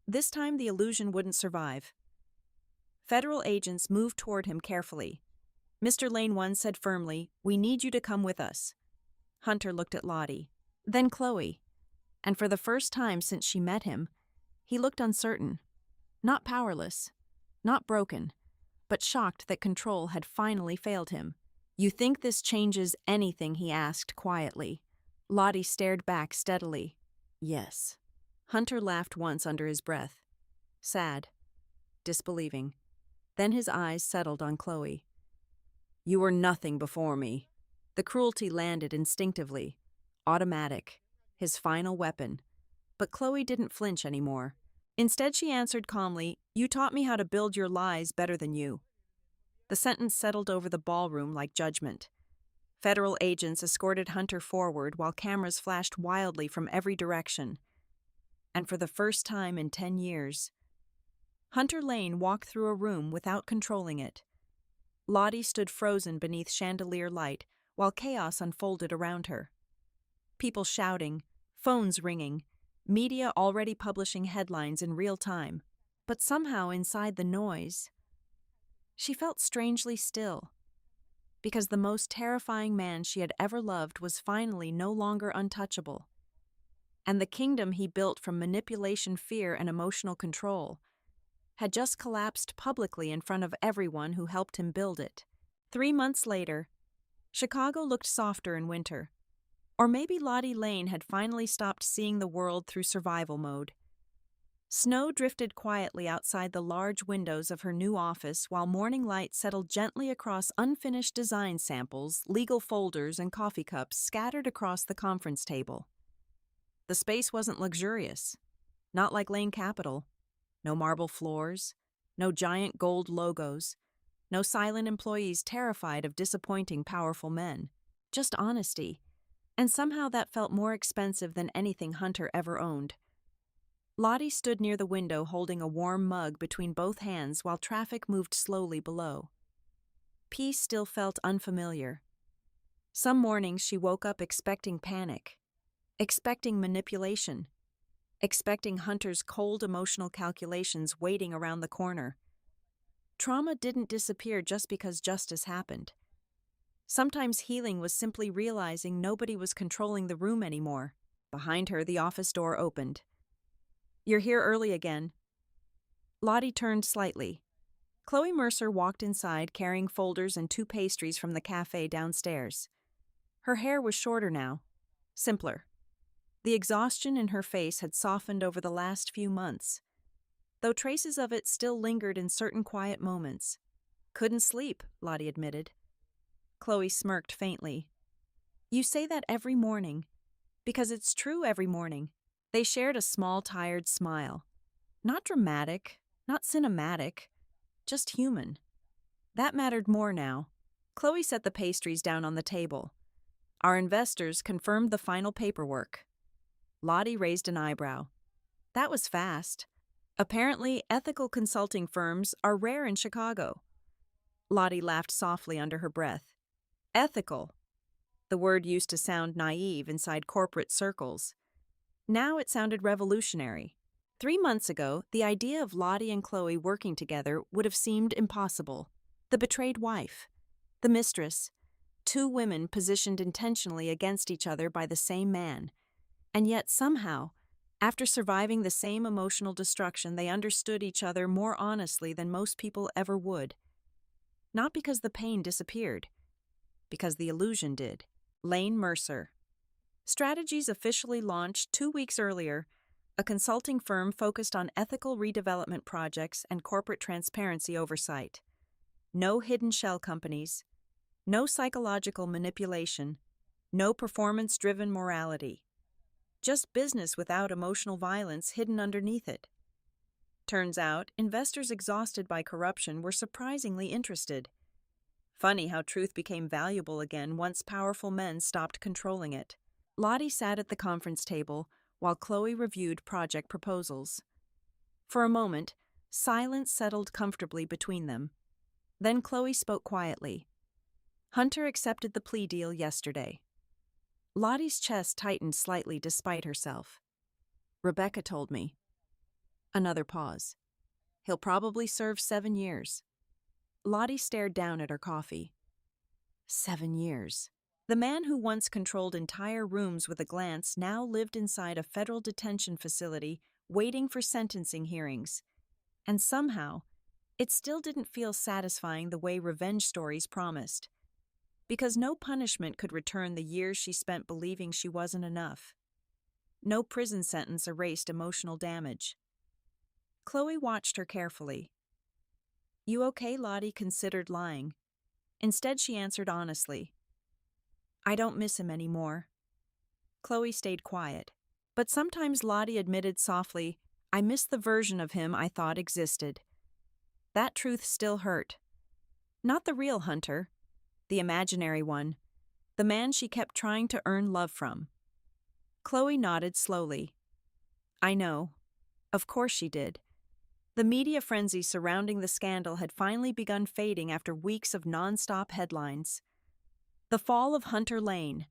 This time the illusion wouldn't survive. Federal agents moved toward him carefully. Mr. Lane 1 said firmly, We need you to come with us. Hunter looked at Lottie, then Chloe, and for the first time since she met him, he looked uncertain. Not powerless, not broken, but shocked that control had finally failed him. You think this changes anything? He asked quietly. Lottie stared back steadily. Yes. Hunter laughed once under his breath. Sad. Disbelieving. Then his eyes settled on Chloe. You were nothing before me. The cruelty landed instinctively. Automatic. His final weapon. But Chloe didn't flinch anymore. Instead, she answered calmly, You taught me how to build your lies better than you. The sentence settled over the ballroom like judgment. Federal agents escorted Hunter forward while cameras flashed wildly from every direction. And for the first time in 10 years, Hunter Lane walked through a room without controlling it. Lottie stood frozen beneath chandelier light while chaos unfolded around her. People shouting, phones ringing, media already publishing headlines in real time. But somehow inside the noise, she felt strangely still, because the most terrifying man she had ever loved was finally no longer untouchable. And the kingdom he built from manipulation, fear, and emotional control had just collapsed publicly in front of everyone who helped him build it. 3 months later, Chicago looked softer in winter. Or maybe Lottie Lane had finally stopped seeing the world through survival mode. Snow drifted quietly outside the large windows of her new office while morning light settled gently across unfinished design samples, legal folders, and coffee cups scattered across the conference table. The space wasn't luxurious, not like Lane Capital. No marble floors, no giant gold logos, no silent employees terrified of disappointing powerful men. Just honesty, and somehow that felt more expensive than anything Hunter ever owned. Lottie stood near the window holding a warm mug between both hands while traffic moved slowly below. Peace still felt unfamiliar. Some mornings she woke up expecting panic, expecting manipulation, expecting Hunter's cold emotional calculations waiting around the corner. Trauma didn't disappear just because justice happened. Sometimes healing was simply realizing nobody was controlling the room anymore. Behind her, the office door opened. You're here early again. Lottie turned slightly. Chloe Mercer walked inside carrying folders and 2 pastries from the cafe downstairs. Her hair was shorter now, simpler. The exhaustion in her face had softened over the last few months, though traces of it still lingered in certain quiet moments. Couldn't sleep, Lottie admitted. Chloe smirked faintly. You say that every morning, because it's true every morning. They shared a small, tired smile. Not dramatic, not cinematic, just human. That mattered more now. Chloe set the pastries down on the table. Our investors confirmed the final paperwork. Lottie raised an eyebrow. That was fast. Apparently, ethical consulting firms are rare in Chicago. Lottie laughed softly under her breath. Ethical. The word used to sound naive inside corporate circles. Now it sounded revolutionary. 3 months ago, the idea of Lottie and Chloe working together would have seemed impossible. The betrayed wife, the mistress, two women positioned intentionally against each other by the same man. And yet somehow, after surviving the same emotional destruction, they understood each other more honestly than most people ever would. Not because the pain disappeared, because the illusion did. Lane Mercer. Strategies officially launched 2 weeks earlier, a consulting firm focused on ethical redevelopment projects and corporate transparency oversight. No hidden shell companies, no psychological manipulation, no performance-driven morality. Just business without emotional violence hidden underneath it. Turns out, investors exhausted by corruption were surprisingly interested. Funny how truth became valuable again once powerful men stopped controlling it. Lottie sat at the conference table while Chloe reviewed project proposals. For a moment, silence settled comfortably between them. Then Chloe spoke quietly. Hunter accepted the plea deal yesterday. Lottie's chest tightened slightly despite herself. Rebecca told me. Another pause. He'll probably serve 7 years. Lottie stared down at her coffee. 7 years. The man who once controlled entire rooms with a glance now lived inside a federal detention facility waiting for sentencing hearings. And somehow, it still didn't feel satisfying the way revenge stories promised. Because no punishment could return the years she spent believing she wasn't enough. No prison sentence erased emotional damage. Chloe watched her carefully. You okay? Lottie considered lying. Instead, she answered honestly. I don't miss him anymore. Chloe stayed quiet. But sometimes Lottie admitted softly, I miss the version of him I thought existed. That truth still hurt. Not the real Hunter. The imaginary one, the man she kept trying to earn love from. Chloe nodded slowly. I know. Of course she did. The media frenzy surrounding the scandal had finally begun fading after weeks of non-stop headlines. The fall of Hunter Lane.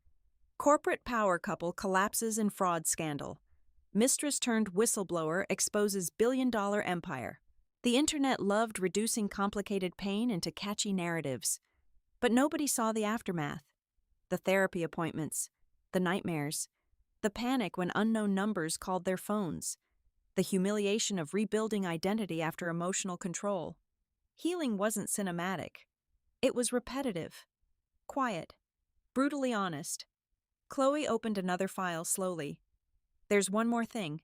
Corporate power couple collapses in fraud scandal. Mistress turned whistleblower exposes billion-dollar empire. The internet loved reducing complicated pain into catchy narratives. But nobody saw the aftermath. The therapy appointments, the nightmares, the panic when unknown numbers called their phones, the humiliation of rebuilding identity after emotional control. Healing wasn't cinematic. It was repetitive, quiet, brutally honest. Chloe opened another file slowly. There's one more thing.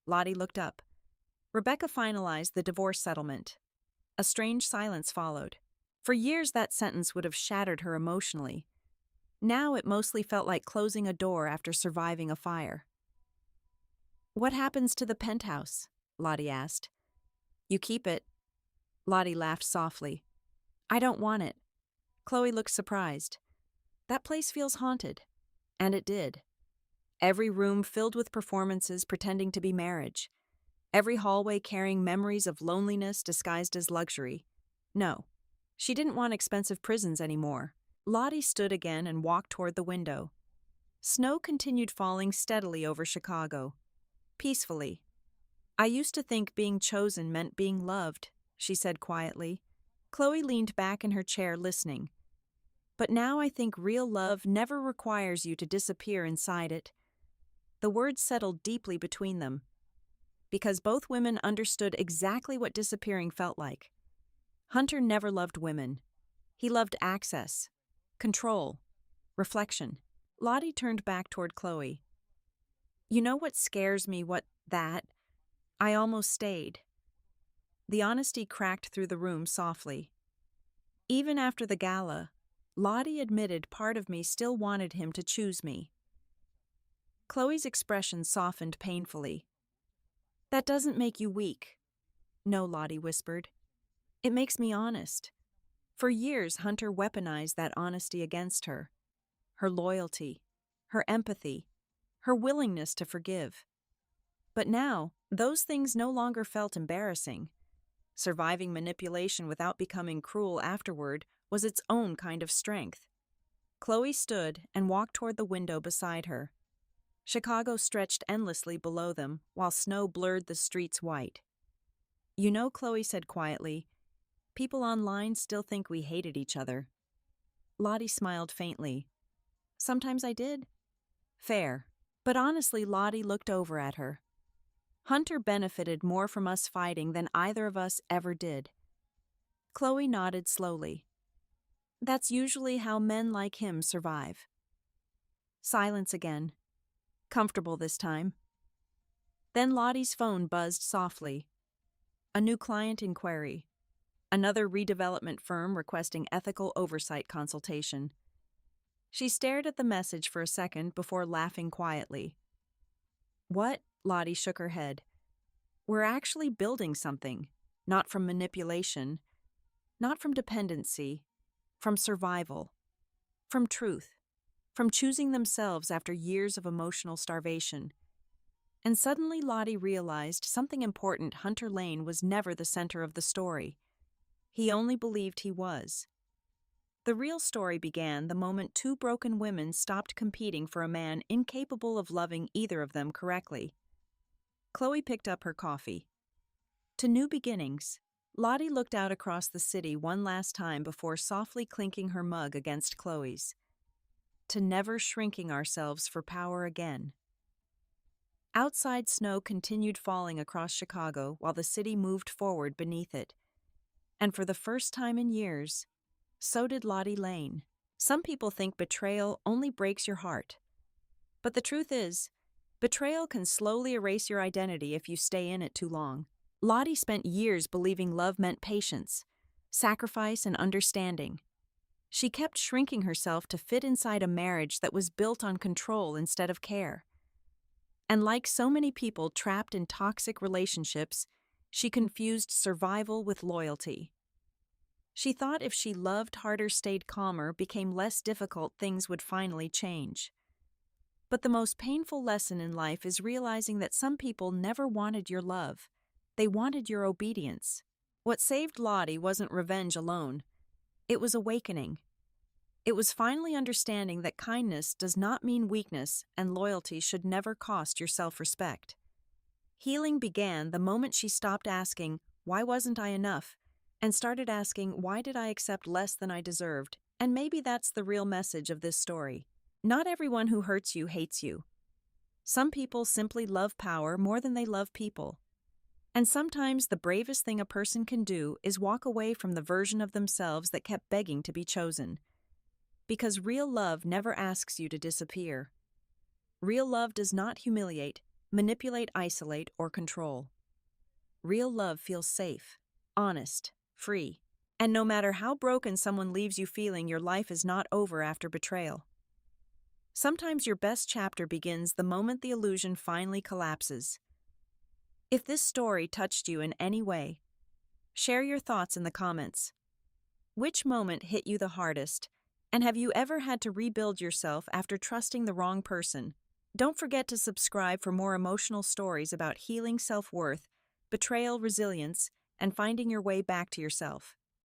Lottie looked up. Rebecca finalized the divorce settlement. A strange silence followed. For years, that sentence would have shattered her emotionally. Now it mostly felt like closing a door after surviving a fire. What happens to the penthouse? Lottie asked. You keep it. Lottie laughed softly. I don't want it. Chloe looked surprised. That place feels haunted. And it did. Every room filled with performances pretending to be marriage. Every hallway carrying memories of loneliness disguised as luxury. No. She didn't want expensive prisons anymore. Lottie stood again and walked toward the window. Snow continued falling steadily over Chicago. Peacefully. I used to think being chosen meant being loved, she said quietly. Chloe leaned back in her chair listening. But now I think real love never requires you to disappear inside it. The words settled deeply between them. Because both women understood exactly what disappearing felt like. Hunter never loved women. He loved access, control, reflection. Lottie turned back toward Chloe. You know what scares me, I almost stayed. The honesty cracked through the room softly. Even after the gala, Lottie admitted part of me still wanted him to choose me. Chloe's expression softened painfully. That doesn't make you weak. No, Lottie whispered. It makes me honest. For years, Hunter weaponized that honesty against her. Her loyalty, her empathy, her willingness to forgive. But now, those things no longer felt embarrassing. Surviving manipulation without becoming cruel afterward was its own kind of strength. Chloe stood and walked toward the window beside her. Chicago stretched endlessly below them, while snow blurred the streets white. You know, Chloe said quietly, people online still think we hated each other. Lottie smiled faintly. Sometimes I did. Fair. But honestly, Lottie looked over at her. Hunter benefited more from us fighting than either of us ever did. Chloe nodded slowly. That's usually how men like him survive. Silence again. Comfortable this time. Then Lottie's phone buzzed softly. A new client inquiry. Another redevelopment firm requesting ethical oversight consultation. She stared at the message for a second before laughing quietly. What? Lottie shook her head. We're actually building something, not from manipulation, not from dependency, from survival, from truth, from choosing themselves after years of emotional starvation. And suddenly Lottie realized something important. Hunter Lane was never the center of the story. He only believed he was. The real story began the moment two broken women stopped competing for a man incapable of loving either of them correctly. Chloe picked up her coffee. To new beginnings. Lottie looked out across the city one last time before softly clinking her mug against Chloe's. To never shrinking ourselves for power again. Outside snow continued falling across Chicago while the city moved forward beneath it. And for the first time in years, so did Lottie Lane. Some people think betrayal only breaks your heart. But the truth is, betrayal can slowly erase your identity if you stay in it too long. Lottie spent years believing love meant patience, sacrifice, and understanding. She kept shrinking herself to fit inside a marriage that was built on control instead of care. And like so many people trapped in toxic relationships, she confused survival with loyalty. She thought if she loved harder, stayed calmer, became less difficult, things would finally change. But the most painful lesson in life is realizing that some people never wanted your love. They wanted your obedience. What saved Lottie wasn't revenge alone. It was awakening. It was finally understanding that kindness does not mean weakness and loyalty should never cost your self-respect. Healing began the moment she stopped asking, "Why wasn't I enough?" and started asking, "Why did I accept less than I deserved?" And maybe that's the real message of this story. Not everyone who hurts you hates you. Some people simply love power more than they love people. And sometimes the bravest thing a person can do is walk away from the version of themselves that kept begging to be chosen. Because real love never asks you to disappear. Real love does not humiliate, manipulate, isolate, or control. Real love feels safe, honest, free. And no matter how broken someone leaves you feeling, your life is not over after betrayal. Sometimes your best chapter begins the moment the illusion finally collapses. If this story touched you in any way, share your thoughts in the comments. Which moment hit you the hardest? And have you ever had to rebuild yourself after trusting the wrong person? Don't forget to subscribe for more emotional stories about healing, self-worth, betrayal, resilience, and finding your way back to yourself.